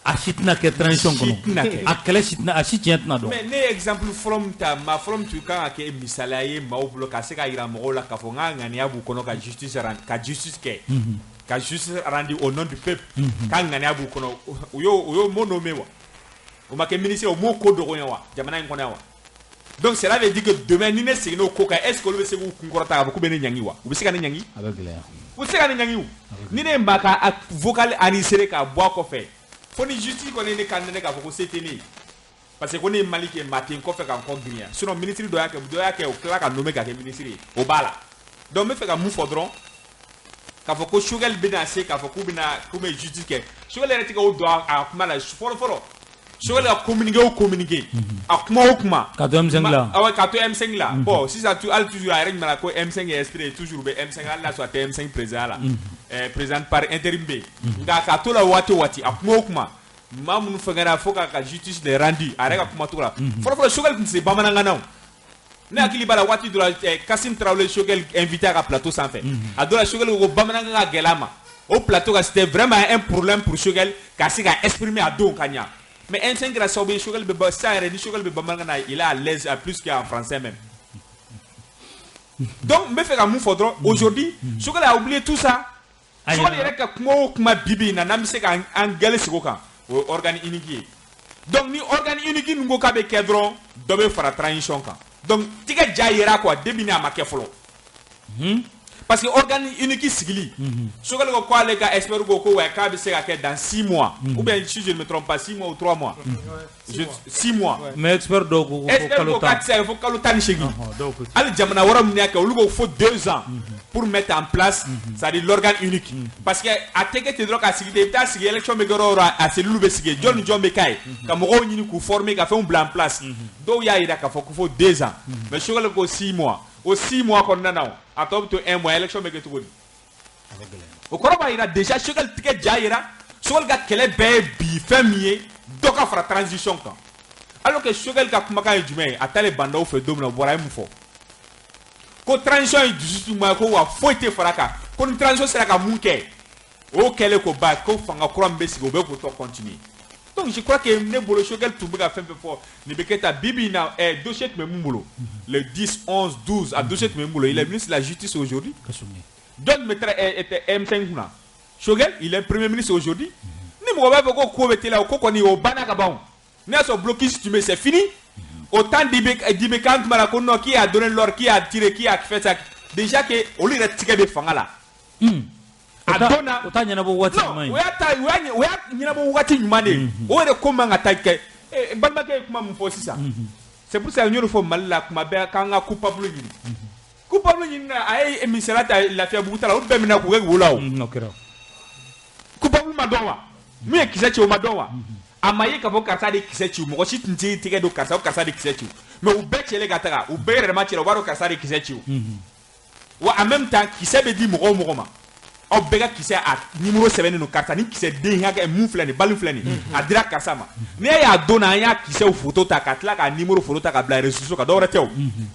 a si tɛna kɛ transition kɔnɔ a kɛlɛ si tɛna a si tiɲɛ tɛna dɔn. mais ne ye exemple fɔlɔ min ta maa fɔlɔ min tun kan ka kɛ misaliya ye maaw bolo ka se ka yira mɔgɔw la k'a fɔ n ka ŋaniya b'u kɔnɔ ka justice kɛ ka justice rendre au nom du peuple ka ŋaniya b'u kɔnɔ u y'o mot nommé wa o ma kɛ ministre o m'o ko dɔgɔya wa jamana in kɔnɔ yan wa donc cela veut dire que demain ni ne seginna o ko kan est ce que olu bɛ se k'u kun kɔrɔta k'a fɔ k'u bɛ ne ɲangi wa u bɛ se ka ne ɲangi. a bɛ gɛlɛya. u tɛ se ka ne ɲangi o ni ne ye maa ka vocal enregistré k'a bɔ a kɔfɛ fo ni justice kɔni ne kan ne k'a fɔ ko se tɛ ne ye parce que ko ne ye Mali kɛ maa tɛ n kɔfɛ k'an kɔ dunya sinon ministre dɔ y'a kɛ o tila ka nommer ka kɛ ministre ye o b'a la donc n bɛ fɛ ka mun fɔ dɔrɔn k'a fɔ ko Choguel bɛna se k'a fɔ k'u bɛ justice kɛ Choguel yɛrɛ tɛ ka o don a kuma la fɔlɔ Choguel ka communiqué o communiqué a kuma o kuma ka to M5 la awɔ ka to M5 la bon sisan hali toujours a yɛrɛ ɲuman ko M5 est expiré toujours bɛ M5 hali n'a sɔrɔ a tɛ M5 président la président par intérim bɛ yen nka k'a to la waati o waati a kuma o kuma maa minnu fɛngɛra fo k'a ka justice de rendu a yɛrɛ ka kuma cogo la fɔlɔ Choguel tun tɛ se bamanankan na o ne hakili b'a la waati dɔ la Kassim Traoré Choguel invité a ka plateau sanfɛ a dɔ la Choguel ko bamanankan ka gɛlɛn a ma o plateau kan c'était vraiment un problème pour Choguel ka se ka exprimer a don ka ɲa mais M5 kɛra sababu ye Choguel bɛ sisan yɛrɛ ni Choguel bɛ bamanankan na il est à l'aise plus qu'en français même donc n bɛ fɛ ka mun fɔ dɔrɔn aujourd'hui Choguel a oublié tout ça Choguel yɛrɛ ka kuma o kuma bibi in na n'an bɛ se k'an gɛlɛn sigi o kan o organe unique donc ni organe unique ngo ka be kɛ dɔrɔn dɔ bɛ fara transition kan donc tigɛ ja yera quoi depuis n'a ma kɛ fɔlɔ parce que organe unique sigili Choguel ko ale ka expert ko ouais ka be se ka kɛ dans 6 mois ou bien si je ne me trompe pas 6 mois ou 3 mois 6 mois mais expert do ko faut kalo tan shegi al jamana wara mun yake olu ko faut 2 ans pour mettre en place ça dit l'organe unique parce que a teke te droit ka sigide ta sigi élection me goro a cellule be sigi John Jombe kay ka mo ko nyini ku former ka fait un plan en place do ya ira ka faut 2 ans mais Choguel ko 6 mois au 6 mois qu'on a now à top to 1 mois élection me getu au koroba ira déjà Choguel tike jaira Choguel ga kele be bi famille doka fra transition kan alors que Choguel ka kuma kan jumɛn a tale banda o fɛ don min na bɔra ye mun fɔ ko transition yi dusu ma ko wa foyi tɛ fara kan ko ni transition sera ka mun kɛ o kɛlen ko ba ko fanga kura min bɛ sigi o bɛ k'o tɔ continuer donc je crois que ne bolo Choguel tun bɛ ka fɛn fɛn fɔ nin bɛ kɛ tan bibi na dossier tun bɛ mun bolo le 10 11 12 a dossier tun bɛ mun bolo il est ministre de la justice aujourd'hui donc était M5 kunna Choguel il est premier ministre aujourd'hui ni mɔgɔ b'a fɔ ko ko bɛ teliya o ko kɔni o banna ka ban ne y'a sɔrɔ blocus tun bɛ c'est fini autant d'Ibé kan tuma la ko non qui a donné l'ordre qui a tiré qui a fait ça déjà que olu yɛrɛ tigɛ bɛ fanga la a donna o ta ɲɛnabɔ waati ɲuman ye o y'a ɲɛnabɔ waati ɲuman de ye o yɛrɛ ko man ka taa kɛ balimakɛ ye kuma min fɔ sisan c'est pour ça n y'o fɔ Mali la kuma bɛɛ k'an ka coupable ɲini coupable ɲini na a ye misaliya ta Lafiyabugu ta la olu bɛɛ minɛ k'u kɛ wo la o coupable ma dɔn wa min ye kisɛ ci o ma dɔn wa a ma ye ka fɔ karisa de kisɛ ci mɔgɔ si tun tɛ tigɛ don karisa de kisɛ ci mais u bɛɛ cɛlen ka taga u bɛɛ yɛrɛma cɛla u b'a dɔn karisa de kisɛ ci wa en même temps kisɛ bɛ di mɔgɔ o mɔgɔ ma aw bɛɛ ka kisɛ a numéro sɛbɛnnen don karisa ni kisɛ den hakɛ mun filɛ nin bali filɛ nin a dira karisa ma ne y'a don na an y'a kisɛw photo ta ka tila k'a numéro photo ta ka bila réseaux sociaux kan dɔwɛrɛ tɛ o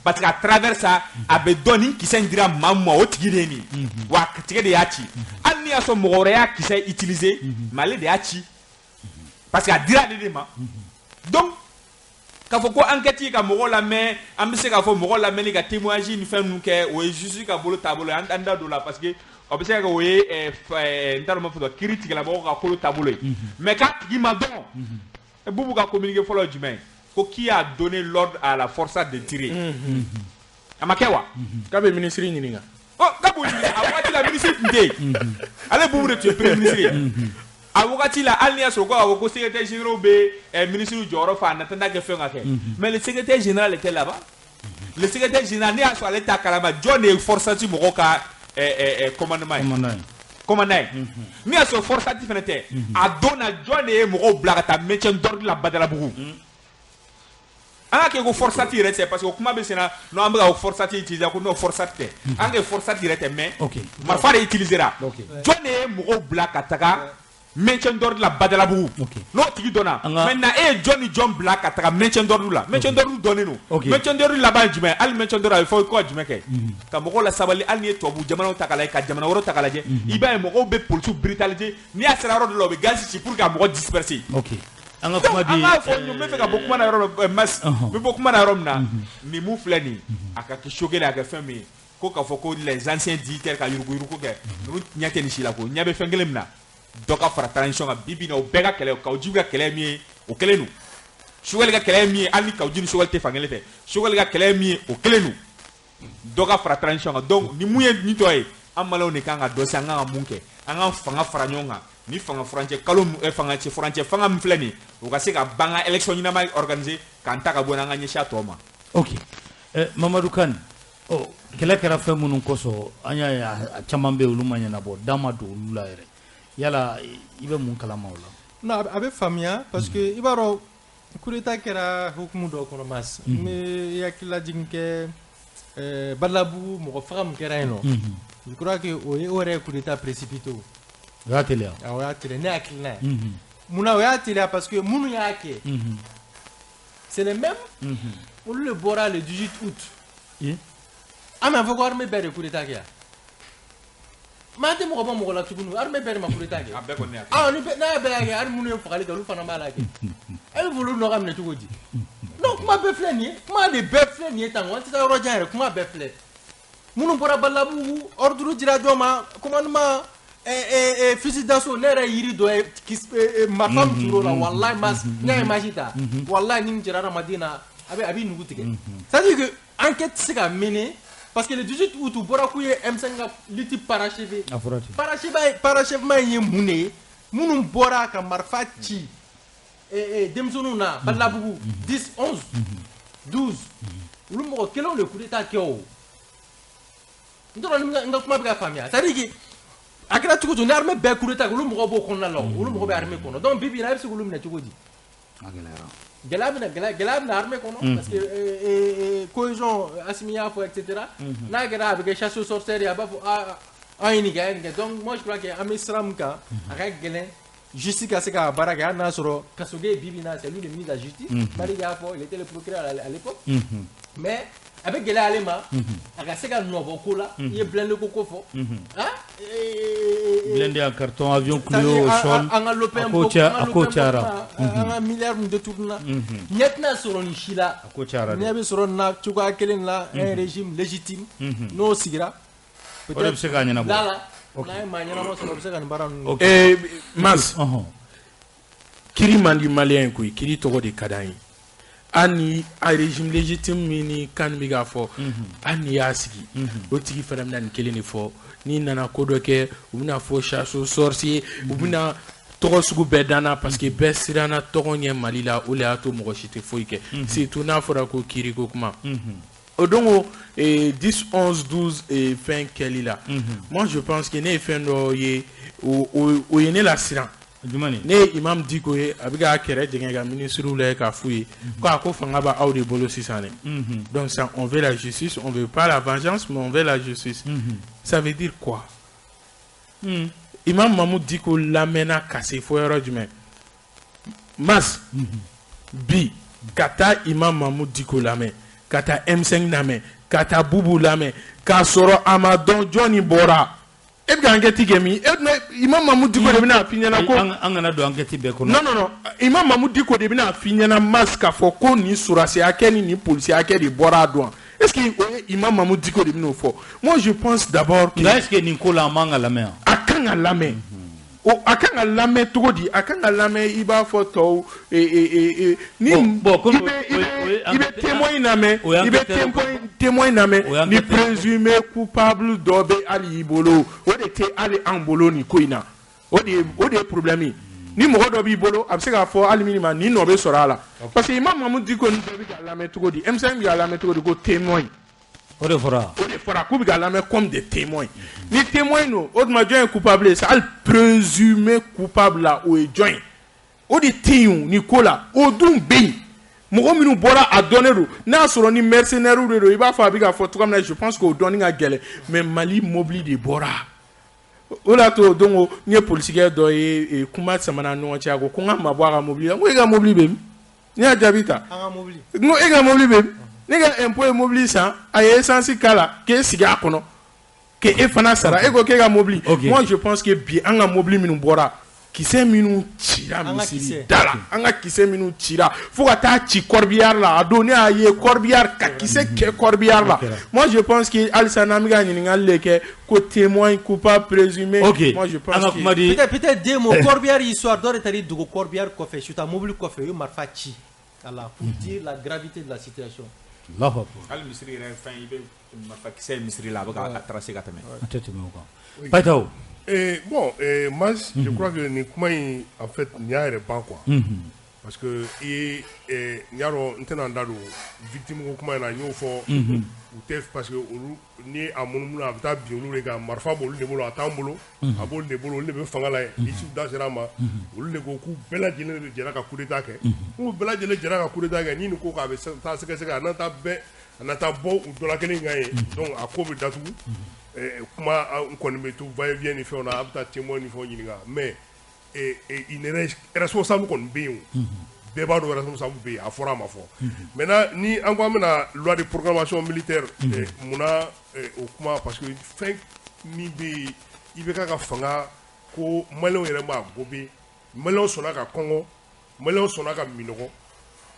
parce que à travers ça a bɛ dɔn ni kisɛ in dira maa min ma o tigi de ye nin ye wa tigi de y'a ci hali ni y'a sɔrɔ mɔgɔ wɛrɛ y'a kisɛ utiliser mais ale de y'a ci parce que a dira ale de ma donc k'a fɔ ko enquête ka mɔgɔ lamɛn an bɛ se k'a fɔ mɔgɔ lamɛnni ka témoignage ni fɛn ninnu kɛ o ye juge ka bolo taabolo ye an da don la parce que o bɛ se ka kɛ o ye n t'a dɔn n b'a fɔ kiiri tigilamɔgɔw ka kolo taabolo ye mais k'a tigi ma dɔn Boubou ka communiqué fɔlɔ ye jumɛn ye ko qui a donné l'ordre à la forçat de tirer a ma kɛ wa k'a bɛ ministre ɲininka k'a b'o ɲininka a waati la ministre tun tɛ yen ale Boubou de tun ye premier ministre ye a wagati la hali ni y'a sɔrɔ ko awɔ ko secrétaire général bɛ ministre jɔyɔrɔ fa a nata n'a kɛ fɛn ka kɛ mais le secrétaire général était là-bas le secrétaire général ne y'a sɔrɔ ale t'a kalama jɔn de ye forçati mɔgɔw ka commandement ye commandant ye ne y'a sɔrɔ forçati fana tɛ a don na jɔn de ye mɔgɔw bila ka taa maintien d'ordre la Badalabugu an ka kɛ ko forçati yɛrɛ tɛ parce que o kuma bɛ sen na non an bɛ ka o forçati utiliser ko non forçati tɛ an ka kɛ forçati yɛrɛ tɛ mais marifa de utilisera jɔn de ye mɔgɔw bila ka taga maintien d'ordre la Badalabugu n'o tigi dɔnna maintenant e ye jɔn ni jɔn bila ka taga maintien d'ordre la maintien d'ordre dɔnnen don maintien d'ordre laban ye jumɛn hali maintien d'ordre a bɛ fɔ ko ka jumɛn kɛ ka mɔgɔw lasabali hali ni ye tubabu jamanaw ta k'a lajɛ ka jamana wɛrɛw ta k'a lajɛ i b'a ye mɔgɔw bɛ policiers brutaliser n'i y'a sera yɔrɔ dɔ la u bɛ gaz ci pour que mɔgɔ disperser an ka kuma bi an k'a fɔ n bɛ fɛ ka bɔ kuma na yɔrɔ dɔ mas n bɛ bɔ kuma na yɔrɔ min na nin mun filɛ nin a ka kɛ Choguel a ka kɛ fɛn min ye ko k'a fɔ ko les anciens dignitaires ka yuruguyurugu kɛ ninnu ɲɛ tɛ nin si la ko ɲɛ bɛ fɛn kelen min na dɔ ka fara transition kan bibi na o bɛɛ ka kɛlɛ Kawujibi ka kɛlɛ min ye o kelen don Choguel ka kɛlɛ min ye hali ni Kawujibi ni Choguel tɛ fankelen fɛ Choguel ka kɛlɛ min ye o kelen don dɔ ka fara transition kan donc ni mun ye nin tɔ ye an maliyɛnw de kan ka dɔ se an kan ka mun kɛ an ka fanga fara ɲɔgɔn kan ni fanga furancɛ kalo fanga furancɛ fanga min filɛ nin ye o ka se ka ban ka élection ɲɛnama organiser k'an ta ka bɔ yen an ka ɲɛsin a tɔ ma. ok Mamadou Kane kɛlɛ kɛra fɛn minnu kosɔn an y'a ye a caman bɛ yen olu ma ɲɛnabɔ da ma don olu la yɛrɛ yala i bɛ mun kalama o la. non a bɛ faamuya parce que i b'a dɔn coup d'état kɛra hukumu dɔ kɔnɔ mas n bɛ hakililajigin kɛ Badalabugu mɔgɔ faga min kɛra yen nɔ je crois que o yɛrɛ ye coup d'état précipité o y'a teliya o y'a teliya ne hakilina ye munna o y'a teliya parce que minnu y'a kɛ c'est les mêmes olu de bɔra le 18 août an m'a fɔ ko armée bɛɛ de coup d'état kɛ yan maa tɛ mɔgɔ bɔ mɔgɔ la tuguni armée bɛɛ de ma coup d'état kɛ ni n'a bɛɛ y'a kɛ hali minnu ye fagali kɛ olu fana b'a la kɛ e bɛ fɔ olu nɔ ka minɛ cogo di non kuma bɛɛ filɛ nin ye kuma de bɛɛ filɛ nin ye tan an tɛ taa yɔrɔ jan yɛrɛ kuma bɛɛ filɛ minnu bɔra Badalabugu ordre dira jɔn ma commandement fusil d'assaut ne yɛrɛ yiri dɔ ye marifa min turu o la walayi n y'a image ta walayi ni nin cɛra hadamaden na a bɛ nugu tigɛ c'est à dire que enquête tɛ se ka mener parce que le 18 août u bɔra k'u ye M5 ka lutte parachevé parachèvement ye mun de ye minnu bɔra ka marifa ci denmisɛnninw na Balabugu 10 11 12 olu mɔgɔ kelenw de coup d'état kɛ o n t'a dɔn n ka kuma bɛ ka faamuya c'est à dire que a kɛra cogo cogo ni armée bɛɛ coup d'état olu mɔgɔ b'o kɔnɔna la olu mɔgɔ bɛ armée kɔnɔ donc bibi in na e bɛ se k'olu minɛ cogo di gɛlɛya bɛna armée kɔnɔ parce que cohésion Assimi y'a fɔ etc n'a kɛra a bɛ kɛ chasse aux sorcières ye a b'a fɔ an ye nin kɛ donc moi je crois que an bɛ sira min kan a ka gɛlɛn justice ka se ka baara kɛ hali n'a sɔrɔ Kasoge bibi in na c'est lui le ministre de la justice Mali y'a fɔ il était le procureur à l'époque mais a bɛ gɛlɛya ale ma a ka se ka nɔbɔ ko la i ye blindé ko fɔ blindé en carton avion Clio au sol an ka lopin a ko cayara an ka milliard min détourné na ɲɛ tɛna sɔrɔ nin si la ɲɛ bɛ sɔrɔ nin na cogoya kelen la un régime légitime n'o sigira o de bɛ se k'a ɲɛnabɔ n'a ye maa ɲɛnama sɔrɔ o bɛ se ka nin baara ninnu Mas kiri man di maliyɛn koyi kiri tɔgɔ de ka d'an ye hali a régime légitime min ni kan bɛ k'a fɔ hali n'i y'a sigi o tigi fana bɛna nin kelen de fɔ n'i nana ko dɔ kɛ u bɛna fɔ chasse aux sorciers u bɛna tɔgɔ sugu bɛɛ danna parce que bɛɛ siranna tɔgɔ ɲɛ Mali la o de y'a to mɔgɔ si tɛ foyi kɛ surtout n'a fɔra ko kiri ko kuma o don 10 11 12 fɛn kɛli la moi je pense que ne ye fɛn dɔ ye o ye ne la siran ne ye Imam Diko ye a bɛ k'a kɛrɛ jɛngɛ ka ministre la k'a f'u ye ko fanga b'a aw de bolo sisan dɛ donc ça on veut la justice on veut pas la vengeance mais on veut la justice ça veut dire quoi Imam Mamou Diko lamɛnna ka se fo yɔrɔ jumɛn Mas bi ka taa Imam Mamou Diko lamɛn ka taa M5 lamɛn ka taa Bubu lamɛn k'a sɔrɔ a ma dɔn jɔnni bɔra e bɛ ka enquête kɛ min Imam Mamou Diko de bɛna f'i ɲɛna ko an kana don enquête bɛɛ kɔnɔ non Imam Mamou Diko de bɛna f'i ɲɛna Mas k'a fɔ ko nin sɔrɔdasi hakɛ ni nin policier hakɛ de bɔra a dɔn est-ce que o ye Imam Mamou Diko de bɛn'o fɔ moi je pense d'abord que nka est-ce que nin ko la an man ka lamɛn a kan ka lamɛn a kan ka lamɛn cogo di a kan ka lamɛn i b'a fɔ tɔw ni i bɛ témoin lamɛn i bɛ témoin lamɛn ni présumé coupable dɔ bɛ hali i bolo o de tɛ hali an bolo nin ko in na o de ye problème ye ni mɔgɔ dɔ b'i bolo a bɛ se k'a fɔ hali min ma ni nɔ bɛ sɔrɔ a la parce que Imam Mamou Diko ni bɛɛ bɛ ka lamɛn cogo di M5 bɛ ka lamɛn cogo di ko témoin o de fɔra k'u bɛ ka lamɛn comme des témoins ni témoin no o tuma jɔn ye coupable ye hali présumé coupable la o ye jɔn ye o de tɛ yen ni ko la o dun bɛ yen mɔgɔ minnu bɔra a dɔnnen don n'a sɔrɔ ni mercenaires de don i b'a fɔ a bɛ ka fɔ cogoya min na je pense que o dɔnni ka gɛlɛn mais Mali mobili de bɔra o la to donc n ye polisikɛ dɔ ye kuma samana ni ɲɔgɔn cɛ a ko n ka mabɔ a ka mobili la n ko e ka mobili bɛ min ne y'a jaabi ta n ko e ka mobili bɛ min ne ka impôt ye mobili san a ye essence k'a la k'e sigi a kɔnɔ k'e fana sara e ko k'e ka mobili moi je pense que bi an ka mobili minnu bɔra kisɛ minnu cira misiri da la an ka kisɛ minnu cira fo ka taa ci corbillard la a don ne y'a ye corbillard ka kisɛ kɛ corbillard la moi je pense que halisa n'an bɛ ka ɲininkali de kɛ ko témoin coupable présumé moi je pense que peut-être deux mots corbillard histoire dɔ de taara i dogo corbillard kɔfɛ suta mobili kɔfɛ o ye marifa ci voilà pour dire la gravité de la situation hali misiri yɛrɛ fɛn i bɛ marifakisɛ misiri la a bɛ ka tracer ka tɛmɛ a tɛ tɛmɛ o kan Payitaw bon Mas je crois que nin kuma in en fait nin y'a yɛrɛ ban quoi parce que i ye n y'a dɔn n tɛna n da don victime ko kuma in na n y'o fɔ u tɛ parce que olu ni a munumunu a bɛ taa bin olu de kan marifa b'olu de bolo a t'an bolo a b'olu de bolo olu de bɛ fanga la yen issue da sera a ma olu de ko k'u bɛɛ lajɛlen de jɛra ka coup d'état kɛ n'u bɛɛ lajɛlen jɛra ka coup d'état kɛ ni nin ko k'a bɛ taa sɛgɛsɛgɛ a na taa bɔ u dɔ la kelen kan ye donc a ko bɛ datugu kuma n kɔni bɛ to va et vient ni fɛnw na a bɛ taa témoin ni fɛnw ɲininka mais responsable kɔni bɛ yen o bɛɛ b'a dɔn responsable bɛ yen a fɔra a ma fɔ maintenant ni an ko an bɛna loi de programmation militaire munna o kuma parce que fɛn min bɛ yen i bɛ ka fanga ko maliyɛnw yɛrɛ ma gobe maliyɛnw sɔnna ka kɔngɔ maliyɛnw sɔnna ka minɔgɔ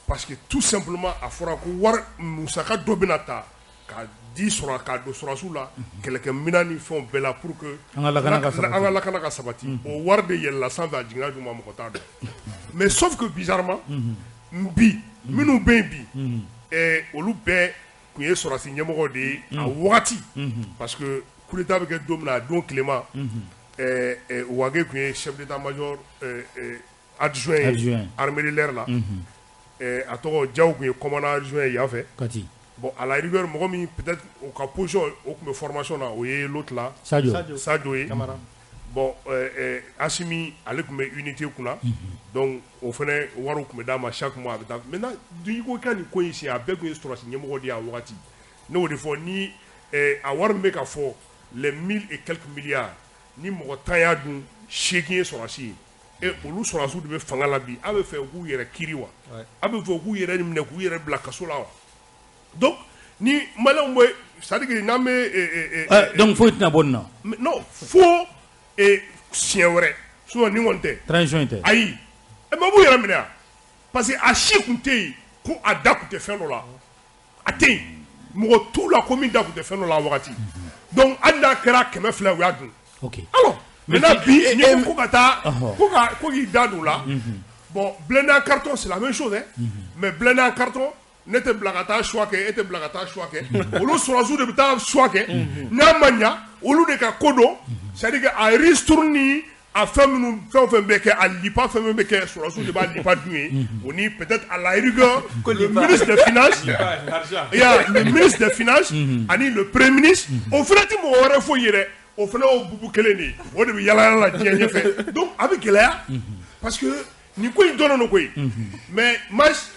parce que tout simplement a fɔra ko wari musaka dɔ bɛna ta ka di sɔrɔ k'a don sɔrɔsiw la kɛlɛkɛminɛn ni fɛnw bɛɛ la pour que an ka lakana ka sabati o wari de yɛlɛla sanfɛ a jiginna duguma mɔgɔ t'a dɔn mais sauf que bizarrement bi minnu bɛ yen bi olu bɛɛ tun ye sɔrɔsi ɲɛmɔgɔ de ye a wagati parce que coup d'état bɛ kɛ don min na a don tilema Ouagé tun ye chef d'état-major adjoint ye armée de l'air la a tɔgɔ Diaw tun ye commandant adjoint ye yan fɛ bon à la rigueur mɔgɔ min peut-être o ka position o tun bɛ formation na o ye l'autre là Sadio ye bon Assimi ale tun bɛ unité kunna donc o fana wariw tun bɛ d'a ma chaque mois a bɛ taa maintenant i ko ka nin ko in si a bɛɛ tun ye sɔrɔsi ɲɛmɔgɔ de ye a wagati ne y'o de fɔ ni a wari min bɛ ka fɔ les 1000 et quelques milliards ni mɔgɔ 10 y'a dun 8 ye sɔrɔsi ye olu sɔrɔsiw de bɛ fanga la bi a bɛ fɛ k'u yɛrɛ kiri wa a bɛ fɛ k'u yɛrɛ minɛ k'u yɛrɛ bila kaso la wa donc ni maliyɛnw bɛ c'est-à-dire que n'an bɛ donc foyi tɛna bɔ nin na non fo siɲɛ wɛrɛ sinon ni kɔni tɛ transition in tɛ ayi mais b'u yɛrɛ minɛ yan parce que a si tun tɛ yen ko a da tun tɛ fɛn dɔ la a tɛ yen mɔgɔ t'u la ko min da tun tɛ fɛn dɔ la a wagati donc hali n'a kɛra 200 u y'a dun alors maintenant bi ni ko ka taa ko k'i da don la bon blindé en carton c'est la même chose mais blindé en carton ne tɛ bila ka taa choix kɛ e tɛ bila ka taa choix kɛ olu sɔrɔsiw de bɛ taa choix kɛ n'a ma ɲa olu de ka ko dɔn c'est-à-dire que a ristourne ni a fɛn minnu fɛn o fɛn bɛ kɛ a lipa fɛn min bɛ kɛ sɔrɔsiw de b'a lipa dun ye o ni peut-être à la rigueur le ministre des finances le ministre des finances ani le premier ministre o fana tɛ mɔgɔ wɛrɛ foyi ye dɛ o fana y'o bubu kelen de ye o de bɛ yala yala diɲɛ ɲɛfɛ donc a bɛ gɛlɛya parce que nin ko in dɔnnen don koyi mais mas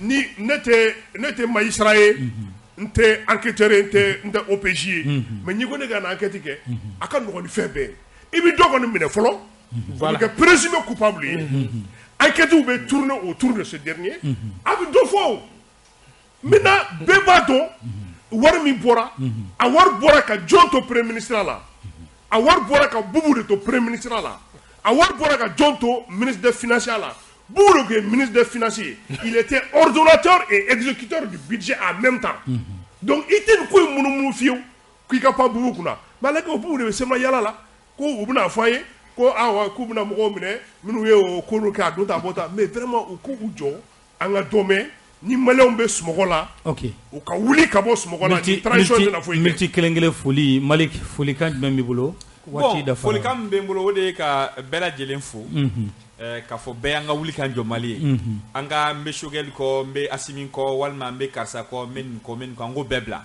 ni ne tɛ magistrat ye n tɛ enquêteur ye n tɛ OPJ ye mais n'i ko ne ka na enquête kɛ a ka nɔgɔn ni fɛn bɛɛ i bɛ dɔ kɔni minɛ fɔlɔ o bɛ kɛ présumé coupable ye enquêtew bɛ tourner autour de ce dernier a bɛ dɔ fɔ o maintenant bɛɛ b'a dɔn wari min bɔra a wari bɔra ka jɔn to premier ministre la a wari bɔra ka bubu de to premier ministre la a wari bɔra ka jɔn to ministre des finances la bubu de ministre des finances il était ordonnateur et exécuteur du budget en même temps donc i tɛ nin ko in munumunu fiyewu k'i ka pan bubu kunna mais ale ko bubu de bɛ sema yala la ko u bɛna fɔ an ye ko awa k'u bɛna mɔgɔw minɛ minnu ye o ko kɛ a don ta bɔ ta mais vraiment u k'u jɔ an ka dɔ mɛn ni maliyɛnw bɛ sunɔgɔ la u ka wuli ka bɔ sunɔgɔ la ni transition tɛna foyi kɛ miniti kelen kelen foli Malik folikan jumɛn b'i bolo bon folikan min bɛ n bolo o de ye ka bɛɛ lajɛlen fo k'a fɔ bɛɛ y'an ka wuli k'an jɔ Mali ye an ka n bɛ Choguel kɔ n bɛ Assimi kɔ walima n bɛ karisa kɔ n bɛ nin kɔ n bɛ nin kɔ an k'o bɛɛ bila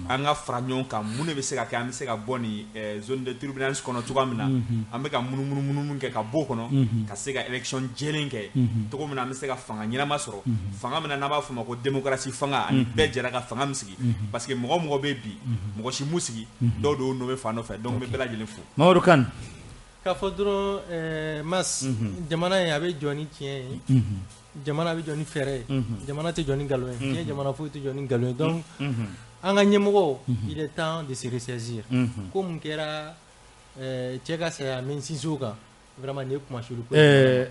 an ka fara ɲɔgɔn kan mun de bɛ se ka kɛ an bɛ se ka bɔ nin zone de turbulence kɔnɔ cogoya min na an bɛ ka munumunu kɛ ka bɔ o kɔnɔ ka se ka élection jɛlen kɛ cogo min na an bɛ se ka fanga ɲɛnama sɔrɔ fanga min na n'an b'a fɔ o ma ko démocratie fanga ani bɛɛ jɛra ka fanga min sigi parce que mɔgɔ o mɔgɔ bɛ bi mɔgɔ si m'u sigi dɔw de y'o nɔfɛ fan dɔ fɛ donc n bɛ bɛɛ lajɛlen fo Mamadou Kane k'a fɔ dɔrɔn mas jamana in a bɛ jɔ ni tiɲɛ ye jamana bɛ jɔ ni fɛɛrɛ ye jamana tɛ jɔ ni nkalon ye tiɲɛ jamana foyi tɛ jɔ ni nkalon ye donc an ka ɲɛmɔgɔw il est temps de se ressaisir ko mun kɛra cɛ ka saya mɛ n sinsin o kan vraiment nin ye kumasuli ko ye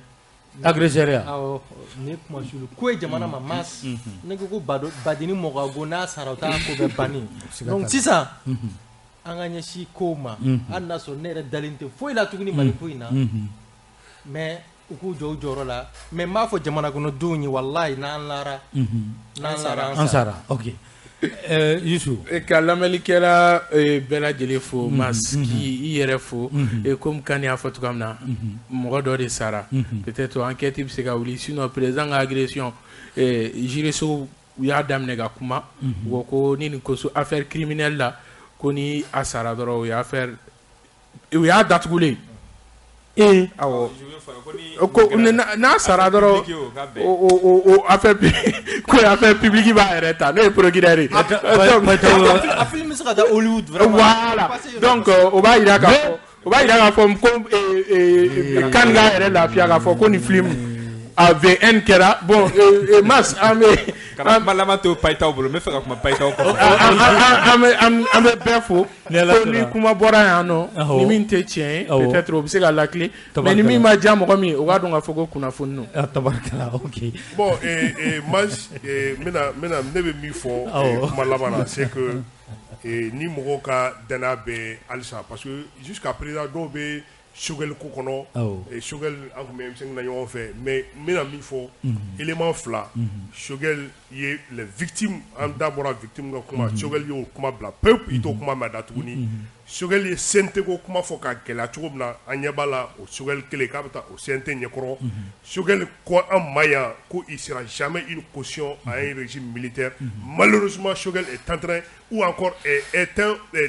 agresseur awɔ nin ye kumasuli ko ye jamana ma mas ne ko badini mɔgɔ go n'a sara o t'a ko bɛɛ bannen donc sisan an ka ɲɛsin kow ma hali n'a sɔrɔ ne yɛrɛ dalen tɛ foyi la tuguni Mali ko in na mais u k'u jɔ u jɔyɔrɔ la mais n b'a fɔ jamana kɔnɔdenw ye walayi n'an lara an sara ok Youssou ka lamɛnnikɛla bɛɛ lajɛlen fo mas k'i yɛrɛ fo comme Kane y'a fɔ cogoya min na mɔgɔ dɔ de sara peut-être enquête bɛ se ka wuli sinon président ka agression jurisow u y'a daminɛ ka kuma u ko ni nin ko so affaire criminelle la ko ni a sara dɔrɔn u y'a datugulen awɔ ko n'a sara dɔrɔn o affaire ko affaire publique b'a yɛrɛ ta n'o ye procureur ye a film bɛ se ka taa Hollywood voilà donc o b'a yira k'a fɔ ko Kane k'a yɛrɛ lafiya k'a fɔ ko ni film a VN kɛra bon mas an bɛ kana lama to payitaw bolo n bɛ fɛ ka kuma payitaw kɔfɛ an bɛ bɛɛ fo ko ni kuma bɔra yan nɔ ni min tɛ tiɲɛ ye peut-être o bɛ se ka lakile mais ni min ma diya mɔgɔ min o k'a dɔn k'a fɔ ko kunnafoni don tabarikala ok bon mas ne bɛ min fɔ kuma laban na c'est que ni mɔgɔw ka danaya bɛ halisa parce que jusqu'à présent dɔw bɛ Choguel ko kɔnɔ Choguel an tun bɛ émission na ɲɔgɔn fɛ mais n bɛna min fɔ élément fila Choguel ye les victimes an da bɔra victime ka kuma Choguel y'o kuma bila pewu i t'o kuma mɛn da tuguni Choguel ye CNT ko kuma fɔ ka gɛlɛya cogo min na an ɲɛ b'a la o Choguel kelen k'a bɛ taa o CNT ɲɛkɔrɔ Choguel ko an ma yan ko il sera jamais une caution à un régime militaire malheureusement Choguel est en train ou encore est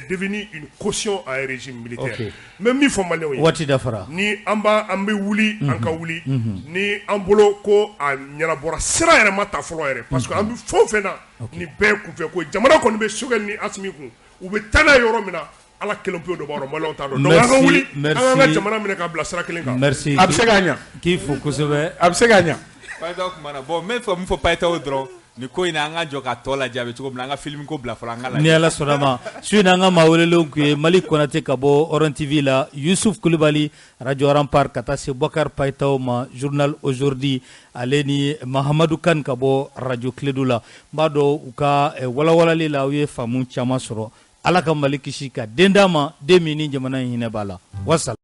devenu une caution à un régime militaire mais min fɔ maliyɛnw ye waati dafara ni an bɛ wuli an ka wuli ni an bolo ko a ɲɛnabɔra sira yɛrɛ ma ta fɔlɔ yɛrɛ parce que an bɛ fɛn o fɛn na ni bɛɛ kunfɛ ko jamana kɔni bɛ Choguel ni Asimi kun u bɛ taa n'a ye yɔrɔ min na ala kelen pewu dɔ b'a dɔn maliyɛnw t'a dɔn donc an ka wuli an ka jamana minɛ k'a bila sira kelen kan merci a bɛ se k'a ɲɛ k'i fo kosɛbɛ a bɛ se k'a ɲɛ Payetaw kumana bon min fɔ Payetaw dɔrɔn ni ko in an ka jɔ ka tɔ lajɛ a bɛ cogo min na an ka film ko bila fɔlɔ an ka lajɛ ni ala sɔnna ma su in an ka maa welelenw tun ye Mali Konate ka bɔ Oran TV la Yusuf Kulibali radio Rampart ka taa se Bokar Payetaw ma journal aujourd'hui ale ni Mahamadou Kane ka bɔ radio Kiledu la n b'a dɔn u ka walawalali la u ye faamu caman sɔrɔ ala ka Mali kisi ka den d'a ma den min ni jamana in hinɛ b'a la wasalaam